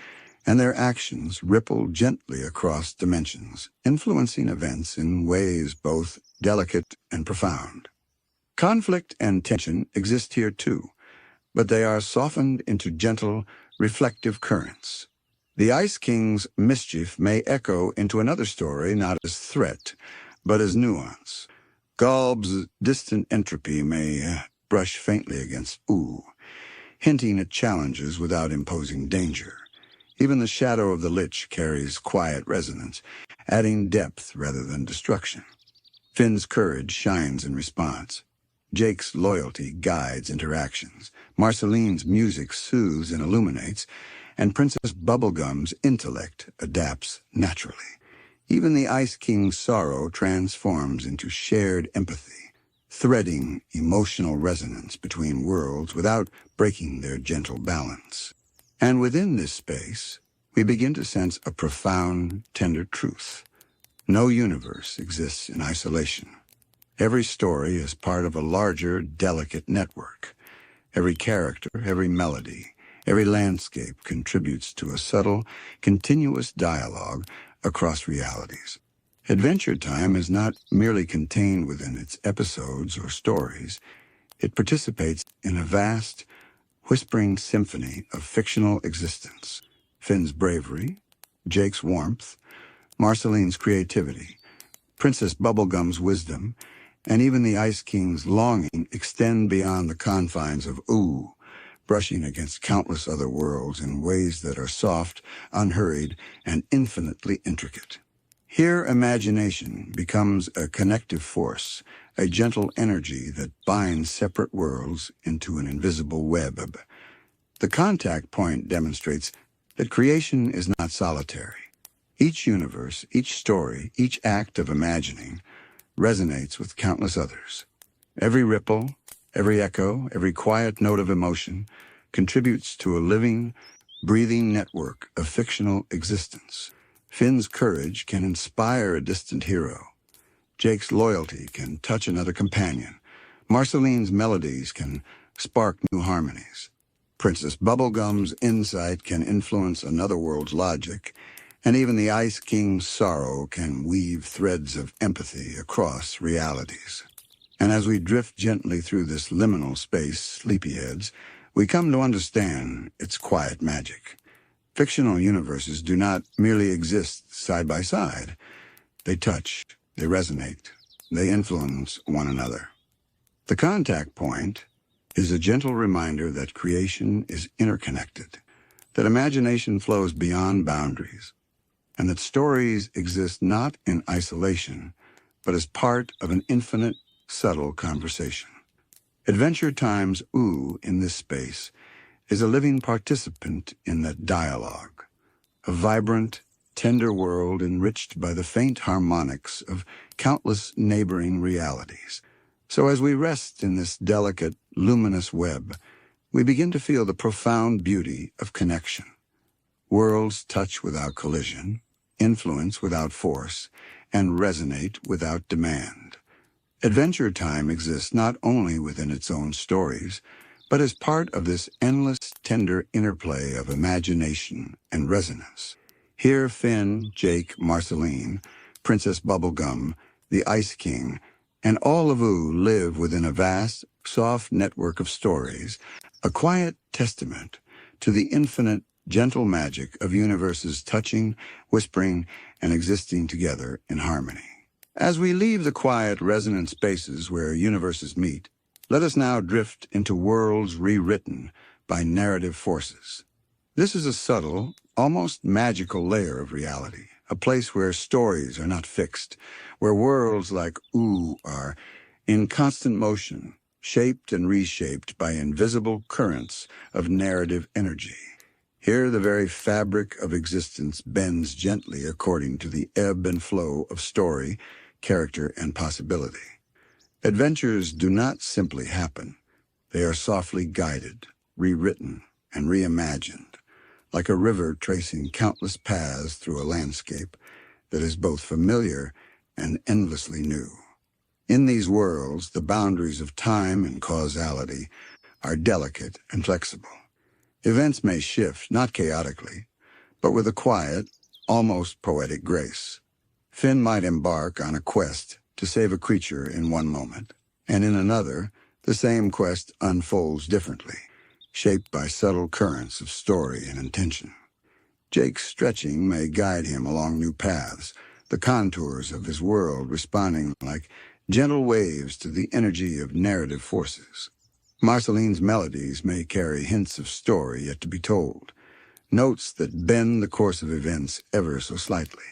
and their actions ripple gently across dimensions, influencing events in ways both delicate and profound. Conflict and tension exist here too, but they are softened into gentle, reflective currents. The Ice King's mischief may echo into another story not as threat, but as nuance. Galb's distant entropy may brush faintly against ooh, hinting at challenges without imposing danger. Even the shadow of the Lich carries quiet resonance, adding depth rather than destruction. Finn's courage shines in response. Jake's loyalty guides interactions. Marceline's music soothes and illuminates, and Princess Bubblegum's intellect adapts naturally. Even the Ice King's sorrow transforms into shared empathy, threading emotional resonance between worlds without breaking their gentle balance. And within this space, we begin to sense a profound, tender truth. No universe exists in isolation. Every story is part of a larger, delicate network. Every character, every melody, Every landscape contributes to a subtle, continuous dialogue across realities. Adventure Time is not merely contained within its episodes or stories. It participates in a vast, whispering symphony of fictional existence. Finn's bravery, Jake's warmth, Marceline's creativity, Princess Bubblegum's wisdom, and even the Ice King's longing extend beyond the confines of Ooh, brushing against countless other worlds in ways that are soft, unhurried, and infinitely intricate. Here, imagination becomes a connective force, a gentle energy that binds separate worlds into an invisible web. The contact point demonstrates that creation is not solitary. Each universe, each story, each act of imagining resonates with countless others. Every ripple, every echo, every quiet note of emotion contributes to a living, breathing network of fictional existence. Finn's courage can inspire a distant hero. Jake's loyalty can touch another companion. Marceline's melodies can spark new harmonies. Princess Bubblegum's insight can influence another world's logic, and even the Ice King's sorrow can weave threads of empathy across realities. And as we drift gently through this liminal space, sleepyheads, we come to understand its quiet magic. Fictional universes do not merely exist side by side. They touch, they resonate, they influence one another. The contact point is a gentle reminder that creation is interconnected, that imagination flows beyond boundaries, and that stories exist not in isolation, but as part of an infinite, subtle conversation. Adventure Time's Ooh in this space is a living participant in that dialogue, a vibrant, tender world enriched by the faint harmonics of countless neighboring realities. So as we rest in this delicate, luminous web, we begin to feel the profound beauty of connection. Worlds touch without collision, influence without force, and resonate without demand. Adventure Time exists not only within its own stories, but as part of this endless, tender interplay of imagination and resonance. Here Finn, Jake, Marceline, Princess Bubblegum, the Ice King, and all of Ooh live within a vast, soft network of stories, a quiet testament to the infinite, gentle magic of universes touching, whispering, and existing together in harmony. As we leave the quiet, resonant spaces where universes meet, let us now drift into worlds rewritten by narrative forces. This is a subtle, almost magical layer of reality, a place where stories are not fixed, where worlds like Ooh are in constant motion, shaped and reshaped by invisible currents of narrative energy. Here the very fabric of existence bends gently according to the ebb and flow of story, character, and possibility. Adventures do not simply happen. They are softly guided, rewritten, and reimagined, like a river tracing countless paths through a landscape that is both familiar and endlessly new. In these worlds, the boundaries of time and causality are delicate and flexible. Events may shift, not chaotically, but with a quiet, almost poetic grace. Finn might embark on a quest to save a creature in one moment, and in another, the same quest unfolds differently, shaped by subtle currents of story and intention. Jake's stretching may guide him along new paths, the contours of his world responding like gentle waves to the energy of narrative forces. Marceline's melodies may carry hints of story yet to be told, notes that bend the course of events ever so slightly.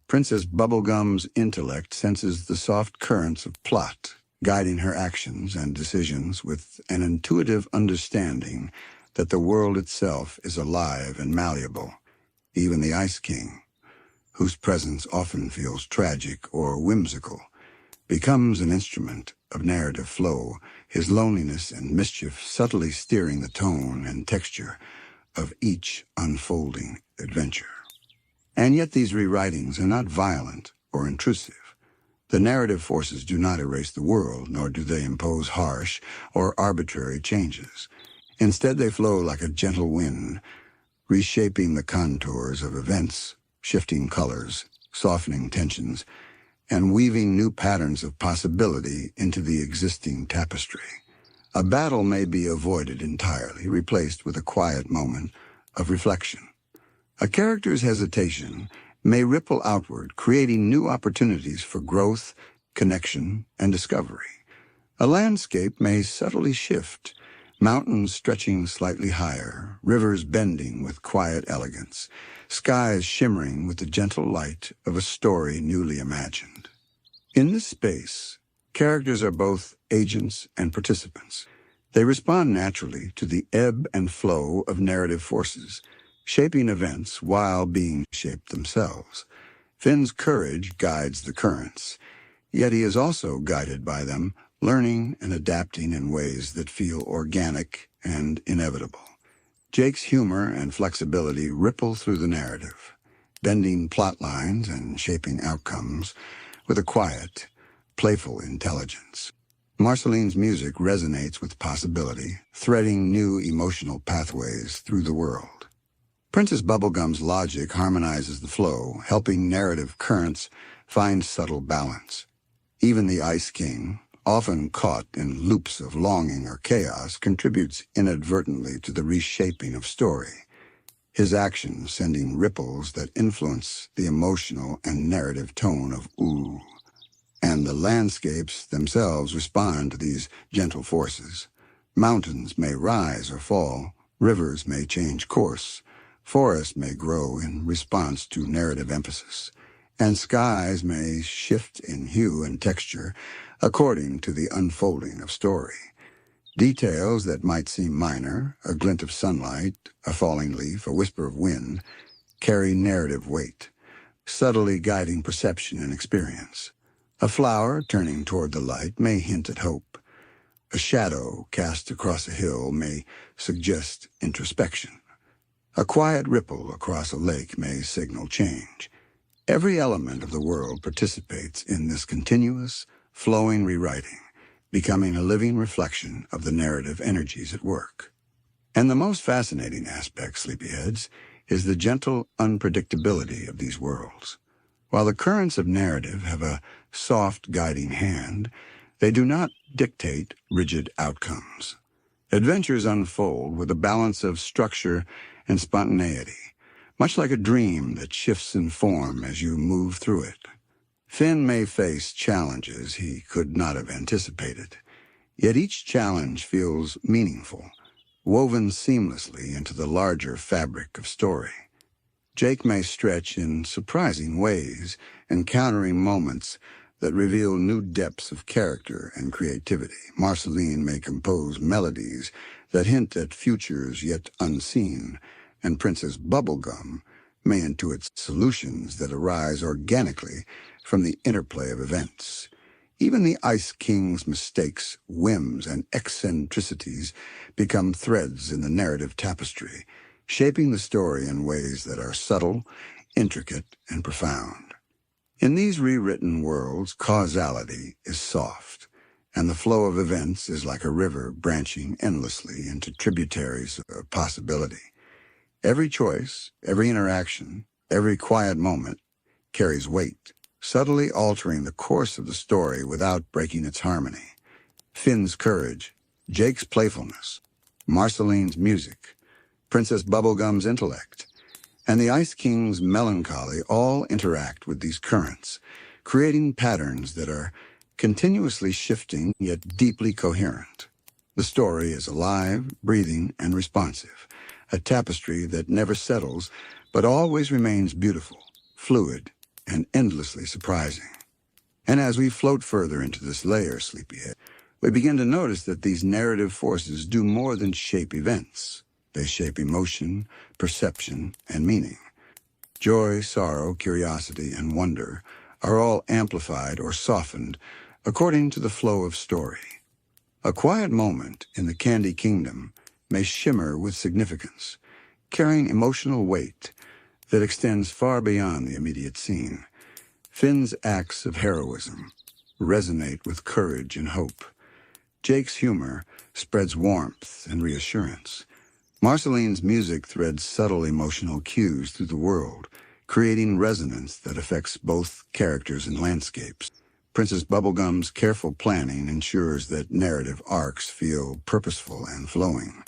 Princess Bubblegum's intellect senses the soft currents of plot, guiding her actions and decisions with an intuitive understanding that the world itself is alive and malleable. Even the Ice King, whose presence often feels tragic or whimsical, becomes an instrument of narrative flow, his loneliness and mischief subtly steering the tone and texture of each unfolding adventure. And yet these rewritings are not violent or intrusive. The narrative forces do not erase the world, nor do they impose harsh or arbitrary changes. Instead, they flow like a gentle wind, reshaping the contours of events, shifting colors, softening tensions, and weaving new patterns of possibility into the existing tapestry. A battle may be avoided entirely, replaced with a quiet moment of reflection. A character's hesitation may ripple outward, creating new opportunities for growth, connection, and discovery. A landscape may subtly shift, mountains stretching slightly higher, rivers bending with quiet elegance, skies shimmering with the gentle light of a story newly imagined. In this space, characters are both agents and participants. They respond naturally to the ebb and flow of narrative forces, shaping events while being shaped themselves. Finn's courage guides the currents, yet he is also guided by them, learning and adapting in ways that feel organic and inevitable. Jake's humor and flexibility ripple through the narrative, bending plot lines and shaping outcomes with a quiet, playful intelligence. Marceline's music resonates with possibility, threading new emotional pathways through the world. Princess Bubblegum's logic harmonizes the flow, helping narrative currents find subtle balance. Even the Ice King, often caught in loops of longing or chaos, contributes inadvertently to the reshaping of story, his actions sending ripples that influence the emotional and narrative tone of Ooh. And the landscapes themselves respond to these gentle forces. Mountains may rise or fall, rivers may change course, forests may grow in response to narrative emphasis, and skies may shift in hue and texture according to the unfolding of story. Details that might seem minor, a glint of sunlight, a falling leaf, a whisper of wind, carry narrative weight, subtly guiding perception and experience. A flower turning toward the light may hint at hope. A shadow cast across a hill may suggest introspection. A quiet ripple across a lake may signal change. Every element of the world participates in this continuous, flowing rewriting, becoming a living reflection of the narrative energies at work. And the most fascinating aspect, sleepyheads, is the gentle unpredictability of these worlds. While the currents of narrative have a soft guiding hand, they do not dictate rigid outcomes. Adventures unfold with a balance of structure and spontaneity, much like a dream that shifts in form as you move through it. Finn may face challenges he could not have anticipated, yet each challenge feels meaningful, woven seamlessly into the larger fabric of story. Jake may stretch in surprising ways, encountering moments that reveal new depths of character and creativity. Marceline may compose melodies that hint at futures yet unseen, and Princess Bubblegum may intuit solutions that arise organically from the interplay of events. Even the Ice King's mistakes, whims, and eccentricities become threads in the narrative tapestry, shaping the story in ways that are subtle, intricate, and profound. In these rewritten worlds, causality is soft, and the flow of events is like a river branching endlessly into tributaries of possibility. Every choice, every interaction, every quiet moment carries weight, subtly altering the course of the story without breaking its harmony. Finn's courage, Jake's playfulness, Marceline's music, Princess Bubblegum's intellect, and the Ice King's melancholy all interact with these currents, creating patterns that are continuously shifting yet deeply coherent. The story is alive, breathing, and responsive, a tapestry that never settles but always remains beautiful, fluid, and endlessly surprising. And as we float further into this layer, sleepyhead, we begin to notice that these narrative forces do more than shape events. They shape emotion, perception, and meaning. Joy, sorrow, curiosity, and wonder are all amplified or softened according to the flow of story. A quiet moment in the Candy Kingdom may shimmer with significance, carrying emotional weight that extends far beyond the immediate scene. Finn's acts of heroism resonate with courage and hope, Jake's humor spreads warmth and reassurance. Marceline's music threads subtle emotional cues through the world, creating resonance that affects both characters and landscapes. Princess Bubblegum's careful planning ensures that narrative arcs feel purposeful and flowing.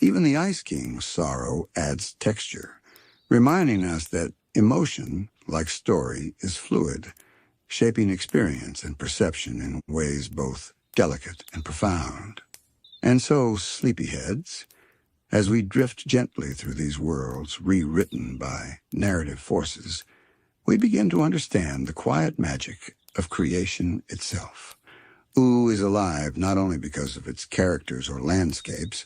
Even the Ice King's sorrow adds texture, reminding us that emotion, like story, is fluid, shaping experience and perception in ways both delicate and profound. And so, sleepyheads, as we drift gently through these worlds rewritten by narrative forces, we begin to understand the quiet magic of creation itself. Ooh is alive not only because of its characters or landscapes,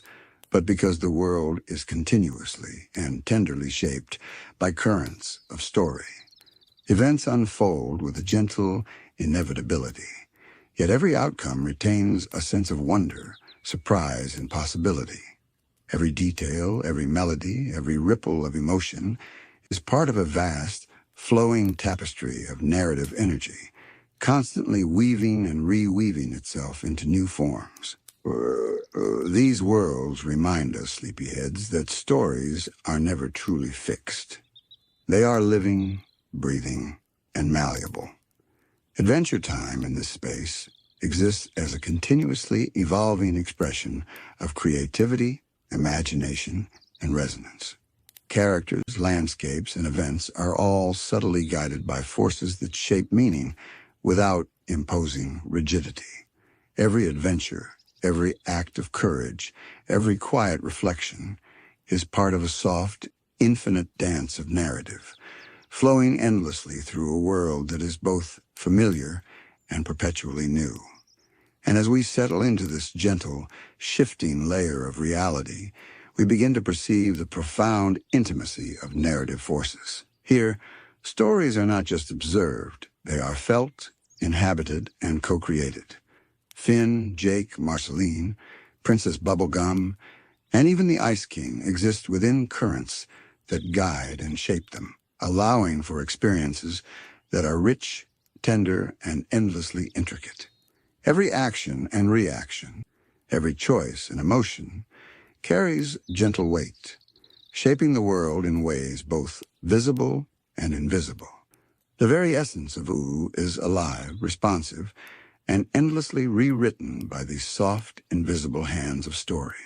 but because the world is continuously and tenderly shaped by currents of story. Events unfold with a gentle inevitability, yet every outcome retains a sense of wonder, surprise, and possibility. Every detail, every melody, every ripple of emotion is part of a vast, flowing tapestry of narrative energy, constantly weaving and reweaving itself into new forms. These worlds remind us, sleepyheads, that stories are never truly fixed. They are living, breathing, and malleable. Adventure Time in this space exists as a continuously evolving expression of creativity, imagination, and resonance. Characters, landscapes, and events are all subtly guided by forces that shape meaning without imposing rigidity. Every adventure, every act of courage, every quiet reflection is part of a soft, infinite dance of narrative, flowing endlessly through a world that is both familiar and perpetually new. And as we settle into this gentle, shifting layer of reality, we begin to perceive the profound intimacy of narrative forces. Here, stories are not just observed, they are felt, inhabited, and co-created. Finn, Jake, Marceline, Princess Bubblegum, and even the Ice King exist within currents that guide and shape them, allowing for experiences that are rich, tender, and endlessly intricate. Every action and reaction, every choice and emotion, carries gentle weight, shaping the world in ways both visible and invisible. The very essence of Ooh is alive, responsive, and endlessly rewritten by these soft, invisible hands of story.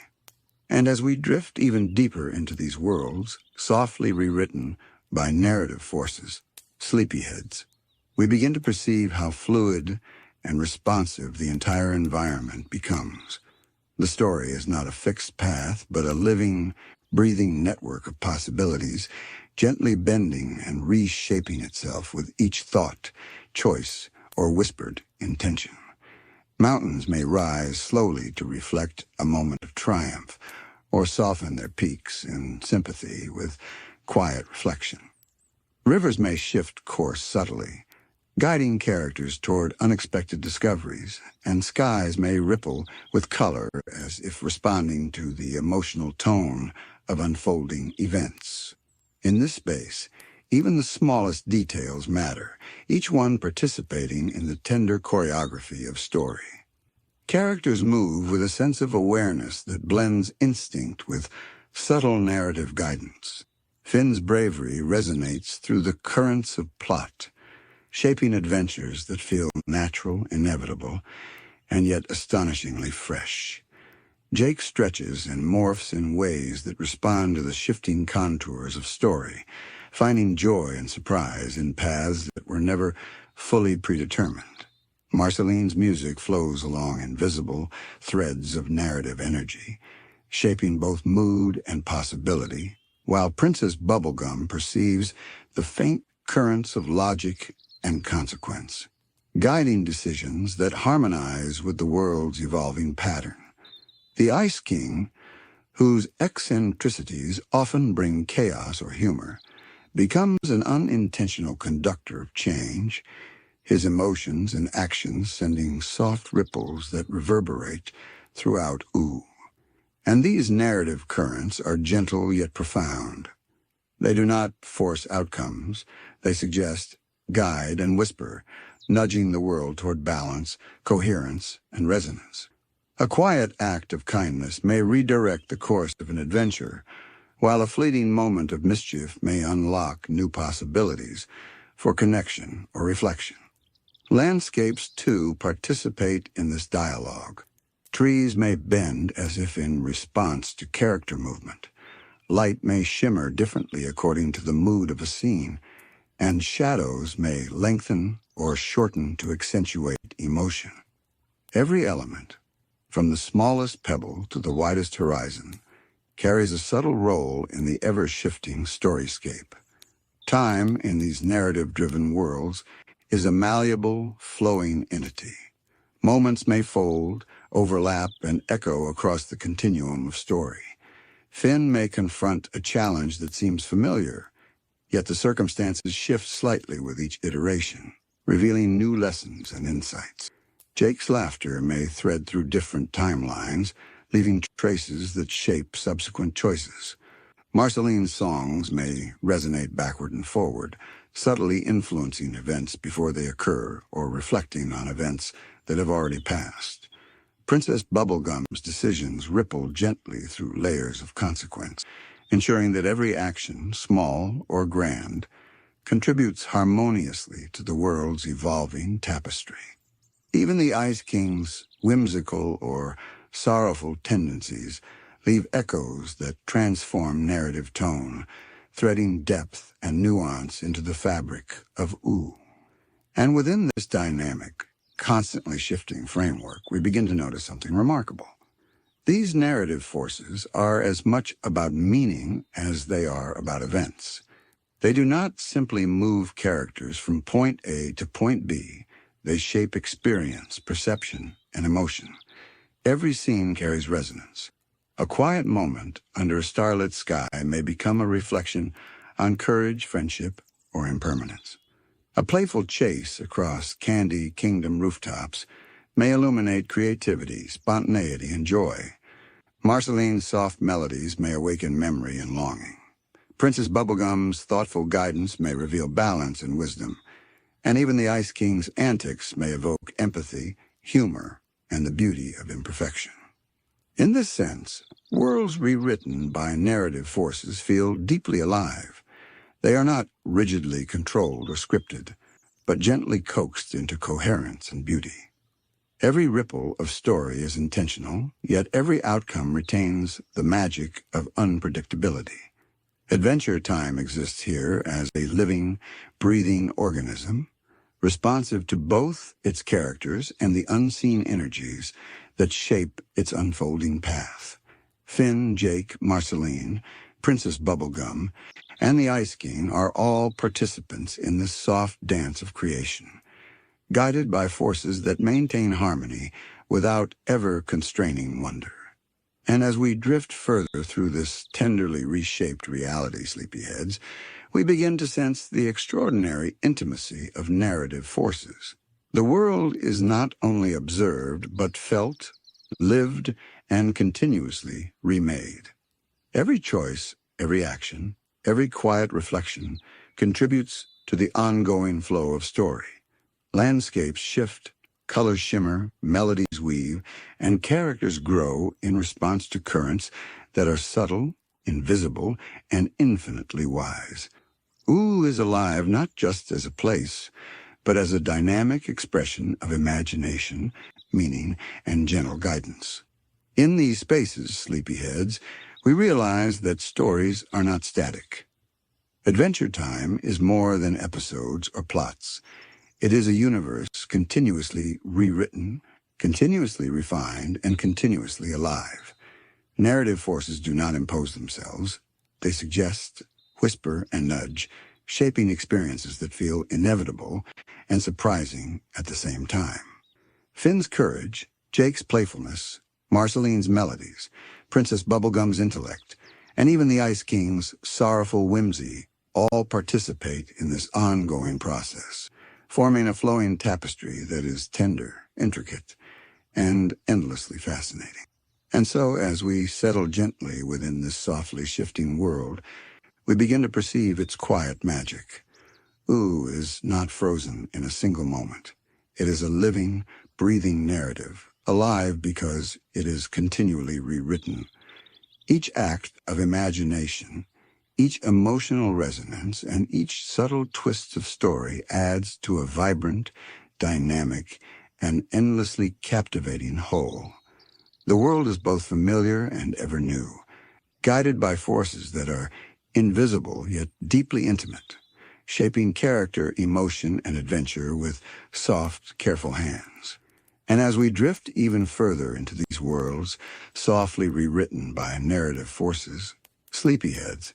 And as we drift even deeper into these worlds, softly rewritten by narrative forces, sleepyheads, we begin to perceive how fluid and responsive the entire environment becomes. The story is not a fixed path, but a living, breathing network of possibilities, gently bending and reshaping itself with each thought, choice, or whispered intention. Mountains may rise slowly to reflect a moment of triumph, or soften their peaks in sympathy with quiet reflection. Rivers may shift course subtly, guiding characters toward unexpected discoveries, and skies may ripple with color as if responding to the emotional tone of unfolding events. In this space, even the smallest details matter, each one participating in the tender choreography of story. Characters move with a sense of awareness that blends instinct with subtle narrative guidance. Finn's bravery resonates through the currents of plot, shaping adventures that feel natural, inevitable, and yet astonishingly fresh. Jake stretches and morphs in ways that respond to the shifting contours of story, finding joy and surprise in paths that were never fully predetermined. Marceline's music flows along invisible threads of narrative energy, shaping both mood and possibility, while Princess Bubblegum perceives the faint currents of logic and consequence, guiding decisions that harmonize with the world's evolving pattern. The Ice King, whose eccentricities often bring chaos or humor, becomes an unintentional conductor of change, his emotions and actions sending soft ripples that reverberate throughout Ooh. And these narrative currents are gentle yet profound. They do not force outcomes, they suggest, guide, and whisper, nudging the world toward balance, coherence, and resonance. A quiet act of kindness may redirect the course of an adventure, while a fleeting moment of mischief may unlock new possibilities for connection or reflection. Landscapes, too, participate in this dialogue. Trees may bend as if in response to character movement. Light may shimmer differently according to the mood of a scene, and shadows may lengthen or shorten to accentuate emotion. Every element, from the smallest pebble to the widest horizon, carries a subtle role in the ever-shifting storyscape. Time, in these narrative-driven worlds, is a malleable, flowing entity. Moments may fold, overlap, and echo across the continuum of story. Finn may confront a challenge that seems familiar, yet the circumstances shift slightly with each iteration, revealing new lessons and insights. Jake's laughter may thread through different timelines, leaving traces that shape subsequent choices. Marceline's songs may resonate backward and forward, subtly influencing events before they occur or reflecting on events that have already passed. Princess Bubblegum's decisions ripple gently through layers of consequence, ensuring that every action, small or grand, contributes harmoniously to the world's evolving tapestry. Even the Ice King's whimsical or sorrowful tendencies leave echoes that transform narrative tone, threading depth and nuance into the fabric of Ooh. And within this dynamic, constantly shifting framework, we begin to notice something remarkable. These narrative forces are as much about meaning as they are about events. They do not simply move characters from point A to point B. They shape experience, perception, and emotion. Every scene carries resonance. A quiet moment under a starlit sky may become a reflection on courage, friendship, or impermanence. A playful chase across Candy Kingdom rooftops may illuminate creativity, spontaneity, and joy. Marceline's soft melodies may awaken memory and longing. Princess Bubblegum's thoughtful guidance may reveal balance and wisdom. And even the Ice King's antics may evoke empathy, humor, and the beauty of imperfection. In this sense, worlds rewritten by narrative forces feel deeply alive. They are not rigidly controlled or scripted, but gently coaxed into coherence and beauty. Every ripple of story is intentional, yet every outcome retains the magic of unpredictability. Adventure Time exists here as a living, breathing organism, responsive to both its characters and the unseen energies that shape its unfolding path. Finn, Jake, Marceline, Princess Bubblegum, and the Ice King are all participants in this soft dance of creation, guided by forces that maintain harmony without ever constraining wonder. And as we drift further through this tenderly reshaped reality, sleepyheads, we begin to sense the extraordinary intimacy of narrative forces. The world is not only observed, but felt, lived, and continuously remade. Every choice, every action, every quiet reflection contributes to the ongoing flow of story. Landscapes shift, colors shimmer, melodies weave, and characters grow in response to currents that are subtle, invisible, and infinitely wise. Ooh is alive not just as a place, but as a dynamic expression of imagination, meaning, and gentle guidance. In these spaces, sleepyheads, we realize that stories are not static. Adventure Time is more than episodes or plots. It is a universe continuously rewritten, continuously refined, and continuously alive. Narrative forces do not impose themselves. They suggest, whisper, and nudge, shaping experiences that feel inevitable and surprising at the same time. Finn's courage, Jake's playfulness, Marceline's melodies, Princess Bubblegum's intellect, and even the Ice King's sorrowful whimsy all participate in this ongoing process, forming a flowing tapestry that is tender, intricate, and endlessly fascinating. And so, as we settle gently within this softly shifting world, we begin to perceive its quiet magic. Ooh is not frozen in a single moment. It is a living, breathing narrative, alive because it is continually rewritten. Each act of imagination, each emotional resonance, and each subtle twist of story adds to a vibrant, dynamic, and endlessly captivating whole. The world is both familiar and ever new, guided by forces that are invisible yet deeply intimate, shaping character, emotion, and adventure with soft, careful hands. And as we drift even further into these worlds, softly rewritten by narrative forces, sleepyheads,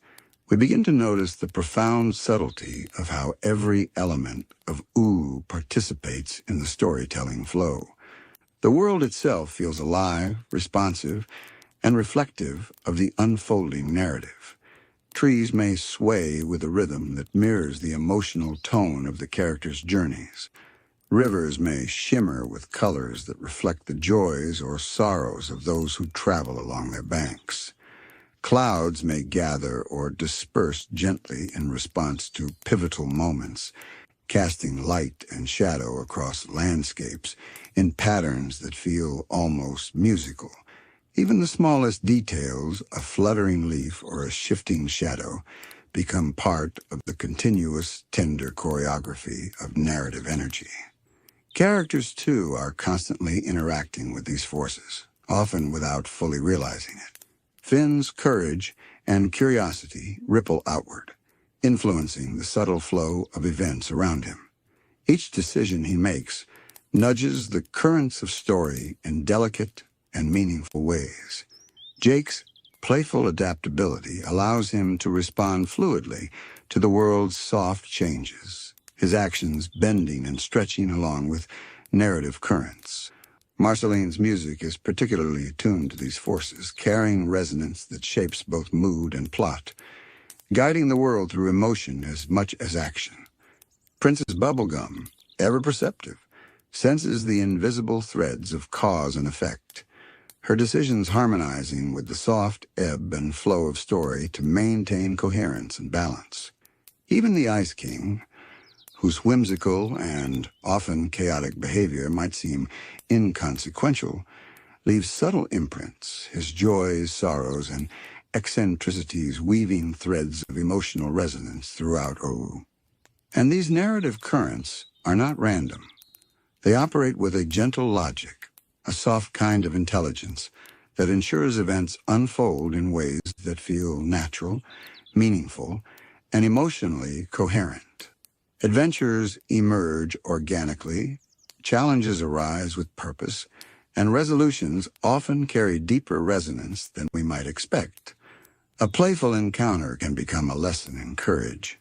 we begin to notice the profound subtlety of how every element of ooh participates in the storytelling flow. The world itself feels alive, responsive, and reflective of the unfolding narrative. Trees may sway with a rhythm that mirrors the emotional tone of the characters' journeys. Rivers may shimmer with colors that reflect the joys or sorrows of those who travel along their banks. Clouds may gather or disperse gently in response to pivotal moments, casting light and shadow across landscapes in patterns that feel almost musical. Even the smallest details, a fluttering leaf or a shifting shadow, become part of the continuous, tender choreography of narrative energy. Characters, too, are constantly interacting with these forces, often without fully realizing it. Finn's courage and curiosity ripple outward, influencing the subtle flow of events around him. Each decision he makes nudges the currents of story in delicate and meaningful ways. Jake's playful adaptability allows him to respond fluidly to the world's soft changes, his actions bending and stretching along with narrative currents. Marceline's music is particularly attuned to these forces, carrying resonance that shapes both mood and plot, guiding the world through emotion as much as action. Princess Bubblegum, ever perceptive, senses the invisible threads of cause and effect, her decisions harmonizing with the soft ebb and flow of story to maintain coherence and balance. Even the Ice King, whose whimsical and often chaotic behavior might seem inconsequential, leaves subtle imprints, his joys, sorrows, and eccentricities weaving threads of emotional resonance throughout Oru. And these narrative currents are not random. They operate with a gentle logic, a soft kind of intelligence that ensures events unfold in ways that feel natural, meaningful, and emotionally coherent. Adventures emerge organically, challenges arise with purpose, and resolutions often carry deeper resonance than we might expect. A playful encounter can become a lesson in courage.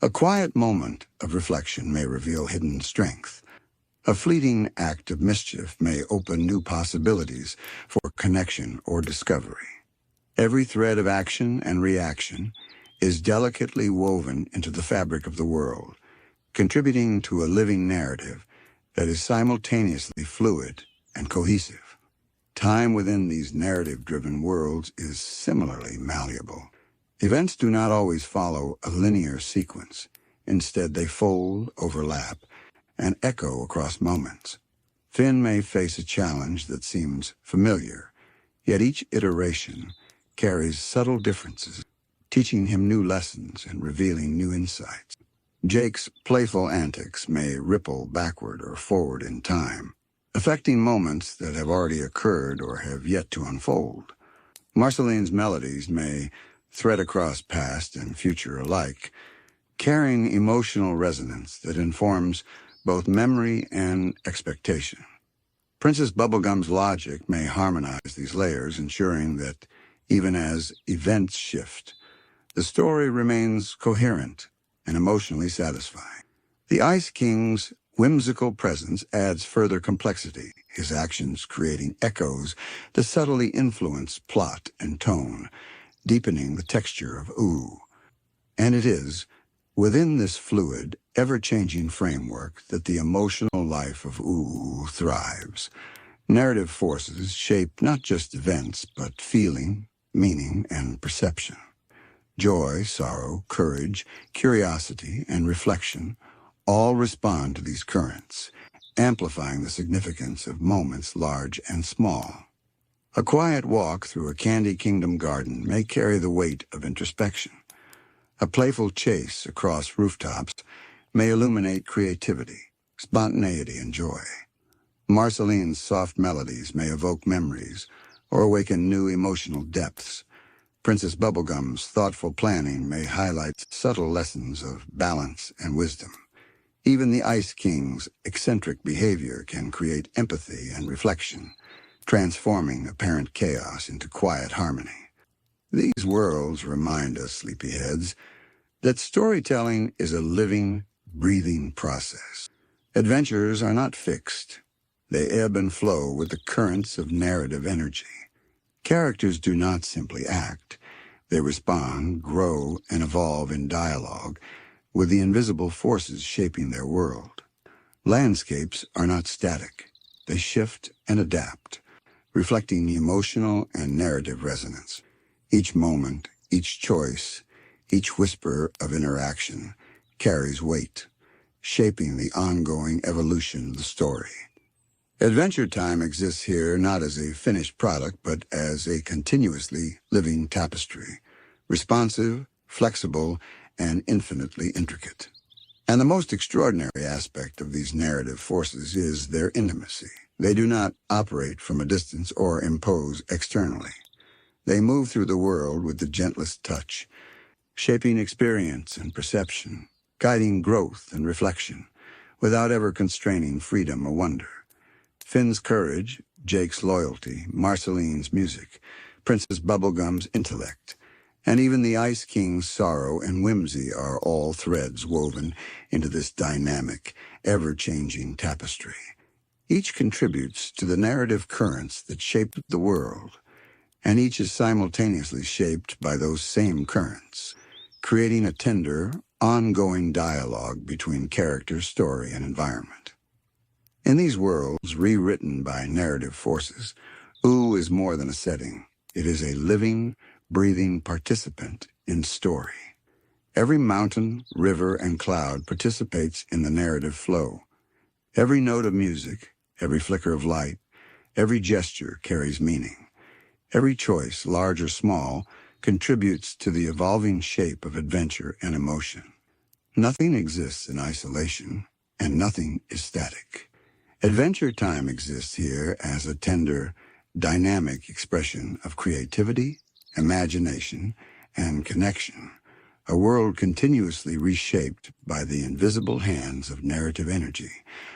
A quiet moment of reflection may reveal hidden strength. A fleeting act of mischief may open new possibilities for connection or discovery. Every thread of action and reaction is delicately woven into the fabric of the world, contributing to a living narrative that is simultaneously fluid and cohesive. Time within these narrative-driven worlds is similarly malleable. Events do not always follow a linear sequence. Instead, they fold, overlap, and echo across moments. Finn may face a challenge that seems familiar, yet each iteration carries subtle differences, teaching him new lessons and revealing new insights. Jake's playful antics may ripple backward or forward in time, affecting moments that have already occurred or have yet to unfold. Marceline's melodies may thread across past and future alike, carrying emotional resonance that informs both memory and expectation. Princess Bubblegum's logic may harmonize these layers, ensuring that even as events shift, the story remains coherent and emotionally satisfying. The Ice King's whimsical presence adds further complexity, his actions creating echoes that subtly influence plot and tone, deepening the texture of ooh. And it is within this fluid, ever-changing framework that the emotional life of ooh thrives. Narrative forces shape not just events, but feeling, meaning, and perception. Joy, sorrow, courage, curiosity, and reflection all respond to these currents, amplifying the significance of moments large and small. A quiet walk through a Candy Kingdom garden may carry the weight of introspection. A playful chase across rooftops may illuminate creativity, spontaneity, and joy. Marceline's soft melodies may evoke memories or awaken new emotional depths. Princess Bubblegum's thoughtful planning may highlight subtle lessons of balance and wisdom. Even the Ice King's eccentric behavior can create empathy and reflection, transforming apparent chaos into quiet harmony. These worlds remind us, sleepyheads, that storytelling is a living, breathing process. Adventures are not fixed. They ebb and flow with the currents of narrative energy. Characters do not simply act. They respond, grow, and evolve in dialogue with the invisible forces shaping their world. Landscapes are not static. They shift and adapt, reflecting emotional and narrative resonance. Each moment, each choice, each whisper of interaction carries weight, shaping the ongoing evolution of the story. Adventure Time exists here not as a finished product, but as a continuously living tapestry, responsive, flexible, and infinitely intricate. And the most extraordinary aspect of these narrative forces is their intimacy. They do not operate from a distance or impose externally. They move through the world with the gentlest touch, shaping experience and perception, guiding growth and reflection, without ever constraining freedom or wonder. Finn's courage, Jake's loyalty, Marceline's music, Princess Bubblegum's intellect, and even the Ice King's sorrow and whimsy are all threads woven into this dynamic, ever-changing tapestry. Each contributes to the narrative currents that shape the world, and each is simultaneously shaped by those same currents, creating a tender, ongoing dialogue between character, story, and environment. In these worlds, rewritten by narrative forces, Ooh is more than a setting. It is a living, breathing participant in story. Every mountain, river, and cloud participates in the narrative flow. Every note of music, every flicker of light, every gesture carries meaning. Every choice, large or small, contributes to the evolving shape of adventure and emotion. Nothing exists in isolation, and nothing is static. Adventure Time exists here as a tender, dynamic expression of creativity, imagination, and connection, a world continuously reshaped by the invisible hands of narrative energy,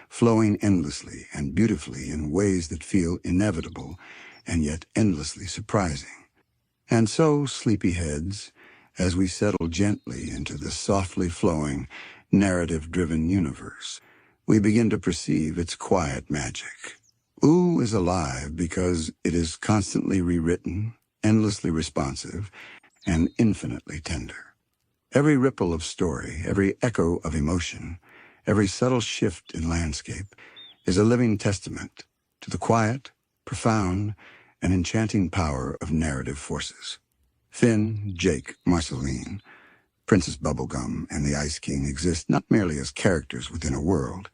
flowing endlessly and beautifully in ways that feel inevitable and yet endlessly surprising. And so, sleepyheads, as we settle gently into the softly flowing, narrative-driven universe, we begin to perceive its quiet magic. Ooh is alive because it is constantly rewritten, endlessly responsive, and infinitely tender. Every ripple of story, every echo of emotion, every subtle shift in landscape is a living testament to the quiet, profound, and enchanting power of narrative forces. Finn, Jake, Marceline, Princess Bubblegum, and the Ice King exist not merely as characters within a world,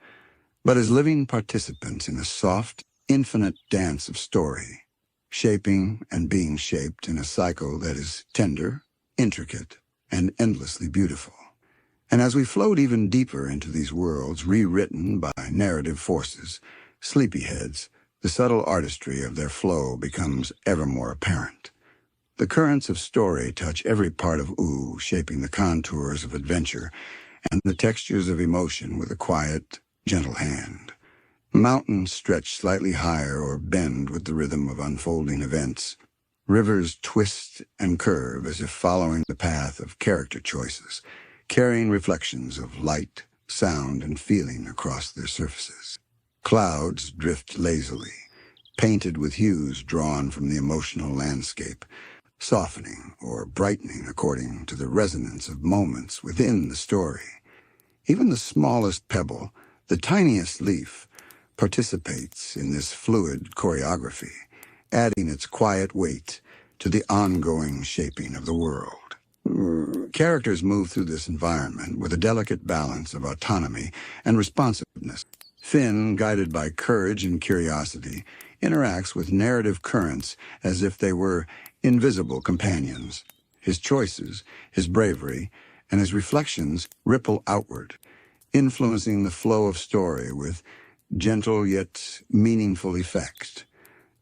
but as living participants in a soft, infinite dance of story, shaping and being shaped in a cycle that is tender, intricate, and endlessly beautiful. And as we float even deeper into these worlds rewritten by narrative forces, sleepyheads, the subtle artistry of their flow becomes ever more apparent. The currents of story touch every part of Ooh, shaping the contours of adventure and the textures of emotion with a quiet, gentle hand. Mountains stretch slightly higher or bend with the rhythm of unfolding events. Rivers twist and curve as if following the path of character choices, carrying reflections of light, sound, and feeling across their surfaces. Clouds drift lazily, painted with hues drawn from the emotional landscape, softening or brightening according to the resonance of moments within the story. Even the smallest pebble, the tiniest leaf, participates in this fluid choreography, adding its quiet weight to the ongoing shaping of the world. Characters move through this environment with a delicate balance of autonomy and responsiveness. Finn, guided by courage and curiosity, interacts with narrative currents as if they were invisible companions. His choices, his bravery, and his reflections ripple outward, influencing the flow of story with gentle yet meaningful effect.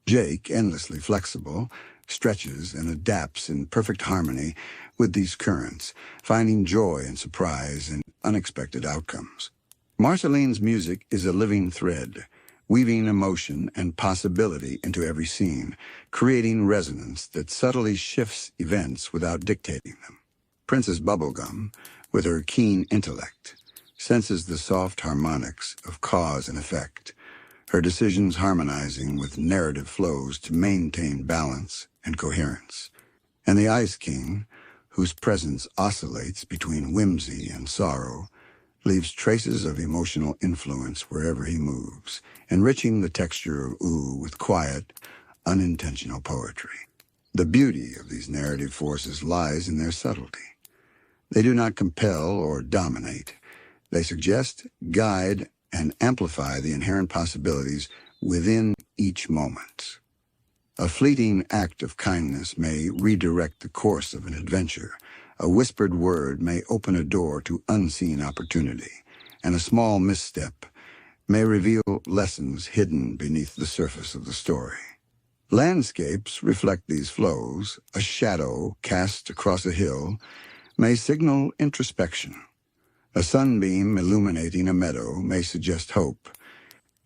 Jake, endlessly flexible, stretches and adapts in perfect harmony with these currents, finding joy and surprise in unexpected outcomes. Marceline's music is a living thread, weaving emotion and possibility into every scene, creating resonance that subtly shifts events without dictating them. Princess Bubblegum, with her keen intellect, senses the soft harmonics of cause and effect, her decisions harmonizing with narrative flows to maintain balance and coherence. And the Ice King, whose presence oscillates between whimsy and sorrow, leaves traces of emotional influence wherever he moves, enriching the texture of Ooh with quiet, unintentional poetry. The beauty of these narrative forces lies in their subtlety. They do not compel or dominate. They suggest, guide, and amplify the inherent possibilities within each moment. A fleeting act of kindness may redirect the course of an adventure. A whispered word may open a door to unseen opportunity, and a small misstep may reveal lessons hidden beneath the surface of the story. Landscapes reflect these flows. A shadow cast across a hill may signal introspection. A sunbeam illuminating a meadow may suggest hope,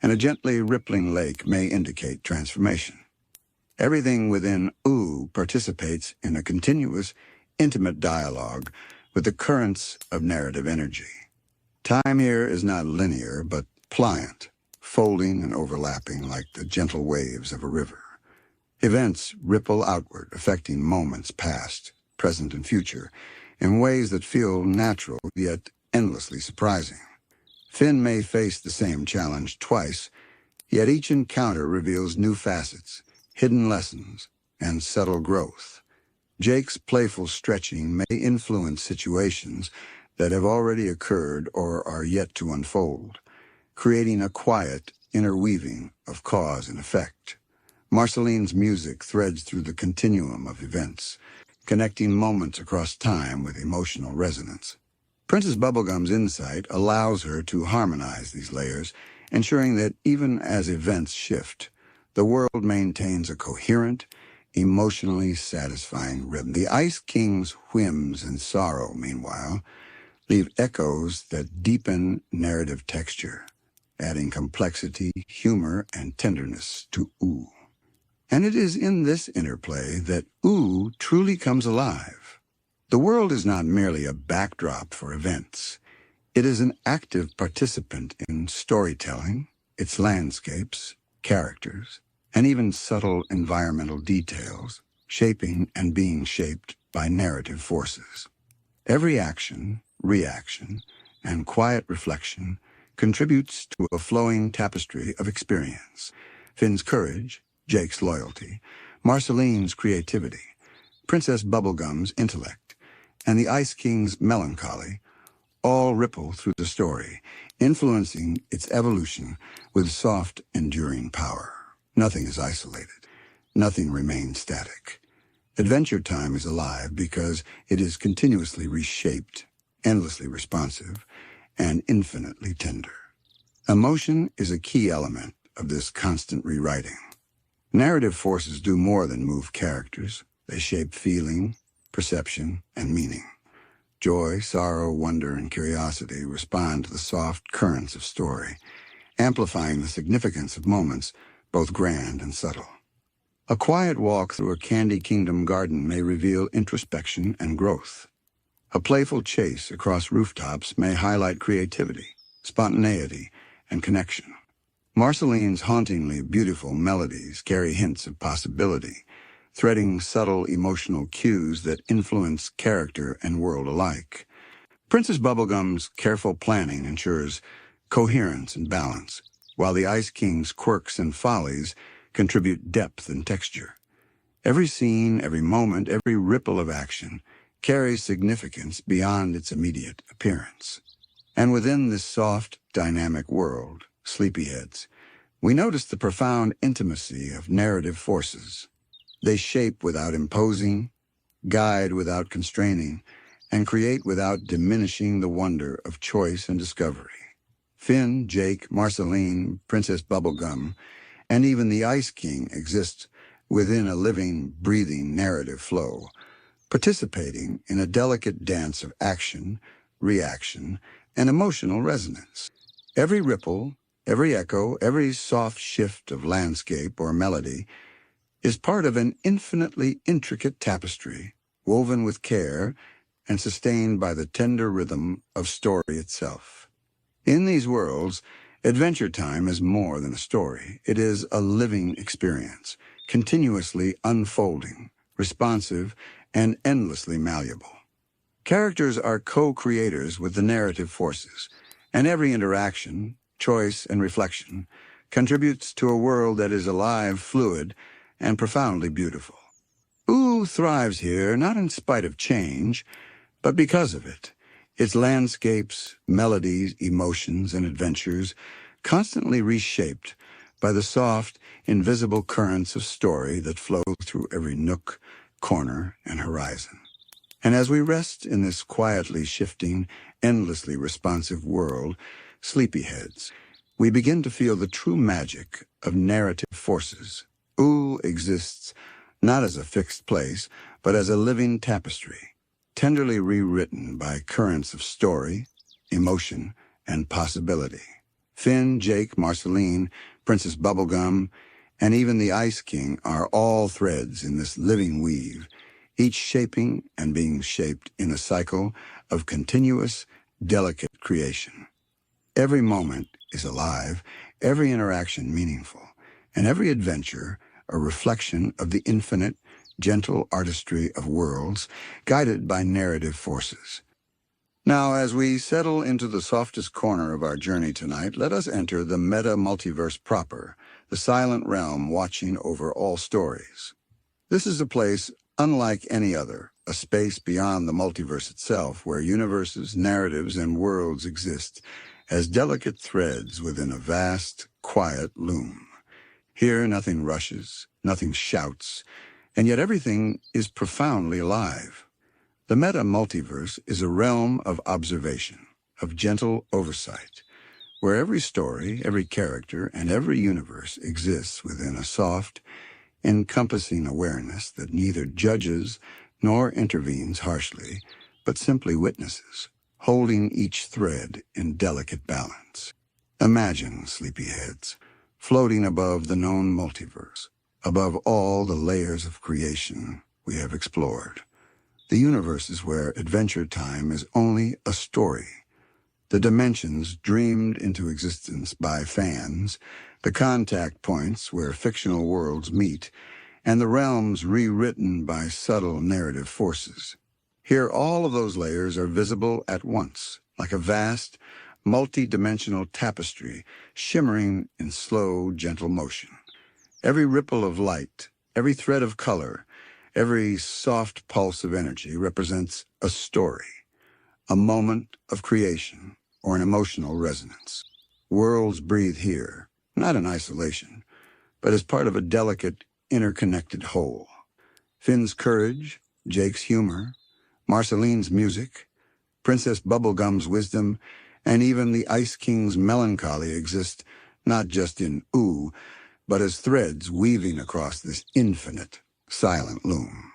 and a gently rippling lake may indicate transformation. Everything within Ooh participates in a continuous, intimate dialogue with the currents of narrative energy. Time here is not linear, but pliant, folding and overlapping like the gentle waves of a river. Events ripple outward, affecting moments past, present, and future, in ways that feel natural yet endlessly surprising. Finn may face the same challenge twice, yet each encounter reveals new facets, hidden lessons, and subtle growth. Jake's playful stretching may influence situations that have already occurred or are yet to unfold, creating a quiet interweaving of cause and effect. Marceline's music threads through the continuum of events, connecting moments across time with emotional resonance. Princess Bubblegum's insight allows her to harmonize these layers, ensuring that even as events shift, the world maintains a coherent, emotionally satisfying rhythm. The Ice King's whims and sorrow, meanwhile, leave echoes that deepen narrative texture, adding complexity, humor, and tenderness to Ooh. And it is in this interplay that Ooh truly comes alive. The world is not merely a backdrop for events. It is an active participant in storytelling, its landscapes, characters, and even subtle environmental details, shaping and being shaped by narrative forces. Every action, reaction, and quiet reflection contributes to a flowing tapestry of experience. Finn's courage, Jake's loyalty, Marceline's creativity, Princess Bubblegum's intellect, and the Ice King's melancholy all ripple through the story, influencing its evolution with soft, enduring power. Nothing is isolated. Nothing remains static. Adventure Time is alive because it is continuously reshaped, endlessly responsive, and infinitely tender. Emotion is a key element of this constant rewriting. Narrative forces do more than move characters. They shape feeling, perception, and meaning. Joy, sorrow, wonder, and curiosity respond to the soft currents of story, amplifying the significance of moments, both grand and subtle. A quiet walk through a Candy Kingdom garden may reveal introspection and growth. A playful chase across rooftops may highlight creativity, spontaneity, and connection. Marceline's hauntingly beautiful melodies carry hints of possibility, threading subtle emotional cues that influence character and world alike. Princess Bubblegum's careful planning ensures coherence and balance, while the Ice King's quirks and follies contribute depth and texture. Every scene, every moment, every ripple of action carries significance beyond its immediate appearance. And within this soft, dynamic world, sleepyheads, we notice the profound intimacy of narrative forces. They shape without imposing, guide without constraining, and create without diminishing the wonder of choice and discovery. Finn, Jake, Marceline, Princess Bubblegum, and even the Ice King exist within a living, breathing narrative flow, participating in a delicate dance of action, reaction, and emotional resonance. Every ripple, every echo, every soft shift of landscape or melody is part of an infinitely intricate tapestry, woven with care and sustained by the tender rhythm of story itself. In these worlds, Adventure Time is more than a story. It is a living experience, continuously unfolding, responsive, and endlessly malleable. Characters are co-creators with the narrative forces, and every interaction, choice, and reflection contributes to a world that is alive, fluid, and profoundly beautiful. Ooh thrives here not in spite of change, but because of it. Its landscapes, melodies, emotions, and adventures constantly reshaped by the soft, invisible currents of story that flow through every nook, corner, and horizon. And as we rest in this quietly shifting, endlessly responsive world, sleepyheads, we begin to feel the true magic of narrative forces. Ooh exists not as a fixed place, but as a living tapestry, tenderly rewritten by currents of story, emotion, and possibility. Finn, Jake, Marceline, Princess Bubblegum, and even the Ice King are all threads in this living weave, each shaping and being shaped in a cycle of continuous, delicate creation. Every moment is alive, every interaction meaningful, and every adventure a reflection of the infinite, gentle artistry of worlds guided by narrative forces. Now, as we settle into the softest corner of our journey tonight, let us enter the Meta-Multiverse proper, the silent realm watching over all stories. This is a place unlike any other, a space beyond the multiverse itself, where universes, narratives, and worlds exist as delicate threads within a vast, quiet loom. Here, nothing rushes, nothing shouts, and yet everything is profoundly alive. The Meta-Multiverse is a realm of observation, of gentle oversight, where every story, every character, and every universe exists within a soft, encompassing awareness that neither judges nor intervenes harshly, but simply witnesses, holding each thread in delicate balance. Imagine, sleepyheads, floating above the known multiverse, above all the layers of creation we have explored. The universes where Adventure Time is only a story, the dimensions dreamed into existence by fans, the contact points where fictional worlds meet, and the realms rewritten by subtle narrative forces. Here all of those layers are visible at once, like a vast, multi-dimensional tapestry shimmering in slow, gentle motion. Every ripple of light, every thread of color, every soft pulse of energy represents a story, a moment of creation, or an emotional resonance. Worlds breathe here, not in isolation, but as part of a delicate, interconnected whole. Finn's courage, Jake's humor, Marceline's music, Princess Bubblegum's wisdom, and even the Ice King's melancholy exist not just in ooh, but as threads weaving across this infinite, silent loom.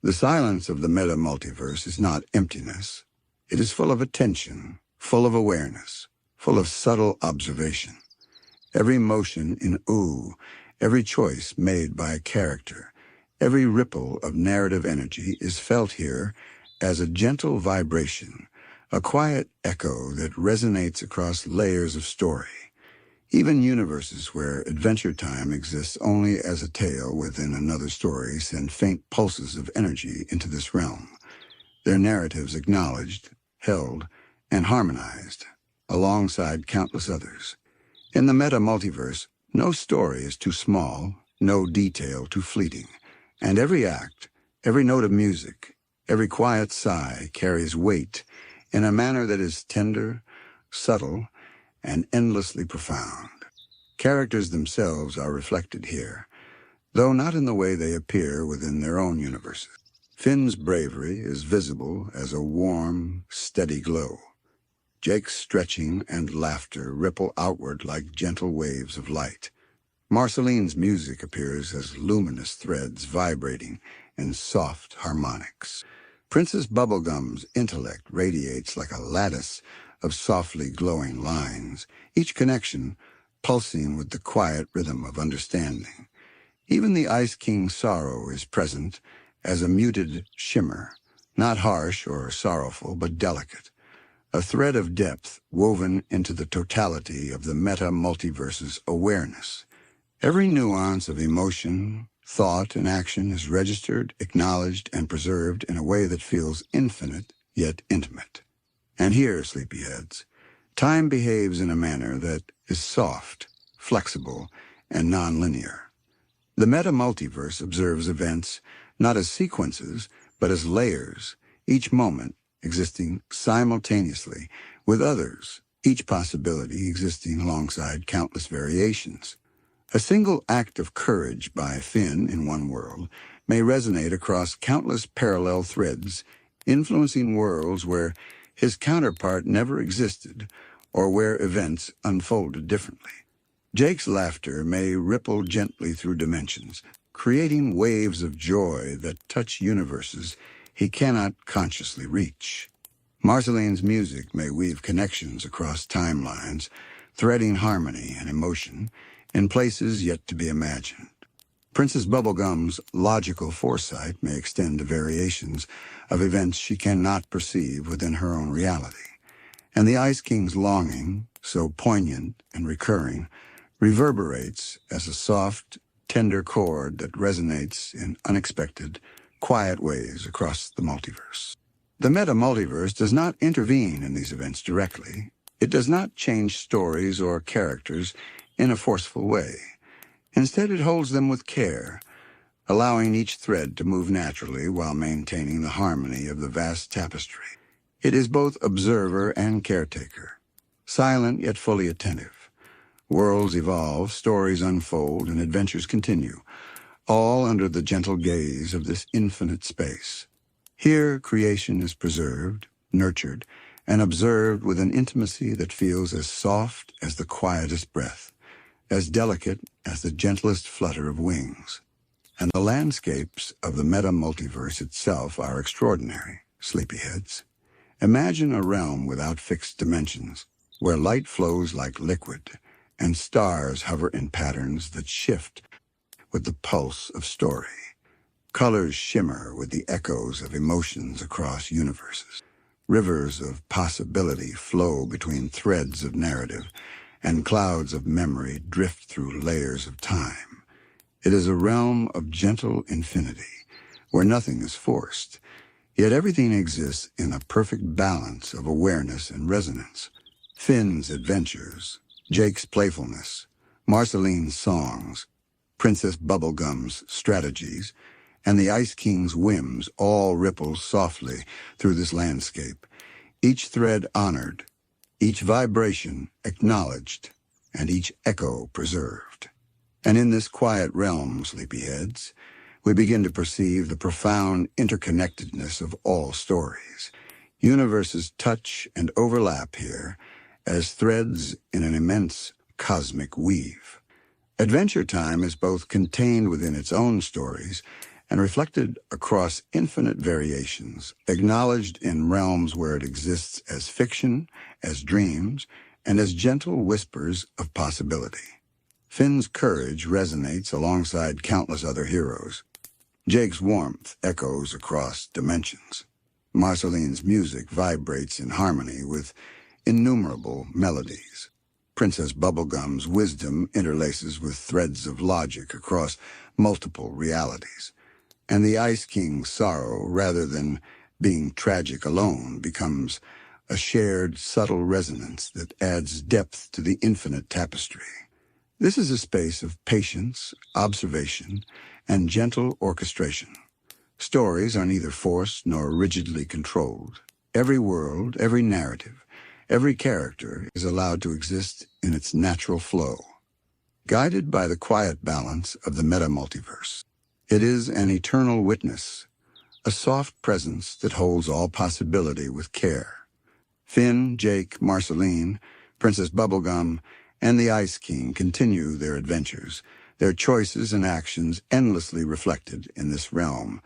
The silence of the Meta-Multiverse is not emptiness. It is full of attention, full of awareness, full of subtle observation. Every motion in ooh, every choice made by a character, every ripple of narrative energy is felt here as a gentle vibration, a quiet echo that resonates across layers of story. Even universes where Adventure Time exists only as a tale within another story send faint pulses of energy into this realm, their narratives acknowledged, held, and harmonized, alongside countless others. In the Meta-Multiverse, no story is too small, no detail too fleeting, and every act, every note of music, every quiet sigh carries weight in a manner that is tender, subtle, and endlessly profound. Characters themselves are reflected here, though not in the way they appear within their own universes. Finn's bravery is visible as a warm, steady glow. Jake's stretching and laughter ripple outward like gentle waves of light. Marceline's music appears as luminous threads vibrating in soft harmonics. Princess Bubblegum's intellect radiates like a lattice of softly glowing lines, each connection pulsing with the quiet rhythm of understanding. Even the Ice King's sorrow is present as a muted shimmer, not harsh or sorrowful, but delicate, a thread of depth woven into the totality of the Meta-Multiverse's awareness. Every nuance of emotion, thought, and action is registered, acknowledged, and preserved in a way that feels infinite yet intimate. And here, sleepyheads, time behaves in a manner that is soft, flexible, and non-linear. The Meta-Multiverse observes events not as sequences, but as layers, each moment existing simultaneously with others, each possibility existing alongside countless variations. A single act of courage by Finn in one world may resonate across countless parallel threads, influencing worlds where his counterpart never existed or where events unfolded differently. Jake's laughter may ripple gently through dimensions, creating waves of joy that touch universes he cannot consciously reach. Marceline's music may weave connections across timelines, threading harmony and emotion in places yet to be imagined. Princess Bubblegum's logical foresight may extend to variations of events she cannot perceive within her own reality. And the Ice King's longing, so poignant and recurring, reverberates as a soft, tender chord that resonates in unexpected, quiet ways across the multiverse. The Meta-Multiverse does not intervene in these events directly. It does not change stories or characters in a forceful way. Instead, it holds them with care, allowing each thread to move naturally while maintaining the harmony of the vast tapestry. It is both observer and caretaker, silent yet fully attentive. Worlds evolve, stories unfold, and adventures continue, all under the gentle gaze of this infinite space. Here, creation is preserved, nurtured, and observed with an intimacy that feels as soft as the quietest breath, as delicate as the gentlest flutter of wings. And the landscapes of the Meta-Multiverse itself are extraordinary, sleepyheads. Imagine a realm without fixed dimensions, where light flows like liquid, and stars hover in patterns that shift with the pulse of story. Colors shimmer with the echoes of emotions across universes. Rivers of possibility flow between threads of narrative, and clouds of memory drift through layers of time. It is a realm of gentle infinity, where nothing is forced, yet everything exists in a perfect balance of awareness and resonance. Finn's adventures, Jake's playfulness, Marceline's songs, Princess Bubblegum's strategies, and the Ice King's whims all ripple softly through this landscape, each thread honored, each vibration acknowledged, and each echo preserved. And in this quiet realm, sleepyheads, we begin to perceive the profound interconnectedness of all stories. Universes touch and overlap here as threads in an immense cosmic weave. Adventure Time is both contained within its own stories and reflected across infinite variations, acknowledged in realms where it exists as fiction, as dreams, and as gentle whispers of possibility. Finn's courage resonates alongside countless other heroes. Jake's warmth echoes across dimensions. Marceline's music vibrates in harmony with innumerable melodies. Princess Bubblegum's wisdom interlaces with threads of logic across multiple realities. And the Ice King's sorrow, rather than being tragic alone, becomes a shared, subtle resonance that adds depth to the infinite tapestry. This is a space of patience, observation, and gentle orchestration. Stories are neither forced nor rigidly controlled. Every world, every narrative, Every character is allowed to exist in its natural flow, guided by the quiet balance of the meta-multiverse. It is an eternal witness, a soft presence that holds all possibility with care. Finn, Jake, Marceline, Princess Bubblegum, and the Ice King continue their adventures, their choices and actions endlessly reflected in this realm,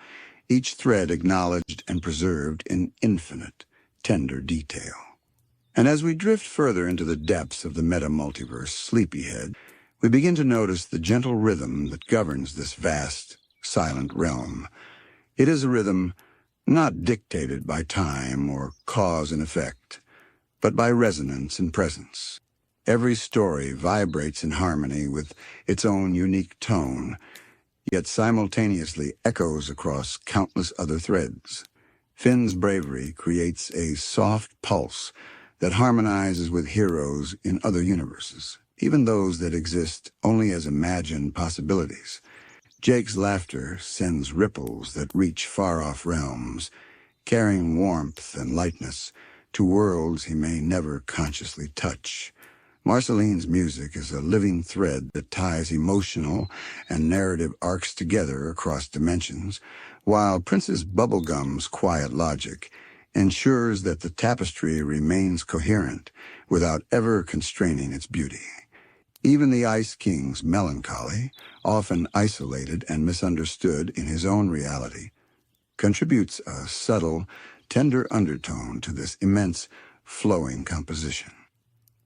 each thread acknowledged and preserved in infinite, tender detail. And as we drift further into the depths of the meta-multiverse sleepyhead, we begin to notice the gentle rhythm that governs this vast, silent realm. It is a rhythm not dictated by time or cause and effect, but by resonance and presence. Every story vibrates in harmony with its own unique tone, yet simultaneously echoes across countless other threads. Finn's bravery creates a soft pulse that harmonizes with heroes in other universes, even those that exist only as imagined possibilities. Jake's laughter sends ripples that reach far-off realms, carrying warmth and lightness to worlds he may never consciously touch. Marceline's music is a living thread that ties emotional and narrative arcs together across dimensions, while Princess Bubblegum's quiet logic ensures that the tapestry remains coherent without ever constraining its beauty. Even the Ice King's melancholy, often isolated and misunderstood in his own reality, contributes a subtle, tender undertone to this immense, flowing composition.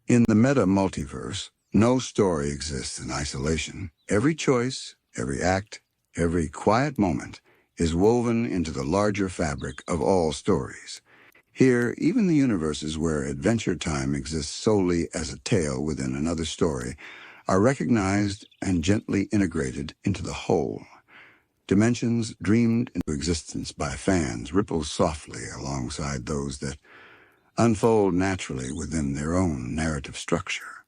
In the meta-multiverse, no story exists in isolation. Every choice, every act, every quiet moment is woven into the larger fabric of all stories. Here, even the universes where Adventure Time exists solely as a tale within another story are recognized and gently integrated into the whole. Dimensions dreamed into existence by fans ripple softly alongside those that unfold naturally within their own narrative structure.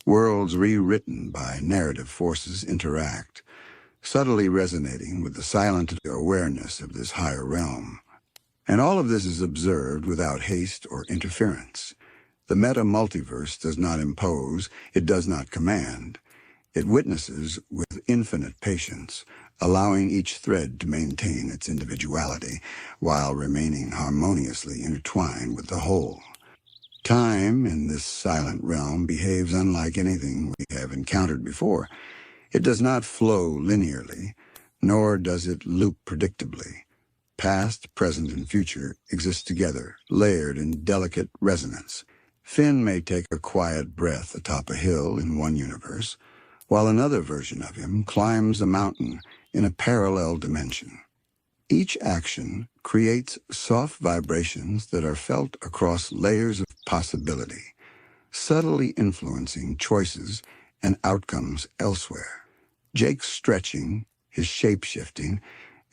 Worlds rewritten by narrative forces interact, subtly resonating with the silent awareness of this higher realm. And all of this is observed without haste or interference. The meta-multiverse does not impose, it does not command. It witnesses with infinite patience, allowing each thread to maintain its individuality while remaining harmoniously intertwined with the whole. Time in this silent realm behaves unlike anything we have encountered before. It does not flow linearly, nor does it loop predictably. Past, present, and future exist together, layered in delicate resonance. Finn may take a quiet breath atop a hill in one universe, while another version of him climbs a mountain in a parallel dimension. Each action creates soft vibrations that are felt across layers of possibility, subtly influencing choices and outcomes elsewhere. Jake's stretching, his shape-shifting,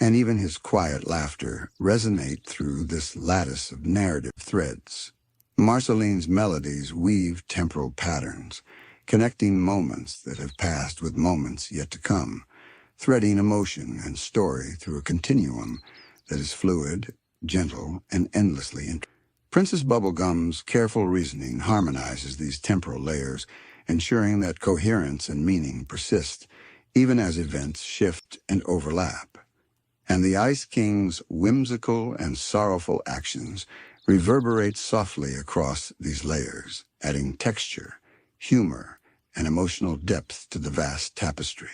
and even his quiet laughter resonate through this lattice of narrative threads. Marceline's melodies weave temporal patterns, connecting moments that have passed with moments yet to come, threading emotion and story through a continuum that is fluid, gentle, and endlessly interesting. Princess Bubblegum's careful reasoning harmonizes these temporal layers, ensuring that coherence and meaning persist, even as events shift and overlap. And the Ice King's whimsical and sorrowful actions reverberate softly across these layers, adding texture, humor, and emotional depth to the vast tapestry.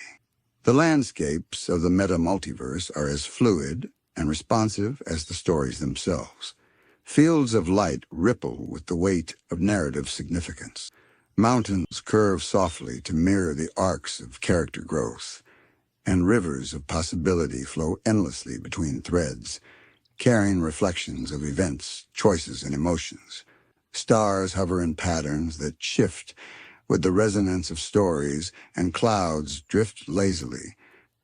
The landscapes of the meta-multiverse are as fluid and responsive as the stories themselves. Fields of light ripple with the weight of narrative significance. Mountains curve softly to mirror the arcs of character growth, and rivers of possibility flow endlessly between threads, carrying reflections of events, choices, and emotions. Stars hover in patterns that shift with the resonance of stories, and clouds drift lazily,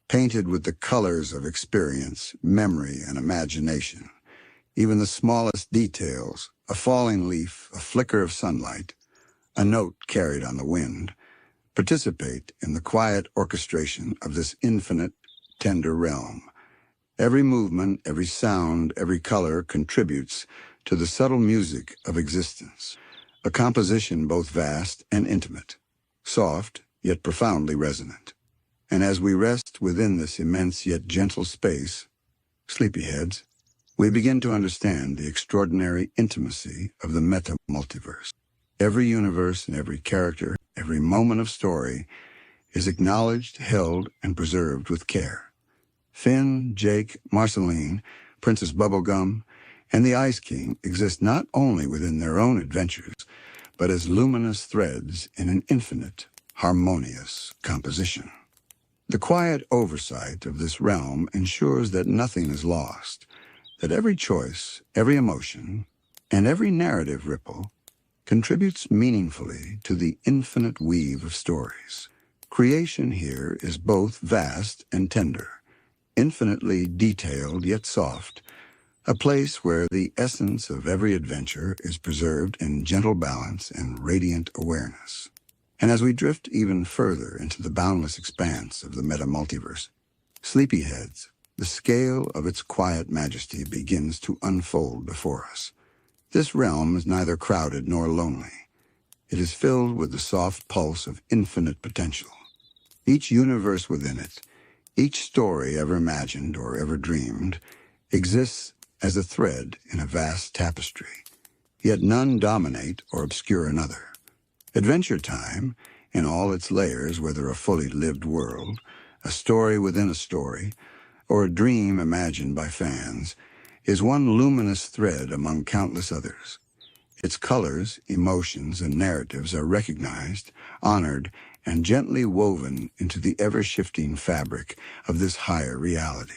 painted with the colors of experience, memory, and imagination. Even the smallest details, a falling leaf, a flicker of sunlight, a note carried on the wind, participate in the quiet orchestration of this infinite, tender realm. Every movement, every sound, every color contributes to the subtle music of existence, a composition both vast and intimate, soft yet profoundly resonant. And as we rest within this immense yet gentle space, sleepyheads, we begin to understand the extraordinary intimacy of the meta-multiverse. Every universe and every character, every moment of story is acknowledged, held, and preserved with care. Finn, Jake, Marceline, Princess Bubblegum, and the Ice King exist not only within their own adventures, but as luminous threads in an infinite, harmonious composition. The quiet oversight of this realm ensures that nothing is lost, that every choice, every emotion, and every narrative ripple contributes meaningfully to the infinite weave of stories. Creation here is both vast and tender, infinitely detailed yet soft, a place where the essence of every adventure is preserved in gentle balance and radiant awareness. And as we drift even further into the boundless expanse of the meta-multiverse, sleepyheads, the scale of its quiet majesty begins to unfold before us. This realm is neither crowded nor lonely. It is filled with the soft pulse of infinite potential. Each universe within it, each story ever imagined or ever dreamed, exists as a thread in a vast tapestry, yet none dominate or obscure another. Adventure Time, in all its layers, whether a fully lived world, a story within a story, or a dream imagined by fans, is one luminous thread among countless others. Its colors, emotions, and narratives are recognized, honored, and gently woven into the ever-shifting fabric of this higher reality.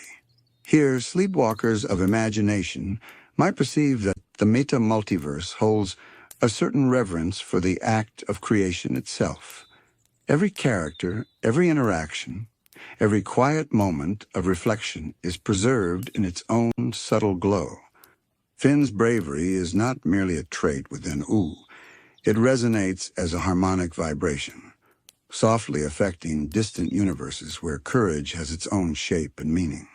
Here, sleepwalkers of imagination might perceive that the meta-multiverse holds a certain reverence for the act of creation itself. Every character, every interaction, every quiet moment of reflection is preserved in its own subtle glow. Finn's bravery is not merely a trait within Ooh. It resonates as a harmonic vibration, softly affecting distant universes where courage has its own shape and meaning.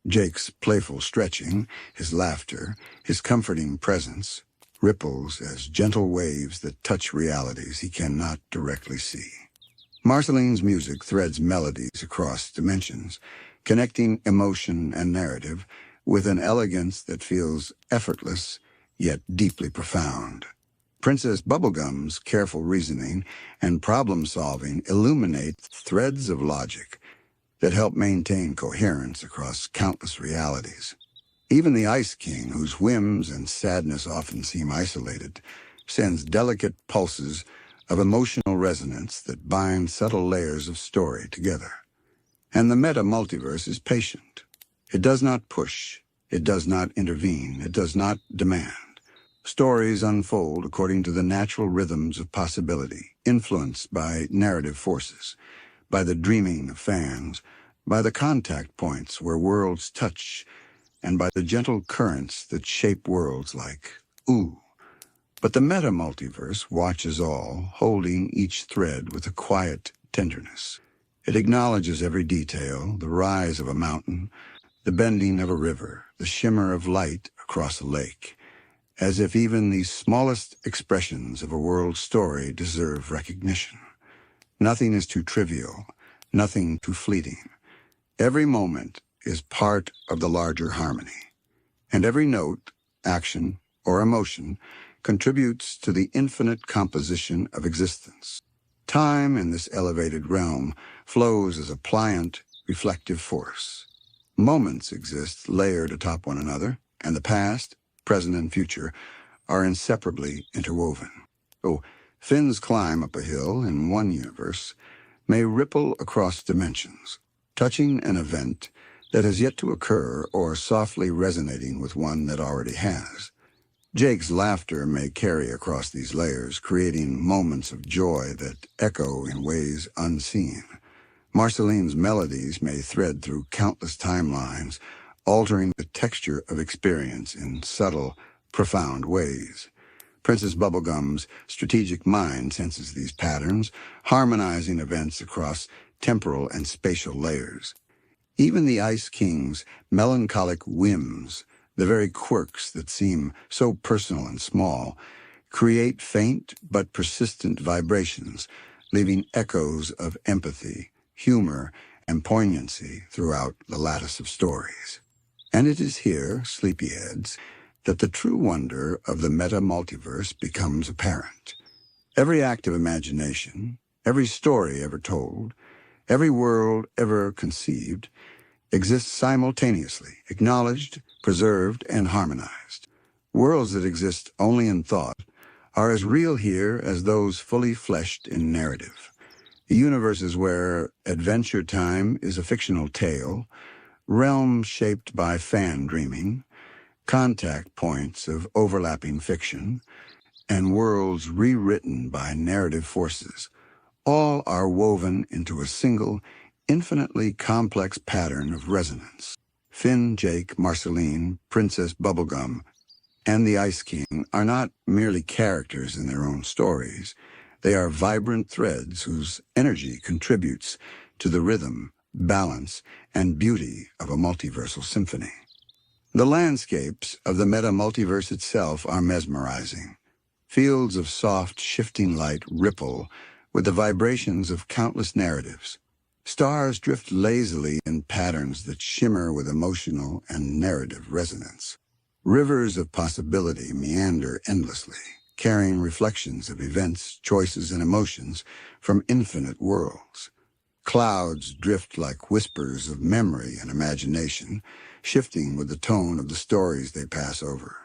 Jake's playful stretching, his laughter, his comforting presence, ripples as gentle waves that touch realities he cannot directly see. Marceline's music threads melodies across dimensions, connecting emotion and narrative with an elegance that feels effortless yet deeply profound. Princess Bubblegum's careful reasoning and problem-solving illuminate threads of logic that help maintain coherence across countless realities. Even the Ice King, whose whims and sadness often seem isolated, sends delicate pulses of emotional resonance that bind subtle layers of story together. And the meta-multiverse is patient. It does not push. It does not intervene. It does not demand. Stories unfold according to the natural rhythms of possibility, influenced by narrative forces, by the dreaming of fans, by the contact points where worlds touch, and by the gentle currents that shape worlds like Ooh. But the meta-multiverse watches all, holding each thread with a quiet tenderness. It acknowledges every detail, the rise of a mountain, the bending of a river, the shimmer of light across a lake, as if even the smallest expressions of a world story deserve recognition. Nothing is too trivial, nothing too fleeting. Every moment is part of the larger harmony, and every note, action, or emotion contributes to the infinite composition of existence. Time in this elevated realm flows as a pliant, reflective force. Moments exist layered atop one another, and the past, present, and future are inseparably interwoven. So, Finn's climb up a hill in one universe may ripple across dimensions, touching an event that has yet to occur or softly resonating with one that already has. Jake's laughter may carry across these layers, creating moments of joy that echo in ways unseen. Marceline's melodies may thread through countless timelines, altering the texture of experience in subtle, profound ways. Princess Bubblegum's strategic mind senses these patterns, harmonizing events across temporal and spatial layers. Even the Ice King's melancholic whims, the very quirks that seem so personal and small, create faint but persistent vibrations, leaving echoes of empathy, humor, and poignancy throughout the lattice of stories. And it is here, sleepyheads, that the true wonder of the meta-multiverse becomes apparent. Every act of imagination, every story ever told, every world ever conceived, exists simultaneously, acknowledged, preserved, and harmonized. Worlds that exist only in thought are as real here as those fully fleshed in narrative. Universes where Adventure Time is a fictional tale, realms shaped by fan dreaming, contact points of overlapping fiction, and worlds rewritten by narrative forces, all are woven into a single, infinitely complex pattern of resonance. Finn, Jake, Marceline, Princess Bubblegum, and the Ice King are not merely characters in their own stories. They are vibrant threads whose energy contributes to the rhythm, balance, and beauty of a multiversal symphony. The landscapes of the meta-multiverse itself are mesmerizing. Fields of soft, shifting light ripple with the vibrations of countless narratives. Stars drift lazily in patterns that shimmer with emotional and narrative resonance. Rivers of possibility meander endlessly, carrying reflections of events, choices, and emotions from infinite worlds. Clouds drift like whispers of memory and imagination, shifting with the tone of the stories they pass over.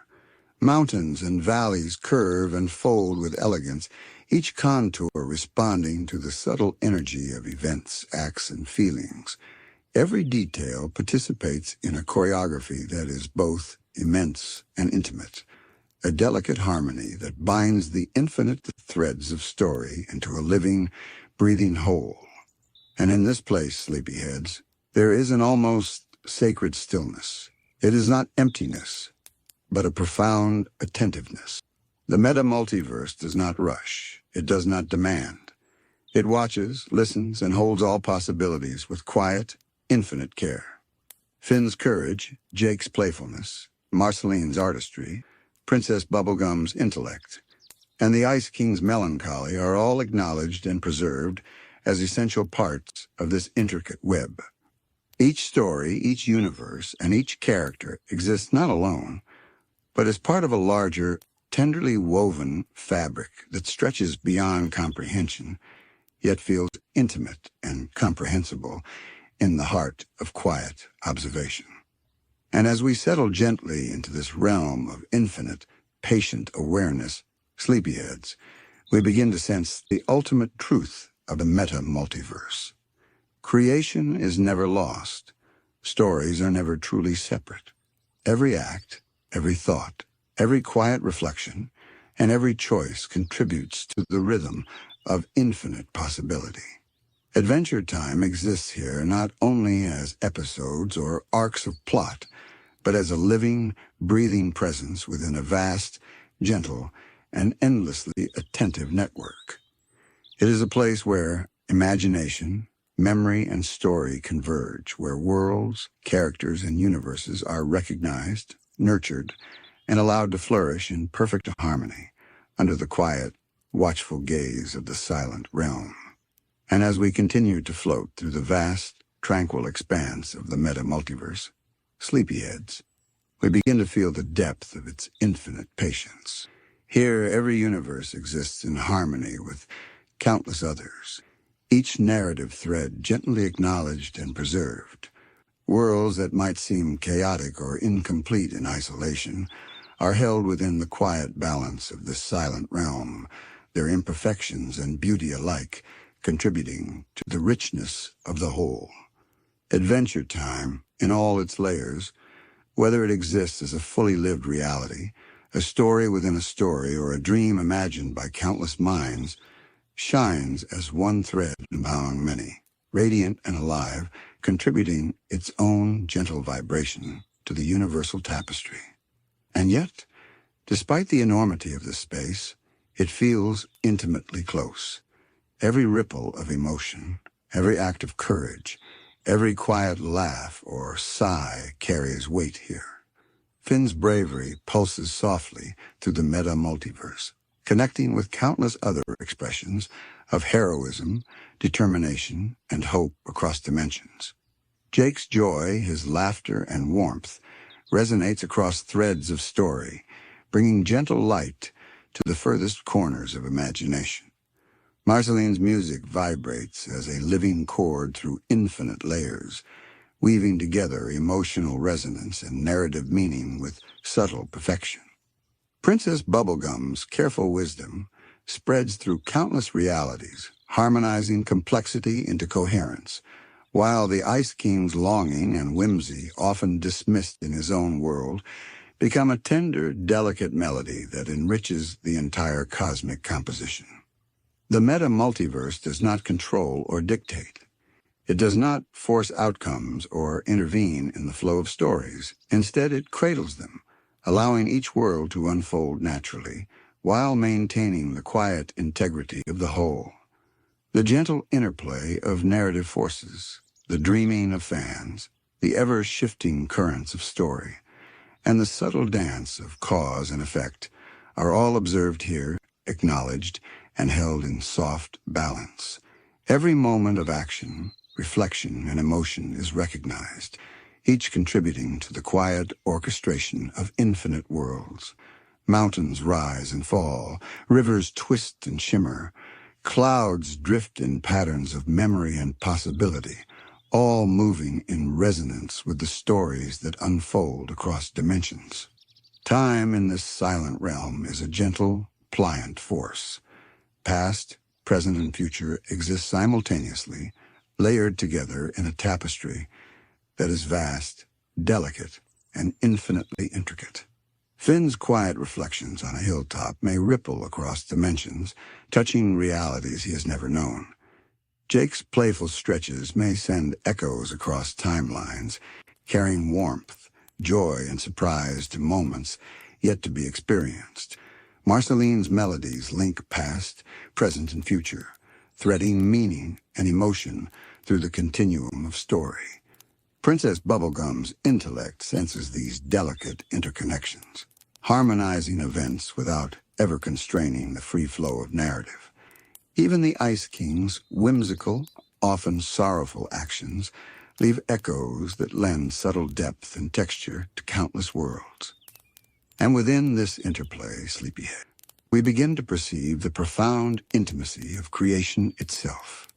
Mountains and valleys curve and fold with elegance, each contour responding to the subtle energy of events, acts, and feelings. Every detail participates in a choreography that is both immense and intimate, a delicate harmony that binds the infinite threads of story into a living, breathing whole. And in this place, sleepyheads, there is an almost sacred stillness. It is not emptiness, but a profound attentiveness. The meta-multiverse does not rush. It does not demand. It watches, listens, and holds all possibilities with quiet, infinite care. Finn's courage, Jake's playfulness, Marceline's artistry, Princess Bubblegum's intellect, and the Ice King's melancholy are all acknowledged and preserved as essential parts of this intricate web. Each story, each universe, and each character exists not alone, but as part of a larger, tenderly woven fabric that stretches beyond comprehension, yet feels intimate and comprehensible in the heart of quiet observation. And as we settle gently into this realm of infinite, patient awareness, sleepyheads, we begin to sense the ultimate truth of the meta-multiverse. Creation is never lost. Stories are never truly separate. Every act, every thought, every quiet reflection, and every choice contributes to the rhythm of infinite possibility. Adventure Time exists here not only as episodes or arcs of plot, but as a living, breathing presence within a vast, gentle, and endlessly attentive network. It is a place where imagination, memory, and story converge, where worlds, characters, and universes are recognized, nurtured, and allowed to flourish in perfect harmony under the quiet, watchful gaze of the silent realm. And as we continue to float through the vast, tranquil expanse of the meta-multiverse, sleepyheads, we begin to feel the depth of its infinite patience. Here, every universe exists in harmony with countless others, each narrative thread gently acknowledged and preserved. Worlds that might seem chaotic or incomplete in isolation are held within the quiet balance of this silent realm, their imperfections and beauty alike contributing to the richness of the whole. Adventure Time, in all its layers, whether it exists as a fully lived reality, a story within a story, or a dream imagined by countless minds, shines as one thread among many, radiant and alive, contributing its own gentle vibration to the universal tapestry. And yet, despite the enormity of this space, it feels intimately close. Every ripple of emotion, every act of courage, every quiet laugh or sigh carries weight here. Finn's bravery pulses softly through the meta-multiverse, connecting with countless other expressions of heroism, determination, and hope across dimensions. Jake's joy, his laughter, and warmth resonates across threads of story, bringing gentle light to the furthest corners of imagination. Marceline's music vibrates as a living chord through infinite layers, weaving together emotional resonance and narrative meaning with subtle perfection. Princess Bubblegum's careful wisdom spreads through countless realities, harmonizing complexity into coherence, while the Ice King's longing and whimsy, often dismissed in his own world, become a tender, delicate melody that enriches the entire cosmic composition. The Meta-Multiverse does not control or dictate. It does not force outcomes or intervene in the flow of stories. Instead, it cradles them, allowing each world to unfold naturally, while maintaining the quiet integrity of the whole. The gentle interplay of narrative forces, the dreaming of fans, the ever-shifting currents of story, and the subtle dance of cause and effect are all observed here, acknowledged, and held in soft balance. Every moment of action, reflection, and emotion is recognized, each contributing to the quiet orchestration of infinite worlds. Mountains rise and fall, rivers twist and shimmer, clouds drift in patterns of memory and possibility, all moving in resonance with the stories that unfold across dimensions. Time in this silent realm is a gentle, pliant force. Past, present, and future exist simultaneously, layered together in a tapestry that is vast, delicate, and infinitely intricate. Finn's quiet reflections on a hilltop may ripple across dimensions, touching realities he has never known. Jake's playful stretches may send echoes across timelines, carrying warmth, joy, and surprise to moments yet to be experienced. Marceline's melodies link past, present, and future, threading meaning and emotion through the continuum of story. Princess Bubblegum's intellect senses these delicate interconnections, harmonizing events without ever constraining the free flow of narrative. Even the Ice King's whimsical, often sorrowful actions leave echoes that lend subtle depth and texture to countless worlds. And within this interplay, Sleepyhead, we begin to perceive the profound intimacy of creation itself.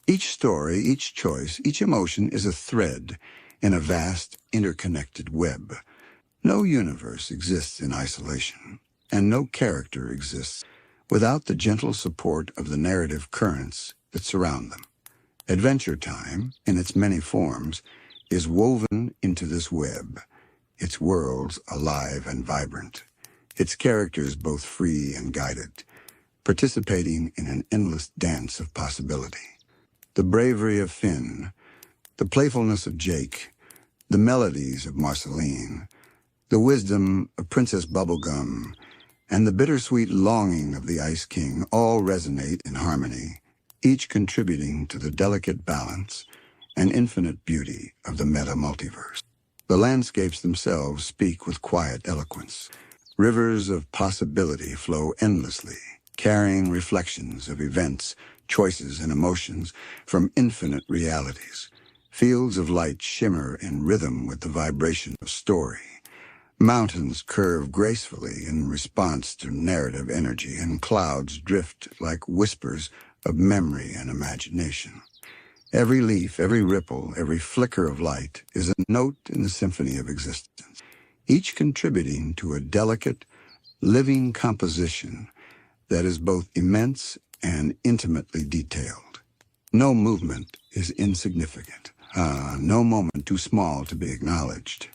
Each story, each choice, each emotion is a thread in a vast, interconnected web. No universe exists in isolation, and no character exists without the gentle support of the narrative currents that surround them. Adventure Time, in its many forms, is woven into this web, its worlds alive and vibrant, its characters both free and guided, participating in an endless dance of possibility. The bravery of Finn, the playfulness of Jake, the melodies of Marceline, the wisdom of Princess Bubblegum, and the bittersweet longing of the Ice King all resonate in harmony, each contributing to the delicate balance and infinite beauty of the Meta-Multiverse. The landscapes themselves speak with quiet eloquence. Rivers of possibility flow endlessly, carrying reflections of events, choices, and emotions from infinite realities. Fields of light shimmer in rhythm with the vibration of story. Mountains curve gracefully in response to narrative energy, and clouds drift like whispers of memory and imagination. Every leaf, every ripple, every flicker of light is a note in the symphony of existence, each contributing to a delicate, living composition that is both immense and intimately detailed. No movement is insignificant, no moment too small to be acknowledged.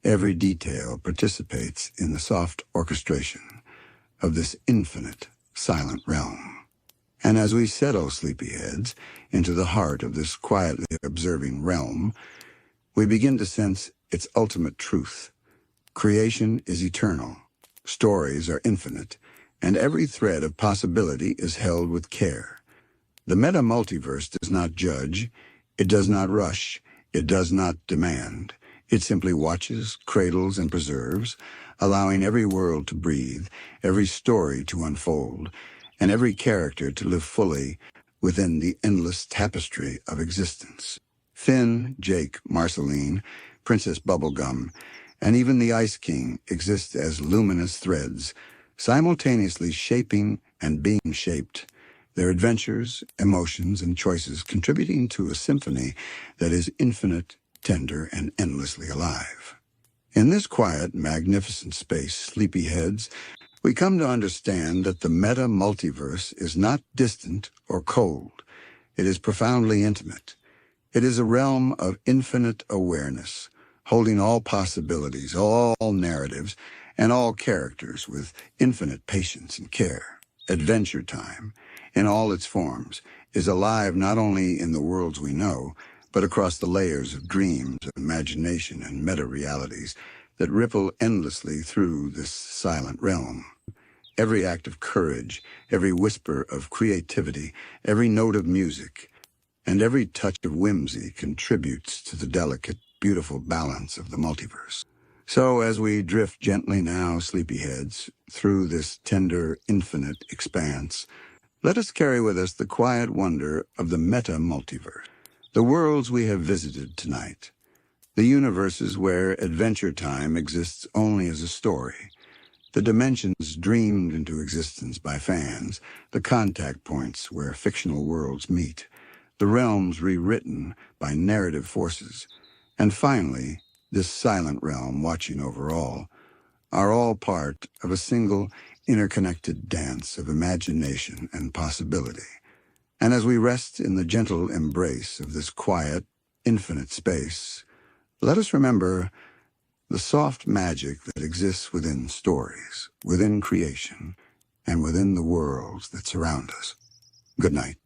Every detail participates in the soft orchestration of this infinite, silent realm. And as we settle, sleepyheads, into the heart of this quietly observing realm, we begin to sense its ultimate truth. Creation is eternal, stories are infinite, and every thread of possibility is held with care. The Meta-Multiverse does not judge, it does not rush, it does not demand. It simply watches, cradles, and preserves, allowing every world to breathe, every story to unfold, and every character to live fully within the endless tapestry of existence. Finn, Jake, Marceline, Princess Bubblegum, and even the Ice King exist as luminous threads, simultaneously shaping and being shaped, their adventures, emotions, and choices contributing to a symphony that is infinite, tender, and endlessly alive. In this quiet, magnificent space, sleepyheads, we come to understand that the meta-multiverse is not distant or cold. It is profoundly intimate. It is a realm of infinite awareness, holding all possibilities, all narratives, and all characters with infinite patience and care. Adventure Time, in all its forms, is alive not only in the worlds we know, but across the layers of dreams, imagination, and meta-realities that ripple endlessly through this silent realm. Every act of courage, every whisper of creativity, every note of music, and every touch of whimsy contributes to the delicate, beautiful balance of the multiverse. So as we drift gently now, sleepyheads, through this tender, infinite expanse, let us carry with us the quiet wonder of the meta-multiverse, the worlds we have visited tonight, the universes where Adventure Time exists only as a story, the dimensions dreamed into existence by fans, the contact points where fictional worlds meet, the realms rewritten by narrative forces, and finally, this silent realm watching over all, are all part of a single, interconnected dance of imagination and possibility. And as we rest in the gentle embrace of this quiet, infinite space, let us remember the soft magic that exists within stories, within creation, and within the worlds that surround us. Good night.